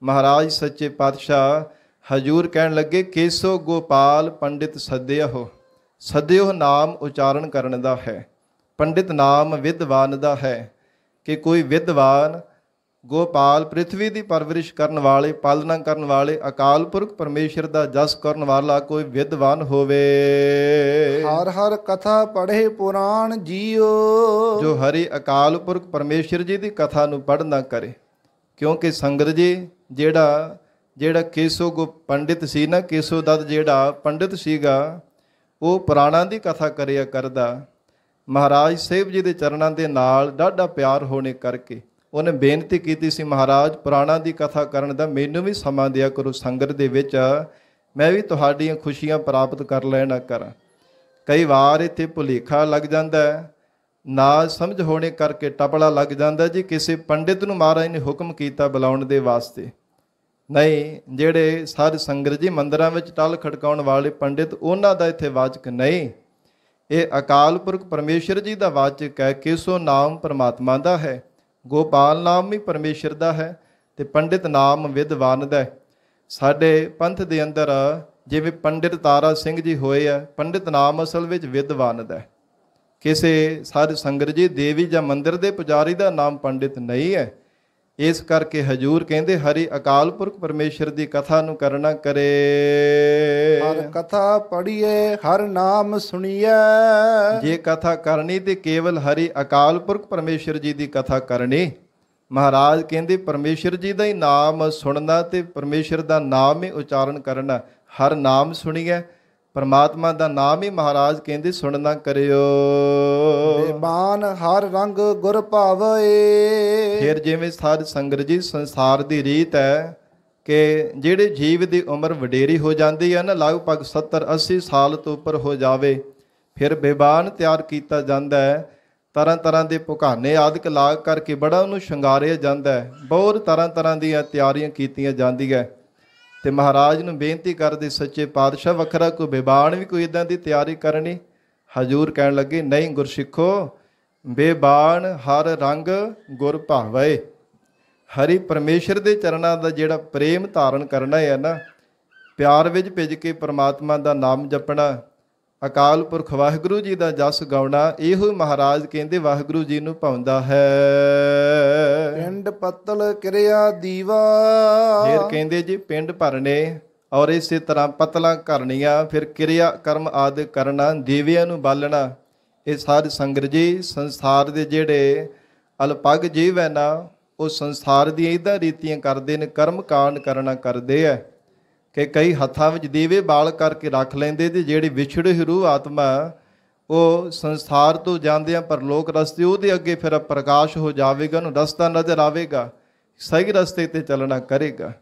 [SPEAKER 2] ਮਹਾਰਾਜ ਸੱਚੇ ਪਾਤਸ਼ਾਹ ਹਜੂਰ ਕਹਿਣ ਲੱਗੇ ਕੇਸੋ ਗੋਪਾਲ ਪੰਡਿਤ ਸੱਦਿਓ। ਸੱਦਿਓ ਨਾਮ ਉਚਾਰਨ ਕਰਨ ਦਾ ਹੈ। ਪੰਡਿਤ ਨਾਮ ਵਿਦਵਾਨ ਦਾ ਹੈ ਕਿ ਕੋਈ ਵਿਦਵਾਨ ਗੋਪਾਲ ਪ੍ਰਿਥਵੀ ਦੀ ਪਰਵਰਿਸ਼ ਕਰਨ ਵਾਲੇ, ਪਾਲਣਾ ਕਰਨ ਵਾਲੇ ਅਕਾਲ ਪੁਰਖ ਪਰਮੇਸ਼ਰ ਦਾ ਜਸ ਕਰਨ ਵਾਲਾ ਕੋਈ ਵਿਦਵਾਨ ਹੋਵੇ।
[SPEAKER 1] ਹਰ ਹਰ ਕਥਾ ਪੜ੍ਹੇ ਪੁਰਾਣ ਜੀਓ।
[SPEAKER 2] ਜੋ ਹਰੀ ਅਕਾਲ ਪੁਰਖ ਪਰਮੇਸ਼ਰ ਜੀ ਦੀ ਕਥਾ ਨੂੰ ਪੜ੍ਹਨਾ ਕਰੇ। ਕਿਉਂਕਿ ਸੰਗਤ ਜੀ ਜਿਹੜਾ ਕੇਸੋ ਗੋ ਪੰਡਿਤ ਸੀ ਨਾ, ਕੇਸੋ ਦੱਤ ਜਿਹੜਾ ਪੰਡਿਤ ਸੀਗਾ, ਉਹ ਪੁਰਾਣਾਂ ਦੀ ਕਥਾ ਕਰਿਆ ਕਰਦਾ। ਮਹਾਰਾਜ ਸਾਹਿਬ ਜੀ ਦੇ ਚਰਨਾਂ ਦੇ ਨਾਲ ਡਾਢਾ ਪਿਆਰ ਹੋਣੇ ਕਰਕੇ ਉਹਨੇ ਬੇਨਤੀ ਕੀਤੀ ਸੀ, ਮਹਾਰਾਜ ਪੁਰਾਣਾਂ ਦੀ ਕਥਾ ਕਰਨ ਦਾ ਮੈਨੂੰ ਵੀ ਸਮਾਂ ਦਿਆ ਕਰੋ। ਸੰਗਤ ਦੇ ਵਿੱਚ ਮੈਂ ਵੀ ਤੁਹਾਡੀਆਂ ਖੁਸ਼ੀਆਂ ਪ੍ਰਾਪਤ ਕਰ ਲੈਣਾ ਕਰਾਂ। ਕਈ ਵਾਰ ਇੱਥੇ ਭੁਲੇਖਾ ਲੱਗ ਜਾਂਦਾ, ਨਾ ਸਮਝ ਹੋਣੇ ਕਰਕੇ ਟਪਲਾ ਲੱਗ ਜਾਂਦਾ ਜੀ ਕਿਸੇ ਪੰਡਿਤ ਨੂੰ ਮਹਾਰਾਜ ਨੇ ਹੁਕਮ ਕੀਤਾ ਬੁਲਾਉਣ ਦੇ ਵਾਸਤੇ। ਨਹੀਂ, ਜਿਹੜੇ ਸਾਧ ਸੰਗਤ ਜੀ ਮੰਦਿਰਾਂ ਵਿੱਚ ਟਲ ਖੜਕਾਉਣ ਵਾਲੇ ਪੰਡਿਤ, ਉਹਨਾਂ ਦਾ ਇੱਥੇ ਵਾਚਕ ਨਹੀਂ। ਇਹ ਅਕਾਲ ਪੁਰਖ ਪਰਮੇਸ਼ਰ ਜੀ ਦਾ ਵਾਚਕ ਹੈ। ਕੇਸੋ ਨਾਮ ਪਰਮਾਤਮਾ ਦਾ ਹੈ, ਗੋਪਾਲ ਨਾਮ ਵੀ ਪਰਮੇਸ਼ਰ ਦਾ ਹੈ, ਤੇ ਪੰਡਿਤ ਨਾਮ ਵਿਦਵਾਨ ਦਾ ਹੈ। ਸਾਡੇ ਪੰਥ ਦੇ ਅੰਦਰ ਜਿਵੇਂ ਪੰਡਿਤ ਤਾਰਾ ਸਿੰਘ ਜੀ ਹੋਏ ਆ, ਪੰਡਿਤ ਨਾਮ ਅਸਲ ਵਿੱਚ ਵਿਦਵਾਨ ਦਾ ਹੈ। ਕਿਸੇ ਸਾਧ ਸੰਗਤ ਜੀ ਦੇਵੀ ਜਾਂ ਮੰਦਿਰ ਦੇ ਪੁਜਾਰੀ ਦਾ ਨਾਮ ਪੰਡਿਤ ਨਹੀਂ ਹੈ। ਇਸ ਕਰਕੇ ਹਜੂਰ ਕਹਿੰਦੇ ਹਰੀ ਅਕਾਲ ਪੁਰਖ ਪਰਮੇਸ਼ਰ ਦੀ ਕਥਾ ਨੂੰ ਕਰਨਾ ਕਰੇ।
[SPEAKER 1] ਹਰ ਕਥਾ ਪੜ੍ਹੀਏ ਹਰ ਨਾਮ ਸੁਣੀਏ।
[SPEAKER 2] ਜੇ ਕਥਾ ਕਰਨੀ ਤੇ ਕੇਵਲ ਹਰੀ ਅਕਾਲ ਪੁਰਖ ਪਰਮੇਸ਼ਰ ਜੀ ਦੀ ਕਥਾ ਕਰਨੀ। ਮਹਾਰਾਜ ਕਹਿੰਦੇ ਪਰਮੇਸ਼ਰ ਜੀ ਦਾ ਹੀ ਨਾਮ ਸੁਣਨਾ ਤੇ ਪਰਮੇਸ਼ਰ ਦਾ ਨਾਮ ਹੀ ਉਚਾਰਨ ਕਰਨਾ। ਹਰ ਨਾਮ ਸੁਣੀਏ, ਪਰਮਾਤਮਾ ਦਾ ਨਾਮ ਹੀ ਮਹਾਰਾਜ ਕਹਿੰਦੇ ਸੁਣਨਾ ਕਰਿਓ।
[SPEAKER 1] ਬੇਬਾਨ ਹਰ ਰੰਗ ਗੁਰ ਭਾਵੇ।
[SPEAKER 2] ਫਿਰ ਜਿਵੇਂ ਸਾਧ ਸੰਗਤ ਜੀ ਸੰਸਾਰ ਦੀ ਰੀਤ ਹੈ ਕਿ ਜਿਹੜੇ ਜੀਵ ਦੀ ਉਮਰ ਵਡੇਰੀ ਹੋ ਜਾਂਦੀ ਹੈ ਨਾ, ਲਗਭਗ 70-80 ਸਾਲ ਤੋਂ ਉੱਪਰ ਹੋ ਜਾਵੇ, ਫਿਰ ਬੇਬਾਨ ਤਿਆਰ ਕੀਤਾ ਜਾਂਦਾ ਹੈ। ਤਰ੍ਹਾਂ ਤਰ੍ਹਾਂ ਦੇ ਭੁਕਾਨੇ ਆਦਿਕ ਲਾ ਕਰਕੇ ਬੜਾ ਉਹਨੂੰ ਸ਼ਿੰਗਾਰਿਆ ਜਾਂਦਾ ਹੈ। ਬਹੁਤ ਤਰ੍ਹਾਂ ਦੀਆਂ ਤਿਆਰੀਆਂ ਕੀਤੀਆਂ ਜਾਂਦੀਆਂ। ਤੇ ਮਹਾਰਾਜ ਨੂੰ ਬੇਨਤੀ ਕਰਦੇ ਸੱਚੇ ਪਾਤਸ਼ਾਹ ਵੱਖਰਾ ਕੋਈ ਬੇਬਾਨ ਵੀ ਕੋਈ ਇੱਦਾਂ ਦੀ ਤਿਆਰੀ ਕਰਨੀ। ਹਜੂਰ ਕਹਿਣ ਲੱਗੇ ਨਹੀਂ ਗੁਰਸਿੱਖੋ, ਬੇਬਾਨ ਹਰ ਰੰਗ ਗੁਰ ਭਾਵੇ। ਹਰੀ ਪਰਮੇਸ਼ਰ ਦੇ ਚਰਨਾਂ ਦਾ ਜਿਹੜਾ ਪ੍ਰੇਮ ਧਾਰਨ ਕਰਨਾ ਹੈ ਨਾ, ਪਿਆਰ ਵਿੱਚ ਭਿੱਜ ਕੇ ਪਰਮਾਤਮਾ ਦਾ ਨਾਮ ਜਪਣਾ, ਅਕਾਲ ਪੁਰਖ ਵਾਹਿਗੁਰੂ ਜੀ ਦਾ ਜਸ ਗਾਉਣਾ, ਇਹੋ ਮਹਾਰਾਜ ਕਹਿੰਦੇ ਵਾਹਿਗੁਰੂ ਜੀ ਨੂੰ ਭਾਉਂਦਾ ਹੈ।
[SPEAKER 1] ਪਿੰਡ ਪੱਤਲ ਕਿਰਿਆ ਦੀਵਾ।
[SPEAKER 2] ਫਿਰ ਕਹਿੰਦੇ ਜੀ ਪਿੰਡ ਭਰਨੇ ਔਰ ਇਸੇ ਤਰ੍ਹਾਂ ਪਤਲਾਂ ਕਰਨੀਆਂ, ਫਿਰ ਕਿਰਿਆ ਕਰਮ ਆਦਿ ਕਰਨਾ, ਦੀਵਿਆਂ ਨੂੰ ਬਾਲਣਾ। ਇਹ ਸਾਧ ਸੰਗਤ ਜੀ ਸੰਸਾਰ ਦੇ ਜਿਹੜੇ ਅਲਪਗ ਜੀਵ ਹੈ ਨਾ, ਉਹ ਸੰਸਾਰ ਦੀਆਂ ਇੱਦਾਂ ਰੀਤੀਆਂ ਕਰਦੇ ਨੇ, ਕਰਮ ਕਾਂਡ ਕਰਨਾ ਕਰਦੇ ਹੈ ਕਿ ਕਈ ਹੱਥਾਂ ਵਿੱਚ ਦੀਵੇ ਬਾਲ ਕਰਕੇ ਰੱਖ ਲੈਂਦੇ ਤੇ ਜਿਹੜੀ ਵਿਛੜੀ ਰੂਹ ਆਤਮਾ ਉਹ ਸੰਸਾਰ ਤੋਂ ਜਾਂਦਿਆਂ ਪਰਲੋਕ ਰਸਤੇ ਉਹਦੇ ਅੱਗੇ ਫਿਰ ਪ੍ਰਕਾਸ਼ ਹੋ ਜਾਵੇਗਾ, ਉਹਨੂੰ ਰਸਤਾ ਨਜ਼ਰ ਆਵੇਗਾ, ਸਹੀ ਰਸਤੇ ਤੇ ਚੱਲਣਾ ਕਰੇਗਾ।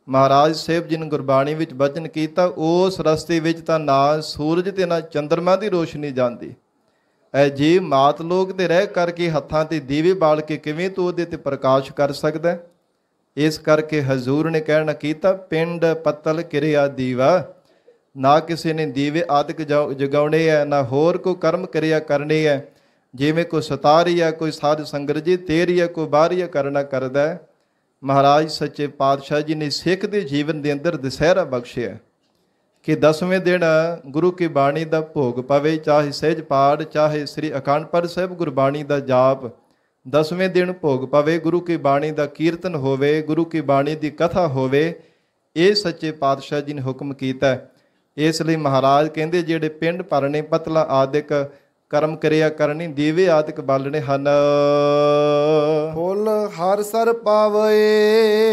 [SPEAKER 2] ਮਹਾਰਾਜ ਸਾਹਿਬ ਜੀ ਨੇ ਗੁਰਬਾਣੀ ਵਿੱਚ ਬਚਨ ਕੀਤਾ, ਉਸ ਰਸਤੇ ਵਿੱਚ ਤਾਂ ਨਾ ਸੂਰਜ ਤੇ ਨਾ ਚੰਦਰਮਾ ਦੀ ਰੋਸ਼ਨੀ ਜਾਂਦੀ। ਐ ਜੀ ਮਾਤ ਲੋਕ ਦੇ ਰਹਿ ਕਰਕੇ ਹੱਥਾਂ ਤੇ ਦੀਵੇ ਬਾਲ ਕੇ ਕਿਵੇਂ ਤੂੰ ਉਹਦੇ ਤੇ ਪ੍ਰਕਾਸ਼ ਕਰ ਸਕਦਾ। ਇਸ ਕਰਕੇ ਹਜ਼ੂਰ ਨੇ ਕਹਿਣਾ ਕੀਤਾ ਪਿੰਡ ਪੱਤਲ ਕਿਰਿਆ ਦੀਵਾ। ਨਾ ਕਿਸੇ ਨੇ ਦੀਵੇ ਆਦਿਕ ਜਗਾਉਣੇ ਹੈ, ਨਾ ਹੋਰ ਕੋਈ ਕਰਮ ਕਿਰਿਆ ਕਰਨੀ ਹੈ। ਜਿਵੇਂ ਕੋਈ ਸਤਾਰੀ ਹੈ, ਕੋਈ ਸਾਧ ਸੰਗਤ ਜੀ ਤੇਰੀ ਹੈ, ਕੋਈ ਬਾਹਰੀਆ ਕਰਨਾ ਕਰਦਾ ਹੈ। ਮਹਾਰਾਜ ਸੱਚੇ ਪਾਤਸ਼ਾਹ ਜੀ ਨੇ ਸਿੱਖ ਦੇ ਜੀਵਨ ਦੇ ਅੰਦਰ ਦੁਸਹਿਰਾ ਬਖਸ਼ਿਆ ਕਿ 10ਵੇਂ ਦਿਨ ਗੁਰੂ ਕੀ ਬਾਣੀ ਦਾ ਭੋਗ ਪਵੇ, ਚਾਹੇ ਸਹਿਜ ਪਾਠ, ਚਾਹੇ ਸ੍ਰੀ ਅਖੰਡ ਪਾਠ ਸਾਹਿਬ ਗੁਰਬਾਣੀ ਦਾ ਜਾਪ 10ਵੇਂ ਦਿਨ ਭੋਗ ਪਵੇ, ਗੁਰੂ ਕੀ ਬਾਣੀ ਦਾ ਕੀਰਤਨ ਹੋਵੇ, ਗੁਰੂ ਕੀ ਬਾਣੀ ਦੀ ਕਥਾ ਹੋਵੇ। ਇਹ ਸੱਚੇ ਪਾਤਸ਼ਾਹ ਜੀ ਨੇ ਹੁਕਮ ਕੀਤਾ। ਇਸ ਲਈ ਮਹਾਰਾਜ ਕਹਿੰਦੇ ਜਿਹੜੇ ਪਿੰਡ ਭਰਨੇ ਪਤਲਾ ਆਦਿਕ ਕਰਮ ਕਿਰਿਆ ਕਰਨੀ ਦੀਵੇ ਆਦਿਕ ਬਾਲਣੇ ਹਨ।
[SPEAKER 1] ਫੁੱਲ ਹਰ ਸਰ ਪਾਵੇ।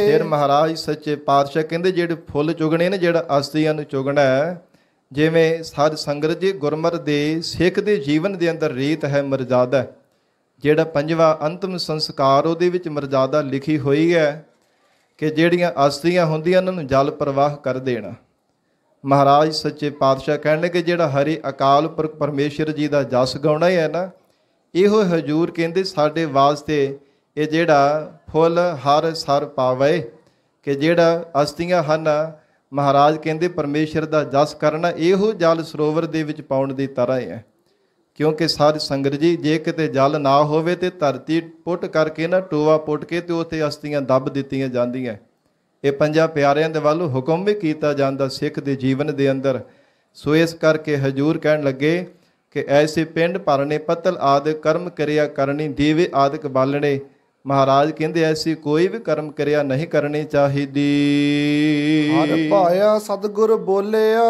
[SPEAKER 2] ਫਿਰ ਮਹਾਰਾਜ ਸੱਚੇ ਪਾਤਸ਼ਾਹ ਕਹਿੰਦੇ ਜਿਹੜੇ ਫੁੱਲ ਚੁਗਣੇ ਨੇ, ਜਿਹੜਾ ਅਸਤੀਆਂ ਨੂੰ ਚੁਗਣਾ ਹੈ, ਜਿਵੇਂ ਸਾਧ ਸੰਗਤ ਜੀ ਗੁਰਮਤਿ ਦੇ ਸਿੱਖ ਦੇ ਜੀਵਨ ਦੇ ਅੰਦਰ ਰੀਤ ਹੈ, ਮਰਜ਼ਾਦਾ, ਜਿਹੜਾ ਪੰਜਵਾਂ ਅੰਤਮ ਸੰਸਕਾਰ ਉਹਦੇ ਵਿੱਚ ਮਰਜ਼ਾਦਾ ਲਿਖੀ ਹੋਈ ਹੈ ਕਿ ਜਿਹੜੀਆਂ ਅਸਤੀਆਂ ਹੁੰਦੀਆਂ ਉਹਨਾਂ ਨੂੰ ਜਲ ਪ੍ਰਵਾਹ ਕਰ ਦੇਣਾ। ਮਹਾਰਾਜ ਸੱਚੇ ਪਾਤਸ਼ਾਹ ਕਹਿਣ ਕਿ ਜਿਹੜਾ ਹਰੀ ਅਕਾਲ ਪੁਰਖ ਪਰਮੇਸ਼ਰ ਜੀ ਦਾ ਜਸ ਗਾਉਣਾ ਹੈ ਨਾ, ਇਹੋ ਹਜੂਰ ਕਹਿੰਦੇ ਸਾਡੇ ਵਾਸਤੇ ਇਹ ਜਿਹੜਾ ਫੁੱਲ ਹਰ ਸਰ ਪਾਵੇ, ਕਿ ਜਿਹੜਾ ਅਸਤੀਆਂ ਹਨ ਮਹਾਰਾਜ ਕਹਿੰਦੇ ਪਰਮੇਸ਼ਰ ਦਾ ਜਸ ਕਰਨਾ ਇਹੋ ਜਲ ਸਰੋਵਰ ਦੇ ਵਿੱਚ ਪਾਉਣ ਦੀ ਤਰ੍ਹਾਂ ਹੈ। ਕਿਉਂਕਿ ਸਾਧ ਸੰਗਤ ਜੀ ਜੇ ਕਿਤੇ ਜਲ ਨਾ ਹੋਵੇ ਤੇ ਧਰਤੀ ਪੁੱਟ ਕਰਕੇ ਨਾ ਟੋਆ ਪੁੱਟ ਕੇ ਤੇ ਉੱਥੇ ਅਸਤੀਆਂ ਦੱਬ ਦਿੱਤੀਆਂ ਜਾਂਦੀਆਂ। ਇਹ ਪੰਜਾਂ ਪਿਆਰਿਆਂ ਦੇ ਵੱਲੋਂ ਹੁਕਮ ਵੀ ਕੀਤਾ ਜਾਂਦਾ ਸਿੱਖ ਦੇ ਜੀਵਨ ਦੇ ਅੰਦਰ। ਸੋ ਇਸ ਕਰਕੇ ਹਜੂਰ ਕਹਿਣ ਲੱਗੇ ਕਿ ਐਸੇ ਪਿੰਡ ਭਰਨੇ ਪਤਲ ਆਦਿ ਕਰਮ ਕਿਰਿਆ ਕਰਨੀ ਦੀਵੇ ਆਦਿਕ ਬਾਲਣੇ। ਮਹਾਰਾਜ ਕਹਿੰਦੇ ਐਸੀ ਕੋਈ ਵੀ ਕਰਮ ਕਿਰਿਆ ਨਹੀਂ ਕਰਨੀ ਚਾਹੀਦੀ।
[SPEAKER 1] ਹਰ ਭਾਇਆ ਸਤਿਗੁਰ ਬੋਲਿਆ।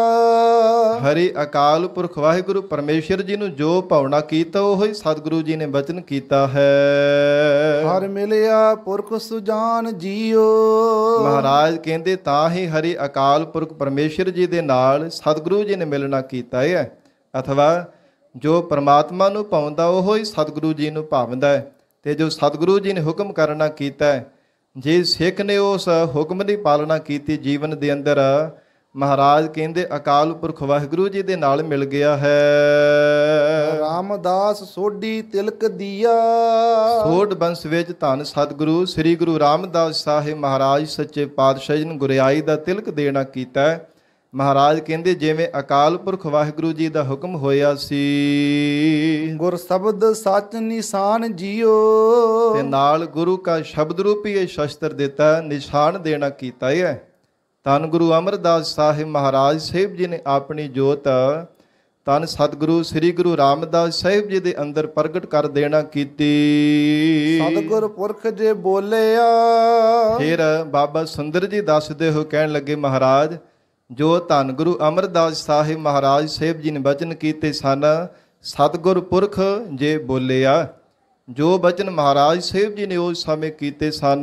[SPEAKER 2] ਹਰੀ ਅਕਾਲ ਪੁਰਖ ਵਾਹਿਗੁਰੂ ਪਰਮੇਸ਼ਰ ਜੀ ਨੂੰ ਜੋ ਭਾਵਨਾ ਕੀਤਾ ਉਹ ਹੀ ਸਤਿਗੁਰੂ ਜੀ ਨੇ ਬਚਨ ਕੀਤਾ ਹੈ।
[SPEAKER 1] ਹਰ ਮਿਲਿਆ ਪੁਰਖ ਸੁਜਾਨ ਜੀਓ।
[SPEAKER 2] ਮਹਾਰਾਜ ਕਹਿੰਦੇ ਤਾਂ ਹੀ ਹਰੀ ਅਕਾਲ ਪੁਰਖ ਪਰਮੇਸ਼ਰ ਜੀ ਦੇ ਨਾਲ ਸਤਿਗੁਰੂ ਜੀ ਨੇ ਮਿਲਣਾ ਕੀਤਾ ਹੈ। ਅਥਵਾ ਜੋ ਪਰਮਾਤਮਾ ਨੂੰ ਭਾਉਂਦਾ ਉਹ ਹੀ ਸਤਿਗੁਰੂ ਜੀ ਨੂੰ ਭਾਵਦਾ ਹੈ। ਤੇ ਜੋ ਸਤਿਗੁਰੂ ਜੀ ਨੇ ਹੁਕਮ ਕਰਨਾ ਕੀਤਾ ਹੈ, ਜੇ ਸਿੱਖ ਨੇ ਉਸ ਹੁਕਮ ਦੀ ਪਾਲਣਾ ਕੀਤੀ ਜੀਵਨ ਦੇ ਅੰਦਰ, ਮਹਾਰਾਜ ਕਹਿੰਦੇ ਅਕਾਲ ਪੁਰਖ ਵਾਹਿਗੁਰੂ ਜੀ ਦੇ ਨਾਲ ਮਿਲ ਗਿਆ ਹੈ।
[SPEAKER 1] ਰਾਮਦਾਸ ਸੋਢੀ ਤਿਲਕ ਦੀਆ।
[SPEAKER 2] ਸੋਢ ਬੰਸ ਵਿੱਚ ਧੰਨ ਸਤਿਗੁਰੂ ਸ੍ਰੀ ਗੁਰੂ ਰਾਮਦਾਸ ਸਾਹਿਬ ਮਹਾਰਾਜ ਸੱਚੇ ਪਾਤਸ਼ਾਹ ਜੀ ਨੂੰ ਗੁਰਿਆਈ ਦਾ ਤਿਲਕ ਦੇਣਾ ਕੀਤਾ ਹੈ। ਮਹਾਰਾਜ ਕਹਿੰਦੇ ਜਿਵੇਂ ਅਕਾਲ ਪੁਰਖ ਵਾਹਿਗੁਰੂ ਜੀ ਦਾ ਹੁਕਮ ਹੋਇਆ ਸੀ,
[SPEAKER 1] ਗੁਰ ਸ਼ਬਦ ਸੱਚ ਨਿਸ਼ਾਨ ਜੀਓ।
[SPEAKER 2] ਤੇ ਨਾਲ ਗੁਰੂ ਕਾ ਸ਼ਬਦ ਰੂਪੀ ਇਹ ਸ਼ਸਤਰ ਦਿੱਤਾ, ਨਿਸ਼ਾਨ ਦੇਣਾ ਕੀਤਾ ਹੈ। ਧੰਨ ਗੁਰੂ ਅਮਰਦਾਸ ਸਾਹਿਬ ਮਹਾਰਾਜ ਸਾਹਿਬ ਜੀ ਨੇ ਆਪਣੀ ਜੋਤ ਧੰਨ ਸਤਿਗੁਰੂ ਸ੍ਰੀ ਗੁਰੂ ਰਾਮਦਾਸ ਸਾਹਿਬ ਜੀ ਦੇ ਅੰਦਰ ਪ੍ਰਗਟ ਕਰ ਦੇਣਾ ਕੀਤੀ।
[SPEAKER 1] ਸਤਿਗੁਰ ਪੁਰਖ ਜੇ ਬੋਲਿਆ।
[SPEAKER 2] ਫਿਰ ਬਾਬਾ ਸੁੰਦਰ ਜੀ ਦੱਸਦੇ ਹੋ ਕਹਿਣ ਲੱਗੇ ਮਹਾਰਾਜ ਜੋ ਧੰਨ ਗੁਰੂ ਅਮਰਦਾਸ ਸਾਹਿਬ ਮਹਾਰਾਜ ਸਾਹਿਬ ਜੀ ਨੇ ਬਚਨ ਕੀਤੇ ਸਨ, ਸਤਿਗੁਰ ਪੁਰਖ ਜੇ ਬੋਲਿਆ, ਜੋ ਬਚਨ ਮਹਾਰਾਜ ਸਾਹਿਬ ਜੀ ਨੇ ਉਸ ਸਮੇਂ ਕੀਤੇ ਸਨ,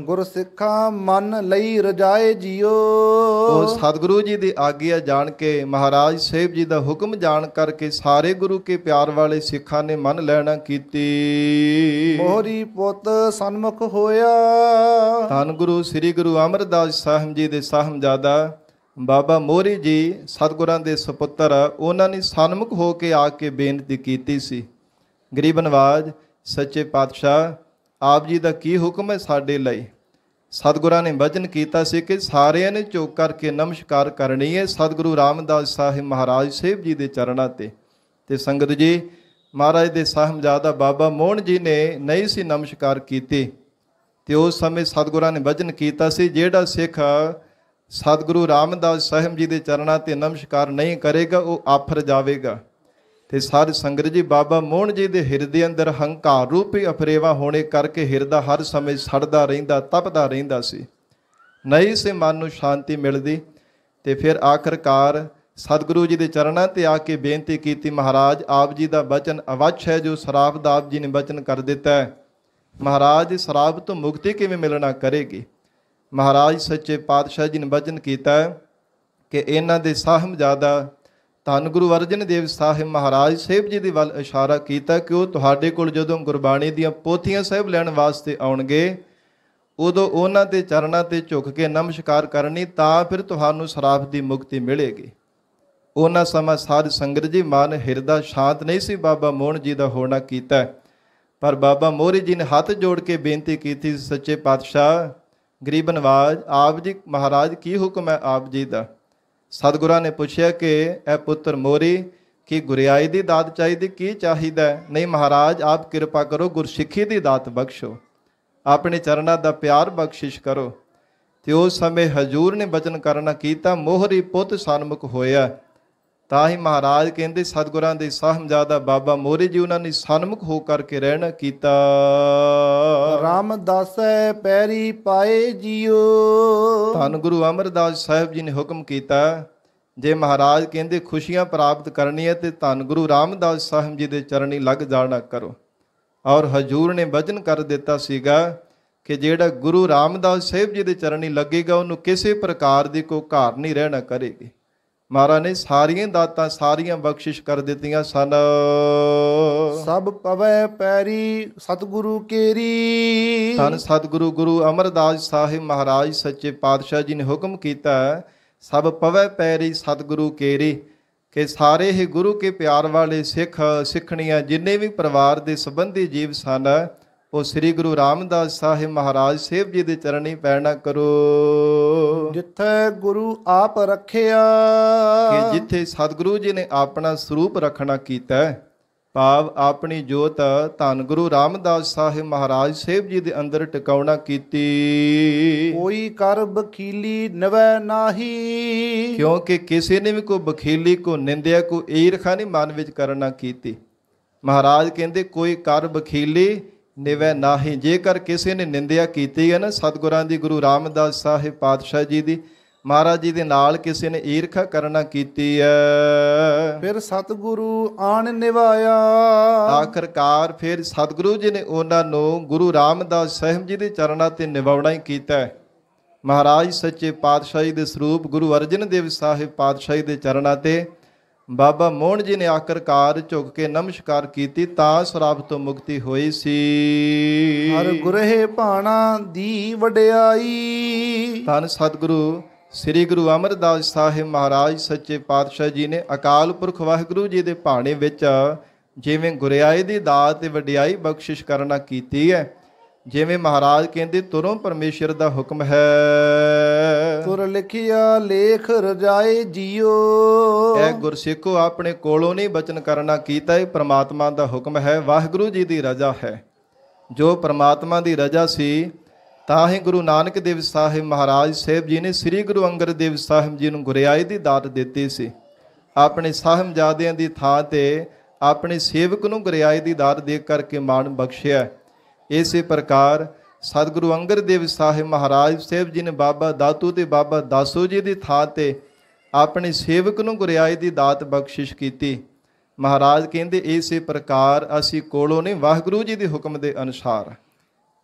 [SPEAKER 1] ਗੁਰ ਸਿੱਖਾਂ ਮਨ ਲਈ ਰਜਾਏ ਜੀਓ।
[SPEAKER 2] ਉਹ ਸਤਿਗੁਰੂ ਜੀ ਦੀ ਆਗਿਆ ਜਾਣ ਕੇ ਮਹਾਰਾਜ ਸਾਹਿਬ ਜੀ ਦਾ ਹੁਕਮ ਜਾਣ ਕਰਕੇ ਸਾਰੇ ਗੁਰੂ ਕੇ ਪਿਆਰ ਵਾਲੇ ਸਿੱਖਾਂ ਨੇ ਮੰਨ ਲੈਣਾ ਕੀਤੀ।
[SPEAKER 1] ਮੋਹਰੀ ਪੁੱਤ ਸਨਮੁਖ ਹੋਇਆ।
[SPEAKER 2] ਧੰਨ ਗੁਰੂ ਸ੍ਰੀ ਗੁਰੂ ਅਮਰਦਾਸ ਸਾਹਿਬ ਜੀ ਦੇ ਸਾਹਿਬਜ਼ਾਦਾ ਬਾਬਾ ਮੋਹਰੀ ਜੀ ਸਤਿਗੁਰਾਂ ਦੇ ਸੁਪੁੱਤਰ, ਉਹਨਾਂ ਨੇ ਸਨਮੁਖ ਹੋ ਕੇ ਆ ਕੇ ਬੇਨਤੀ ਕੀਤੀ ਸੀ, ਗਰੀਬ ਨਵਾਜ ਸੱਚੇ ਪਾਤਸ਼ਾਹ ਆਪ ਜੀ ਦਾ ਕੀ ਹੁਕਮ ਹੈ ਸਾਡੇ ਲਈ। ਸਤਿਗੁਰਾਂ ਨੇ ਵਚਨ ਕੀਤਾ ਸੀ ਕਿ ਸਾਰਿਆਂ ਨੇ ਝੁਕ ਕਰਕੇ ਨਮਸਕਾਰ ਕਰਨੀ ਹੈ ਸਤਿਗੁਰੂ ਰਾਮਦਾਸ ਸਾਹਿਬ ਮਹਾਰਾਜ ਸਾਹਿਬ ਜੀ ਦੇ ਚਰਨਾਂ ਤੇ ਸੰਗਤ ਜੀ ਮਹਾਰਾਜ ਦੇ ਸਾਹਿਬਜ਼ਾਦਾ ਬਾਬਾ ਮੋਹਨ ਜੀ ਨੇ ਨਹੀਂ ਸੀ ਨਮਸਕਾਰ ਕੀਤੀ। ਤੇ ਉਸ ਸਮੇਂ ਸਤਿਗੁਰਾਂ ਨੇ ਵਚਨ ਕੀਤਾ ਸੀ ਜਿਹੜਾ ਸਿੱਖ ਸਤਿਗੁਰੂ ਰਾਮਦਾਸ ਸਾਹਿਬ ਜੀ ਦੇ ਚਰਨਾਂ ਤੇ ਨਮਸਕਾਰ ਨਹੀਂ ਕਰੇਗਾ ਉਹ ਆਫਰ ਜਾਵੇਗਾ। ਤੇ ਸਾਧ ਸੰਗਤ ਜੀ ਬਾਬਾ ਮੋਹਨ ਜੀ ਦੇ ਹਿਰਦੇ ਅੰਦਰ ਹੰਕਾਰ ਰੂਪੀ ਅਫਰੇਵਾ ਹੋਣੇ ਕਰਕੇ ਹਿਰਦਾ ਹਰ ਸਮੇਂ ਸੜਦਾ ਰਹਿੰਦਾ, ਤਪਦਾ ਰਹਿੰਦਾ ਸੀ, ਨਹੀਂ ਸੀ ਮਨ ਨੂੰ ਸ਼ਾਂਤੀ ਮਿਲਦੀ। ਤੇ ਫਿਰ ਆਖਰਕਾਰ ਸਤਿਗੁਰੂ ਜੀ ਦੇ ਚਰਨਾਂ ਤੇ ਆ ਕੇ ਬੇਨਤੀ ਕੀਤੀ, ਮਹਾਰਾਜ ਆਪ ਜੀ ਦਾ ਬਚਨ ਅਵੱਛ ਹੈ ਜੋ ਸ਼ਰਾਬ ਦਾ ਆਪ ਜੀ ਨੇ ਬਚਨ ਕਰ ਦਿੱਤਾ ਹੈ, ਮਹਾਰਾਜ ਸ਼ਰਾਬ ਤੋਂ ਮੁਕਤੀ ਕਿਵੇਂ ਮਿਲਣਾ ਕਰੇਗੀ। ਮਹਾਰਾਜ ਸੱਚੇ ਪਾਤਸ਼ਾਹ ਜੀ ਨੇ ਬਚਨ ਕੀਤਾ ਕਿ ਇਹਨਾਂ ਦੇ ਸਾਹਿਬਜ਼ਾਦਾ ਧੰਨ ਗੁਰੂ ਅਰਜਨ ਦੇਵ ਸਾਹਿਬ ਮਹਾਰਾਜ ਸਾਹਿਬ ਜੀ ਦੇ ਵੱਲ ਇਸ਼ਾਰਾ ਕੀਤਾ ਕਿ ਉਹ ਤੁਹਾਡੇ ਕੋਲ ਜਦੋਂ ਗੁਰਬਾਣੀ ਦੀਆਂ ਪੋਥੀਆਂ ਸਾਹਿਬ ਲੈਣ ਵਾਸਤੇ ਆਉਣਗੇ ਉਦੋਂ ਉਹਨਾਂ ਦੇ ਚਰਨਾਂ ਤੇ ਝੁਕ ਕੇ ਨਮਸਕਾਰ ਕਰਨੀ, ਤਾਂ ਫਿਰ ਤੁਹਾਨੂੰ ਸ਼ਰਾਬ ਦੀ ਮੁਕਤੀ ਮਿਲੇਗੀ। ਉਹਨਾਂ ਸਮਾਂ ਸਾਧ ਸੰਗਤ ਜੀ ਮਨ ਹਿਰਦਾ ਸ਼ਾਂਤ ਨਹੀਂ ਸੀ ਬਾਬਾ ਮੋਹਨ ਜੀ ਦਾ ਹੋਣਾ ਕੀਤਾ, ਪਰ ਬਾਬਾ ਮੋਹਰੀ ਜੀ ਨੇ ਹੱਥ ਜੋੜ ਕੇ ਬੇਨਤੀ ਕੀਤੀ, ਸੱਚੇ ਪਾਤਸ਼ਾਹ ਗਰੀਬ ਨਵਾਜ ਆਪ ਜੀ ਮਹਾਰਾਜ ਕੀ ਹੁਕਮ ਹੈ ਆਪ ਜੀ ਦਾ। ਸਤਿਗੁਰਾਂ ਨੇ ਪੁੱਛਿਆ ਕਿ ਇਹ ਪੁੱਤਰ ਮੋਹਰੀ ਕੀ ਗੁਰਿਆਈ ਦੀ ਦਾਤ ਚਾਹੀਦੀ, ਕੀ ਚਾਹੀਦਾ? ਨਹੀਂ ਮਹਾਰਾਜ ਆਪ ਕਿਰਪਾ ਕਰੋ ਗੁਰਸਿੱਖੀ ਦੀ ਦਾਤ ਬਖਸ਼ੋ, ਆਪਣੇ ਚਰਨਾਂ ਦਾ ਪਿਆਰ ਬਖਸ਼ਿਸ਼ ਕਰੋ। ਤੇ ਉਸ ਸਮੇਂ ਹਜੂਰ ਨੇ ਬਚਨ ਕਰਨਾ ਕੀਤਾ, ਮੋਹਰੀ ਪੁੱਤ ਸਨਮੁਖ ਹੋਇਆ। ਤਾਂ ਹੀ ਮਹਾਰਾਜ ਕਹਿੰਦੇ ਸਤਿਗੁਰਾਂ ਦੇ ਸਾਹਿਬਜ਼ਾਦਾ ਬਾਬਾ ਮੋਹਰੀ ਜੀ ਉਹਨਾਂ ਨੇ ਸਨਮੁਖ ਹੋ ਕਰਕੇ ਰਹਿਣਾ ਕੀਤਾ।
[SPEAKER 1] ਰਾਮਦਾਸੈ ਪੈਰੀ ਪਾਏ ਜੀਓ।
[SPEAKER 2] ਧੰਨ ਗੁਰੂ ਅਮਰਦਾਸ ਸਾਹਿਬ ਜੀ ਨੇ ਹੁਕਮ ਕੀਤਾ ਜੇ ਮਹਾਰਾਜ ਕਹਿੰਦੇ ਖੁਸ਼ੀਆਂ ਪ੍ਰਾਪਤ ਕਰਨੀ ਹੈ ਤੇ ਧੰਨ ਗੁਰੂ ਰਾਮਦਾਸ ਸਾਹਿਬ ਜੀ ਦੇ ਚਰਨੀ ਲੱਗ ਜਾਣਾ ਕਰੋ। ਔਰ ਹਜੂਰ ਨੇ ਵਚਨ ਕਰ ਦਿੱਤਾ ਸੀਗਾ ਕਿ ਜਿਹੜਾ ਗੁਰੂ ਰਾਮਦਾਸ ਸਾਹਿਬ ਜੀ ਦੇ ਚਰਨੀ ਲੱਗੇਗਾ ਉਹਨੂੰ ਕਿਸੇ ਪ੍ਰਕਾਰ ਦੀ ਕੋਈ ਘਾਟ ਨਹੀਂ ਰਹਿਣਾ ਕਰੇਗੀ। ਮਹਾਰਾਜ ਨੇ ਸਾਰੀਆਂ ਦਾਤਾਂ ਸਾਰੀਆਂ ਬਖਸ਼ਿਸ਼ ਕਰ ਦਿੱਤੀਆਂ ਸਨ।
[SPEAKER 1] ਸਭ ਪਵੈ ਪੈਰੀ ਸਤਿਗੁਰੂ ਕੇਰੀ।
[SPEAKER 2] ਧੰਨ ਸਤਿਗੁਰੂ ਗੁਰੂ ਅਮਰਦਾਸ ਸਾਹਿਬ ਮਹਾਰਾਜ ਸੱਚੇ ਪਾਤਸ਼ਾਹ ਜੀ ਨੇ ਹੁਕਮ ਕੀਤਾ, ਸਭ ਪਵੈ ਪੈਰੀ ਸਤਿਗੁਰੂ ਕੇਰੀ, ਕਿ ਸਾਰੇ ਹੀ ਗੁਰੂ ਕੇ ਪਿਆਰ ਵਾਲੇ ਸਿੱਖ ਸਿੱਖਣੀਆਂ ਜਿੰਨੇ ਵੀ ਪਰਿਵਾਰ ਦੇ ਸੰਬੰਧੀ ਜੀਵ ਸਨ ਉਹ ਸ੍ਰੀ ਗੁਰੂ ਰਾਮਦਾਸ ਸਾਹਿਬ ਮਹਾਰਾਜ ਸਾਹਿਬ ਜੀ ਦੇ ਚਰਨੀ ਪੈਣਾ ਕਰੋ।
[SPEAKER 1] ਜਿੱਥੇ ਗੁਰੂ ਆਪ ਰੱਖਿਆ,
[SPEAKER 2] ਕਿ ਜਿੱਥੇ ਸਤਿਗੁਰੂ ਜੀ ਨੇ ਆਪਣਾ ਸਰੂਪ ਰੱਖਣਾ ਕੀਤਾ, ਭਾਵ ਆਪਣੀ ਜੋਤ ਧੰਨ ਗੁਰੂ ਰਾਮਦਾਸ ਸਾਹਿਬ ਮਹਾਰਾਜ ਸਾਹਿਬ ਜੀ ਦੇ ਅੰਦਰ ਟਿਕਾਉਣਾ ਕੀਤੀ।
[SPEAKER 1] ਕੋਈ ਕਰ ਬਖੀਲੀ ਨਵੈ ਨਾਹੀ।
[SPEAKER 2] ਕਿਉਂਕਿ ਕਿਸੇ ਨੇ ਵੀ ਕੋਈ ਬਖੀਲੀ ਕੋ ਨਿੰਦਿਆ ਕੋ ਈਰਖਾ ਨਹੀਂ ਮਨ ਵਿੱਚ ਕਰਨਾ ਕੀਤੀ। ਮਹਾਰਾਜ ਕਹਿੰਦੇ ਕੋਈ ਕਰ ਬਖੀਲੀ ਨਿਵੈ ਨਾਹੀ। ਜੇਕਰ ਕਿਸੇ ਨੇ ਨਿੰਦਿਆ ਕੀਤੀ ਹੈ ਨਾ ਸਤਿਗੁਰਾਂ ਦੀ, ਗੁਰੂ ਰਾਮਦਾਸ ਸਾਹਿਬ ਪਾਤਸ਼ਾਹ ਜੀ ਦੀ, ਮਹਾਰਾਜ ਜੀ ਦੇ ਨਾਲ ਕਿਸੇ ਨੇ ਈਰਖਾ ਕਰਨਾ ਕੀਤੀ ਹੈ, ਫਿਰ
[SPEAKER 1] ਸਤਿਗੁਰੂ ਆਣ ਨਿਵਾਇਆ।
[SPEAKER 2] ਆਖਰਕਾਰ ਫਿਰ ਸਤਿਗੁਰੂ ਜੀ ਨੇ ਉਹਨਾਂ ਨੂੰ ਗੁਰੂ ਰਾਮਦਾਸ ਸਾਹਿਬ ਜੀ ਦੇ ਚਰਨਾਂ ਤੇ ਨਿਵਾਉਣਾ ਹੀ ਕੀਤਾ। ਮਹਾਰਾਜ ਸੱਚੇ ਪਾਤਸ਼ਾਹੀ ਦੇ ਸਰੂਪ ਗੁਰੂ ਅਰਜਨ ਦੇਵ ਸਾਹਿਬ ਪਾਤਸ਼ਾਹੀ ਦੇ ਚਰਨਾਂ ਤੇ ਬਾਬਾ ਮੋਹਨ ਜੀ ਨੇ ਆਖਰਕਾਰ ਝੁਕ ਕੇ ਨਮਸਕਾਰ ਕੀਤੀ, ਤਾਂ ਸਰਾਪ ਤੋਂ ਮੁਕਤੀ ਹੋਈ ਸੀ।
[SPEAKER 1] ਹਰ ਗੁਰਹਿ ਭਾਣਾ ਦੀ ਵਡਿਆਈ।
[SPEAKER 2] ਧੰਨ ਸਤਿਗੁਰੂ ਸ੍ਰੀ ਗੁਰੂ ਅਮਰਦਾਸ ਸਾਹਿਬ ਮਹਾਰਾਜ ਸੱਚੇ ਪਾਤਸ਼ਾਹ ਜੀ ਨੇ ਅਕਾਲ ਪੁਰਖ ਵਾਹਿਗੁਰੂ ਜੀ ਦੇ ਭਾਣੇ ਵਿੱਚ ਜਿਵੇਂ ਗੁਰਿਆਈ ਦੀ ਦਾਤ ਤੇ ਵਡਿਆਈ ਬਖਸ਼ਿਸ਼ ਕਰਨਾ ਕੀਤੀ ਹੈ, ਜਿਵੇਂ ਮਹਾਰਾਜ ਕਹਿੰਦੇ ਤੁਰੋਂ ਪਰਮੇਸ਼ਰ ਦਾ ਹੁਕਮ ਹੈ,
[SPEAKER 1] ਤੁਰ ਲਿਖਿਆ ਲੇਖ ਰਜਾਏ ਜੀਓ।
[SPEAKER 2] ਇਹ ਗੁਰਸਿੱਖੋ ਆਪਣੇ ਕੋਲੋਂ ਨਹੀਂ ਬਚਨ ਕਰਨਾ ਕੀਤਾ, ਇਹ ਪ੍ਰਮਾਤਮਾ ਦਾ ਹੁਕਮ ਹੈ, ਵਾਹਿਗੁਰੂ ਜੀ ਦੀ ਰਜ਼ਾ ਹੈ। ਜੋ ਪ੍ਰਮਾਤਮਾ ਦੀ ਰਜ਼ਾ ਸੀ ਤਾਂ ਹੀ ਗੁਰੂ ਨਾਨਕ ਦੇਵ ਸਾਹਿਬ ਮਹਾਰਾਜ ਸਾਹਿਬ ਜੀ ਨੇ ਸ੍ਰੀ ਗੁਰੂ ਅੰਗਦ ਦੇਵ ਸਾਹਿਬ ਜੀ ਨੂੰ ਗੁਰਿਆਈ ਦੀ ਦਾਤ ਦਿੱਤੀ ਸੀ। ਆਪਣੇ ਸਾਹਿਬਜ਼ਾਦਿਆਂ ਦੀ ਥਾਂ ਤੇ ਆਪਣੇ ਸੇਵਕ ਨੂੰ ਗੁਰਿਆਈ ਦੀ ਦਾਤ ਦੇ ਕਰਕੇ ਮਾਣ ਬਖਸ਼ਿਆ। ਇਸੇ ਪ੍ਰਕਾਰ ਸਤਿਗੁਰੂ ਅੰਗਦ ਦੇਵ ਸਾਹਿਬ ਮਹਾਰਾਜ ਸਾਹਿਬ ਜੀ ਨੇ ਬਾਬਾ ਦਾਤੂ ਤੇ ਬਾਬਾ ਦਾਸੋ ਜੀ ਦੀ ਥਾਂ ਤੇ ਆਪਣੇ ਸੇਵਕ ਨੂੰ ਗੁਰਿਆਈ ਦੀ ਦਾਤ ਬਖਸ਼ਿਸ਼ ਕੀਤੀ। ਮਹਾਰਾਜ ਕਹਿੰਦੇ ਇਸੇ ਪ੍ਰਕਾਰ ਅਸੀਂ ਕੋਲੋਂ ਨੇ ਵਾਹਿਗੁਰੂ ਜੀ ਦੇ ਹੁਕਮ ਦੇ ਅਨੁਸਾਰ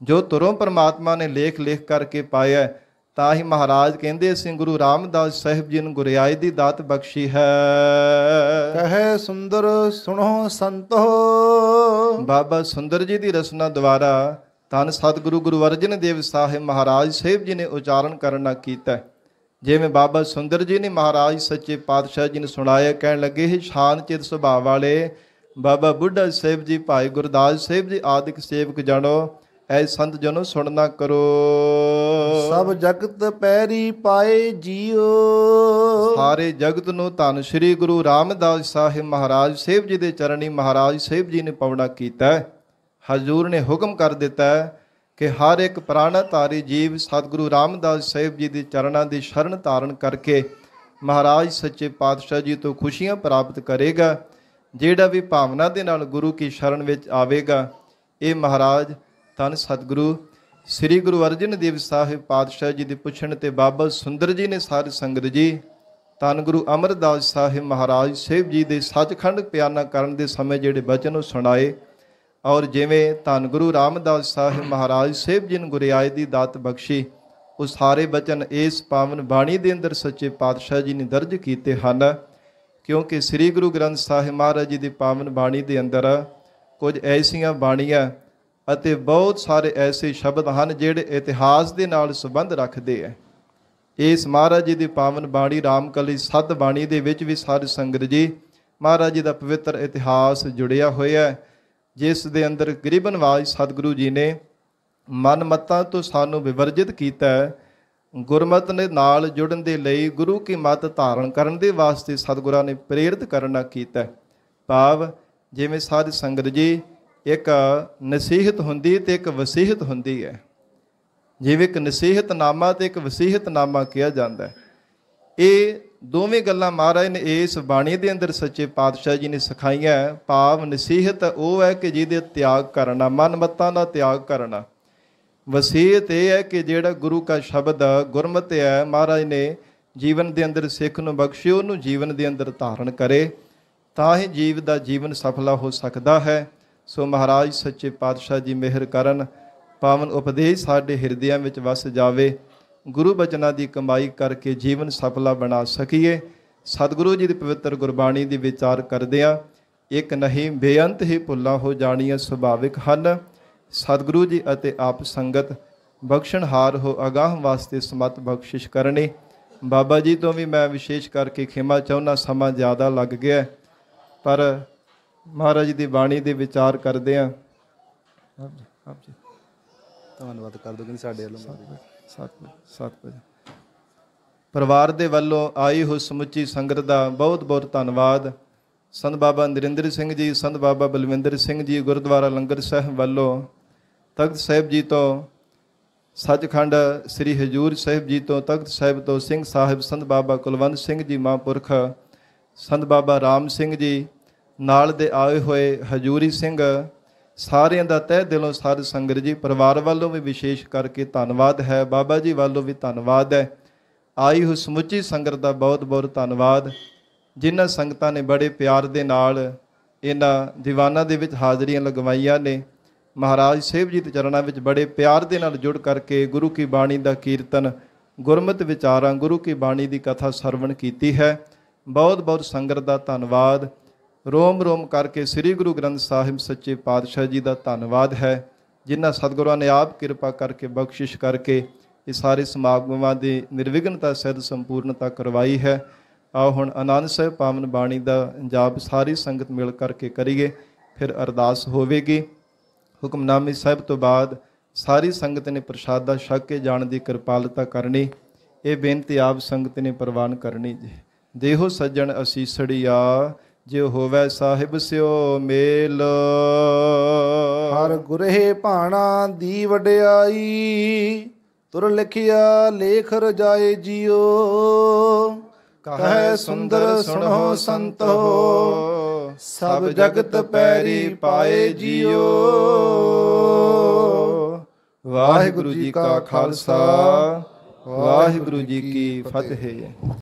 [SPEAKER 2] ਜੋ ਤੁਰੋਂ ਪਰਮਾਤਮਾ ਨੇ ਲੇਖ ਲਿਖ ਕਰਕੇ ਪਾਇਆ, ਤਾਂ ਹੀ ਮਹਾਰਾਜ ਕਹਿੰਦੇ ਅਸੀਂ ਗੁਰੂ ਰਾਮਦਾਸ ਸਾਹਿਬ ਜੀ ਨੂੰ ਗੁਰਿਆਈ ਦੀ ਦਾਤ ਬਖਸ਼ੀ ਹੈ।
[SPEAKER 1] ਕਹੇ ਸੁੰਦਰ ਸੁਣੋ ਸੰਤੋ।
[SPEAKER 2] ਬਾਬਾ ਸੁੰਦਰ ਜੀ ਦੀ ਰਸਨਾ ਦੁਆਰਾ ਧੰਨ ਸਤਿਗੁਰੂ ਗੁਰੂ ਅਰਜਨ ਦੇਵ ਸਾਹਿਬ ਮਹਾਰਾਜ ਸਾਹਿਬ ਜੀ ਨੇ ਉਚਾਰਨ ਕਰਨਾ ਕੀਤਾ। ਜਿਵੇਂ ਬਾਬਾ ਸੁੰਦਰ ਜੀ ਨੇ ਮਹਾਰਾਜ ਸੱਚੇ ਪਾਤਸ਼ਾਹ ਜੀ ਨੂੰ ਸੁਣਾਇਆ, ਕਹਿਣ ਲੱਗੇ ਹੀ ਸ਼ਾਂਤ ਚਿਤ ਸੁਭਾਅ ਵਾਲੇ ਬਾਬਾ ਬੁੱਢਾ ਸਾਹਿਬ ਜੀ, ਭਾਈ ਗੁਰਦਾਸ ਸਾਹਿਬ ਜੀ ਆਦਿਕ ਸੇਵਕ ਜਣੋ, ਐ ਸੰਤ ਜਨੋ ਸੁਣਨਾ ਕਰੋ।
[SPEAKER 1] ਸਭ ਜਗਤ ਪੈਰੀ ਪਾਏ ਜੀਓ।
[SPEAKER 2] ਸਾਰੇ ਜਗਤ ਨੂੰ ਧੰਨ ਸ੍ਰੀ ਗੁਰੂ ਰਾਮਦਾਸ ਸਾਹਿਬ ਮਹਾਰਾਜ ਸਾਹਿਬ ਜੀ ਦੇ ਚਰਨੀ ਮਹਾਰਾਜ ਸਾਹਿਬ ਜੀ ਨੇ ਪਾਉਣਾ ਕੀਤਾ। ਹਜ਼ੂਰ ਨੇ ਹੁਕਮ ਕਰ ਦਿੱਤਾ ਕਿ ਹਰ ਇੱਕ ਪ੍ਰਾਣਾ ਧਾਰੀ ਜੀਵ ਸਤਿਗੁਰੂ ਰਾਮਦਾਸ ਸਾਹਿਬ ਜੀ ਦੇ ਚਰਨਾਂ ਦੀ ਸ਼ਰਨ ਧਾਰਨ ਕਰਕੇ ਮਹਾਰਾਜ ਸੱਚੇ ਪਾਤਸ਼ਾਹ ਜੀ ਤੋਂ ਖੁਸ਼ੀਆਂ ਪ੍ਰਾਪਤ ਕਰੇਗਾ। ਜਿਹੜਾ ਵੀ ਭਾਵਨਾ ਦੇ ਨਾਲ ਗੁਰੂ ਕੀ ਸ਼ਰਨ ਵਿੱਚ ਆਵੇਗਾ, ਇਹ ਮਹਾਰਾਜ ਧੰਨ ਸਤਿਗੁਰੂ ਸ੍ਰੀ ਗੁਰੂ ਅਰਜਨ ਦੇਵ ਸਾਹਿਬ ਪਾਤਸ਼ਾਹ ਜੀ ਦੇ ਪੁੱਛਣ ਤੇ ਬਾਬਾ ਸੁੰਦਰ ਜੀ ਨੇ ਸਾਧ ਸੰਗਤ ਜੀ ਧੰਨ ਗੁਰੂ ਅਮਰਦਾਸ ਸਾਹਿਬ ਮਹਾਰਾਜ ਸਾਹਿਬ ਜੀ ਦੇ ਸੱਚਖੰਡ ਬਿਆਨਾ ਕਰਨ ਦੇ ਸਮੇਂ ਜਿਹੜੇ ਬਚਨ ਉਹ ਸੁਣਾਏ, ਔਰ ਜਿਵੇਂ ਧੰਨ ਗੁਰੂ ਰਾਮਦਾਸ ਸਾਹਿਬ ਮਹਾਰਾਜ ਸਾਹਿਬ ਜੀ ਨੂੰ ਗੁਰਿਆਈ ਦੀ ਦਾਤ ਬਖਸ਼ੀ, ਉਹ ਸਾਰੇ ਬਚਨ ਇਸ ਪਾਵਨ ਬਾਣੀ ਦੇ ਅੰਦਰ ਸੱਚੇ ਪਾਤਸ਼ਾਹ ਜੀ ਨੇ ਦਰਜ ਕੀਤੇ ਹਨ। ਕਿਉਂਕਿ ਸ੍ਰੀ ਗੁਰੂ ਗ੍ਰੰਥ ਸਾਹਿਬ ਮਹਾਰਾਜ ਜੀ ਦੀ ਪਾਵਨ ਬਾਣੀ ਦੇ ਅੰਦਰ ਕੁਝ ਐਸੀਆਂ ਬਾਣੀਆਂ ਅਤੇ ਬਹੁਤ ਸਾਰੇ ਐਸੇ ਸ਼ਬਦ ਹਨ ਜਿਹੜੇ ਇਤਿਹਾਸ ਦੇ ਨਾਲ ਸੰਬੰਧ ਰੱਖਦੇ ਹੈ। ਇਸ ਮਹਾਰਾਜ ਜੀ ਦੀ ਪਾਵਨ ਬਾਣੀ ਰਾਮਕਲੀ ਸੱਤ ਬਾਣੀ ਦੇ ਵਿੱਚ ਵੀ ਸਾਧ ਸੰਗਤ ਜੀ ਮਹਾਰਾਜ ਜੀ ਦਾ ਪਵਿੱਤਰ ਇਤਿਹਾਸ ਜੁੜਿਆ ਹੋਇਆ ਹੈ, ਜਿਸ ਦੇ ਅੰਦਰ ਗਰੀਬ ਨਿਵਾਜ ਸਤਿਗੁਰੂ ਜੀ ਨੇ ਮਨ ਮਤਾਂ ਤੋਂ ਸਾਨੂੰ ਵਿਵਰਜਿਤ ਕੀਤਾ ਹੈ। ਗੁਰਮਤ ਦੇ ਨਾਲ ਜੁੜਨ ਦੇ ਲਈ ਗੁਰੂ ਕੀ ਮਤ ਧਾਰਨ ਕਰਨ ਦੇ ਵਾਸਤੇ ਸਤਿਗੁਰਾਂ ਨੇ ਪ੍ਰੇਰਿਤ ਕਰਨਾ ਕੀਤਾ। ਭਾਵ ਜਿਵੇਂ ਸਾਧ ਸੰਗਤ ਜੀ ਇੱਕ ਨਸੀਹਤ ਹੁੰਦੀ ਤੇ ਇੱਕ ਵਸੀਹਤ ਹੁੰਦੀ ਹੈ। ਜਿਵੇਂ ਇੱਕ ਨਸੀਹਤਨਾਮਾ ਤੇ ਇੱਕ ਵਸੀਹਤਨਾਮਾ ਕਿਹਾ ਜਾਂਦਾ ਹੈ। ਇਹ ਦੋਵੇਂ ਗੱਲਾਂ ਮਹਾਰਾਜ ਨੇ ਇਸ ਬਾਣੀ ਦੇ ਅੰਦਰ ਸੱਚੇ ਪਾਤਸ਼ਾਹ ਜੀ ਨੇ ਸਿਖਾਈਆਂ। ਭਾਵ ਨਸੀਹਤ ਉਹ ਹੈ ਕਿ ਜਿਹਦੇ ਤਿਆਗ ਕਰਨਾ, ਮਨ ਮਤਾਂ ਦਾ ਤਿਆਗ ਕਰਨਾ। ਵਸੀਅਤ ਇਹ ਹੈ ਕਿ ਜਿਹੜਾ ਗੁਰੂ ਕਾ ਸ਼ਬਦ ਗੁਰਮਤਿ ਹੈ, ਮਹਾਰਾਜ ਨੇ ਜੀਵਨ ਦੇ ਅੰਦਰ ਸਿੱਖ ਨੂੰ ਬਖਸ਼ੇ, ਉਹਨੂੰ ਜੀਵਨ ਦੇ ਅੰਦਰ ਧਾਰਨ ਕਰੇ, ਤਾਂ ਹੀ ਜੀਵ ਦਾ ਜੀਵਨ ਸਫਲਾ ਹੋ ਸਕਦਾ ਹੈ। ਸੋ ਮਹਾਰਾਜ ਸੱਚੇ ਪਾਤਸ਼ਾਹ ਜੀ ਮਿਹਰ ਕਰਨ, ਪਾਵਨ ਉਪਦੇਸ਼ ਸਾਡੇ ਹਿਰਦਿਆਂ ਵਿੱਚ ਵਸ ਜਾਵੇ, ਗੁਰੂ ਬਚਨਾਂ ਦੀ ਕਮਾਈ ਕਰਕੇ ਜੀਵਨ ਸਫਲਾ ਬਣਾ ਸਕੀਏ। ਸਤਿਗੁਰੂ ਜੀ ਦੀ ਪਵਿੱਤਰ ਗੁਰਬਾਣੀ ਦੀ ਵਿਚਾਰ ਕਰਦਿਆਂ ਇੱਕ ਨਹੀਂ ਬੇਅੰਤ ਹੀ ਭੁੱਲਾਂ ਹੋ ਜਾਣੀਆਂ ਸੁਭਾਵਿਕ ਹਨ। ਸਤਿਗੁਰੂ ਜੀ ਅਤੇ ਆਪ ਸੰਗਤ ਬਖਸ਼ਣਹਾਰ ਹੋ ਅਗਾਹ ਵਾਸਤੇ ਸਮਤ ਬਖਸ਼ਿਸ਼ ਕਰਨੀ। ਬਾਬਾ ਜੀ ਤੋਂ ਵੀ ਮੈਂ ਵਿਸ਼ੇਸ਼ ਕਰਕੇ ਖਿਮਾ ਚਾਹੁੰਦਾ, ਸਮਾਂ ਜ਼ਿਆਦਾ ਲੱਗ ਗਿਆ, ਪਰ ਮਹਾਰਾਜ ਦੀ ਬਾਣੀ ਦੇ ਵਿਚਾਰ ਕਰਦੇ ਹਾਂ। ਆਪ ਜੀ
[SPEAKER 1] ਧੰਨਵਾਦ ਕਰ ਦੋ ਕਿ ਸਾਡੇ ਵੱਲੋਂ
[SPEAKER 2] ਸਤ ਪਰਿਵਾਰ ਦੇ ਵੱਲੋਂ ਆਈ ਹੋ ਸਮੁੱਚੀ ਸੰਗਤ ਦਾ ਬਹੁਤ ਬਹੁਤ ਧੰਨਵਾਦ। ਸੰਤ ਬਾਬਾ ਨਰਿੰਦਰ ਸਿੰਘ ਜੀ, ਸੰਤ ਬਾਬਾ ਬਲਵਿੰਦਰ ਸਿੰਘ ਜੀ ਗੁਰਦੁਆਰਾ ਲੰਗਰ ਸਾਹਿਬ ਵੱਲੋਂ, ਤਖਤ ਸਾਹਿਬ ਜੀ ਤੋਂ, ਸੱਚਖੰਡ ਸ੍ਰੀ ਹਜੂਰ ਸਾਹਿਬ ਜੀ ਤੋਂ, ਤਖਤ ਸਾਹਿਬ ਤੋਂ ਸਿੰਘ ਸਾਹਿਬ ਸੰਤ ਬਾਬਾ ਕੁਲਵੰਤ ਸਿੰਘ ਜੀ ਮਹਾਂਪੁਰਖ, ਸੰਤ ਬਾਬਾ ਰਾਮ ਸਿੰਘ ਜੀ, ਨਾਲ ਦੇ ਆਏ ਹੋਏ ਹਜੂਰੀ ਸਿੰਘ, ਸਾਰਿਆਂ ਦਾ ਤਹਿ ਦਿਲੋਂ ਸਾਧ ਸੰਗਤ ਜੀ ਪਰਿਵਾਰ ਵੱਲੋਂ ਵੀ ਵਿਸ਼ੇਸ਼ ਕਰਕੇ ਧੰਨਵਾਦ ਹੈ। ਬਾਬਾ ਜੀ ਵੱਲੋਂ ਵੀ ਧੰਨਵਾਦ ਹੈ। ਆਈ ਹੋਈ ਸਮੁੱਚੀ ਸੰਗਤ ਦਾ ਬਹੁਤ ਬਹੁਤ ਧੰਨਵਾਦ, ਜਿਨ੍ਹਾਂ ਸੰਗਤਾਂ ਨੇ ਬੜੇ ਪਿਆਰ ਦੇ ਨਾਲ ਇਹਨਾਂ ਦੀਵਾਨਾਂ ਦੇ ਵਿੱਚ ਹਾਜ਼ਰੀਆਂ ਲਗਵਾਈਆਂ ਨੇ। ਮਹਾਰਾਜ ਸਾਹਿਬ ਜੀ ਦੇ ਚਰਨਾਂ ਵਿੱਚ ਬੜੇ ਪਿਆਰ ਦੇ ਨਾਲ ਜੁੜ ਕਰਕੇ ਗੁਰੂ ਕੀ ਬਾਣੀ ਦਾ ਕੀਰਤਨ, ਗੁਰਮਤਿ ਵਿਚਾਰਾਂ, ਗੁਰੂ ਕੀ ਬਾਣੀ ਦੀ ਕਥਾ ਸਰਵਣ ਕੀਤੀ ਹੈ। ਬਹੁਤ ਬਹੁਤ ਸੰਗਤ ਦਾ ਧੰਨਵਾਦ। ਰੋਮ ਰੋਮ ਕਰਕੇ ਸ੍ਰੀ ਗੁਰੂ ਗ੍ਰੰਥ ਸਾਹਿਬ ਸੱਚੇ ਪਾਤਸ਼ਾਹ ਜੀ ਦਾ ਧੰਨਵਾਦ ਹੈ, ਜਿਨ੍ਹਾਂ ਸਤਿਗੁਰਾਂ ਨੇ ਆਪ ਕਿਰਪਾ ਕਰਕੇ ਬਖਸ਼ਿਸ਼ ਕਰਕੇ ਇਹ ਸਾਰੇ ਸਮਾਗਮਾਂ ਦੀ ਨਿਰਵਿਘਨਤਾ ਸਹਿਤ ਸੰਪੂਰਨਤਾ ਕਰਵਾਈ ਹੈ। ਆਓ ਹੁਣ ਆਨੰਦ ਸਾਹਿਬ ਪਾਵਨ ਬਾਣੀ ਦਾ ਜਾਪ ਸਾਰੀ ਸੰਗਤ ਮਿਲ ਕਰਕੇ ਕਰੀਏ, ਫਿਰ ਅਰਦਾਸ ਹੋਵੇਗੀ। ਹੁਕਮਨਾਮੇ ਸਾਹਿਬ ਤੋਂ ਬਾਅਦ ਸਾਰੀ ਸੰਗਤ ਨੇ ਪ੍ਰਸ਼ਾਦਾ ਛਕ ਕੇ ਜਾਣ ਦੀ ਕਿਰਪਾਲਤਾ ਕਰਨੀ। ਇਹ ਬੇਨਤੀ ਆਪ ਸੰਗਤ ਨੇ ਪ੍ਰਵਾਨ ਕਰਨੀ ਜੀ। ਦੇਹੋ ਸੱਜਣ ਅਸੀਸੜੀਆ, ਜਿਉ ਹੋਵੈ ਸਾਹਿਬ ਸਿਓ ਮੇਲ।
[SPEAKER 1] ਹਰ ਗੁਰੇ ਭਾਣਾ ਦੀ ਵਡਿਆਈ, ਤੁਰ ਲਿਖਿਆ ਲੇਖ ਰਜਾਏ ਜੀਓ। ਕਹੈ ਸੁੰਦਰ ਸੁਣੋ ਸੰਤੋ, ਸਭ ਜਗਤ ਪੈਰੀ ਪਾਏ ਜੀਓ।
[SPEAKER 2] ਵਾਹਿਗੁਰੂ ਜੀ ਕਾ ਖਾਲਸਾ, ਵਾਹਿਗੁਰੂ ਜੀ ਕੀ ਫਤਿਹ।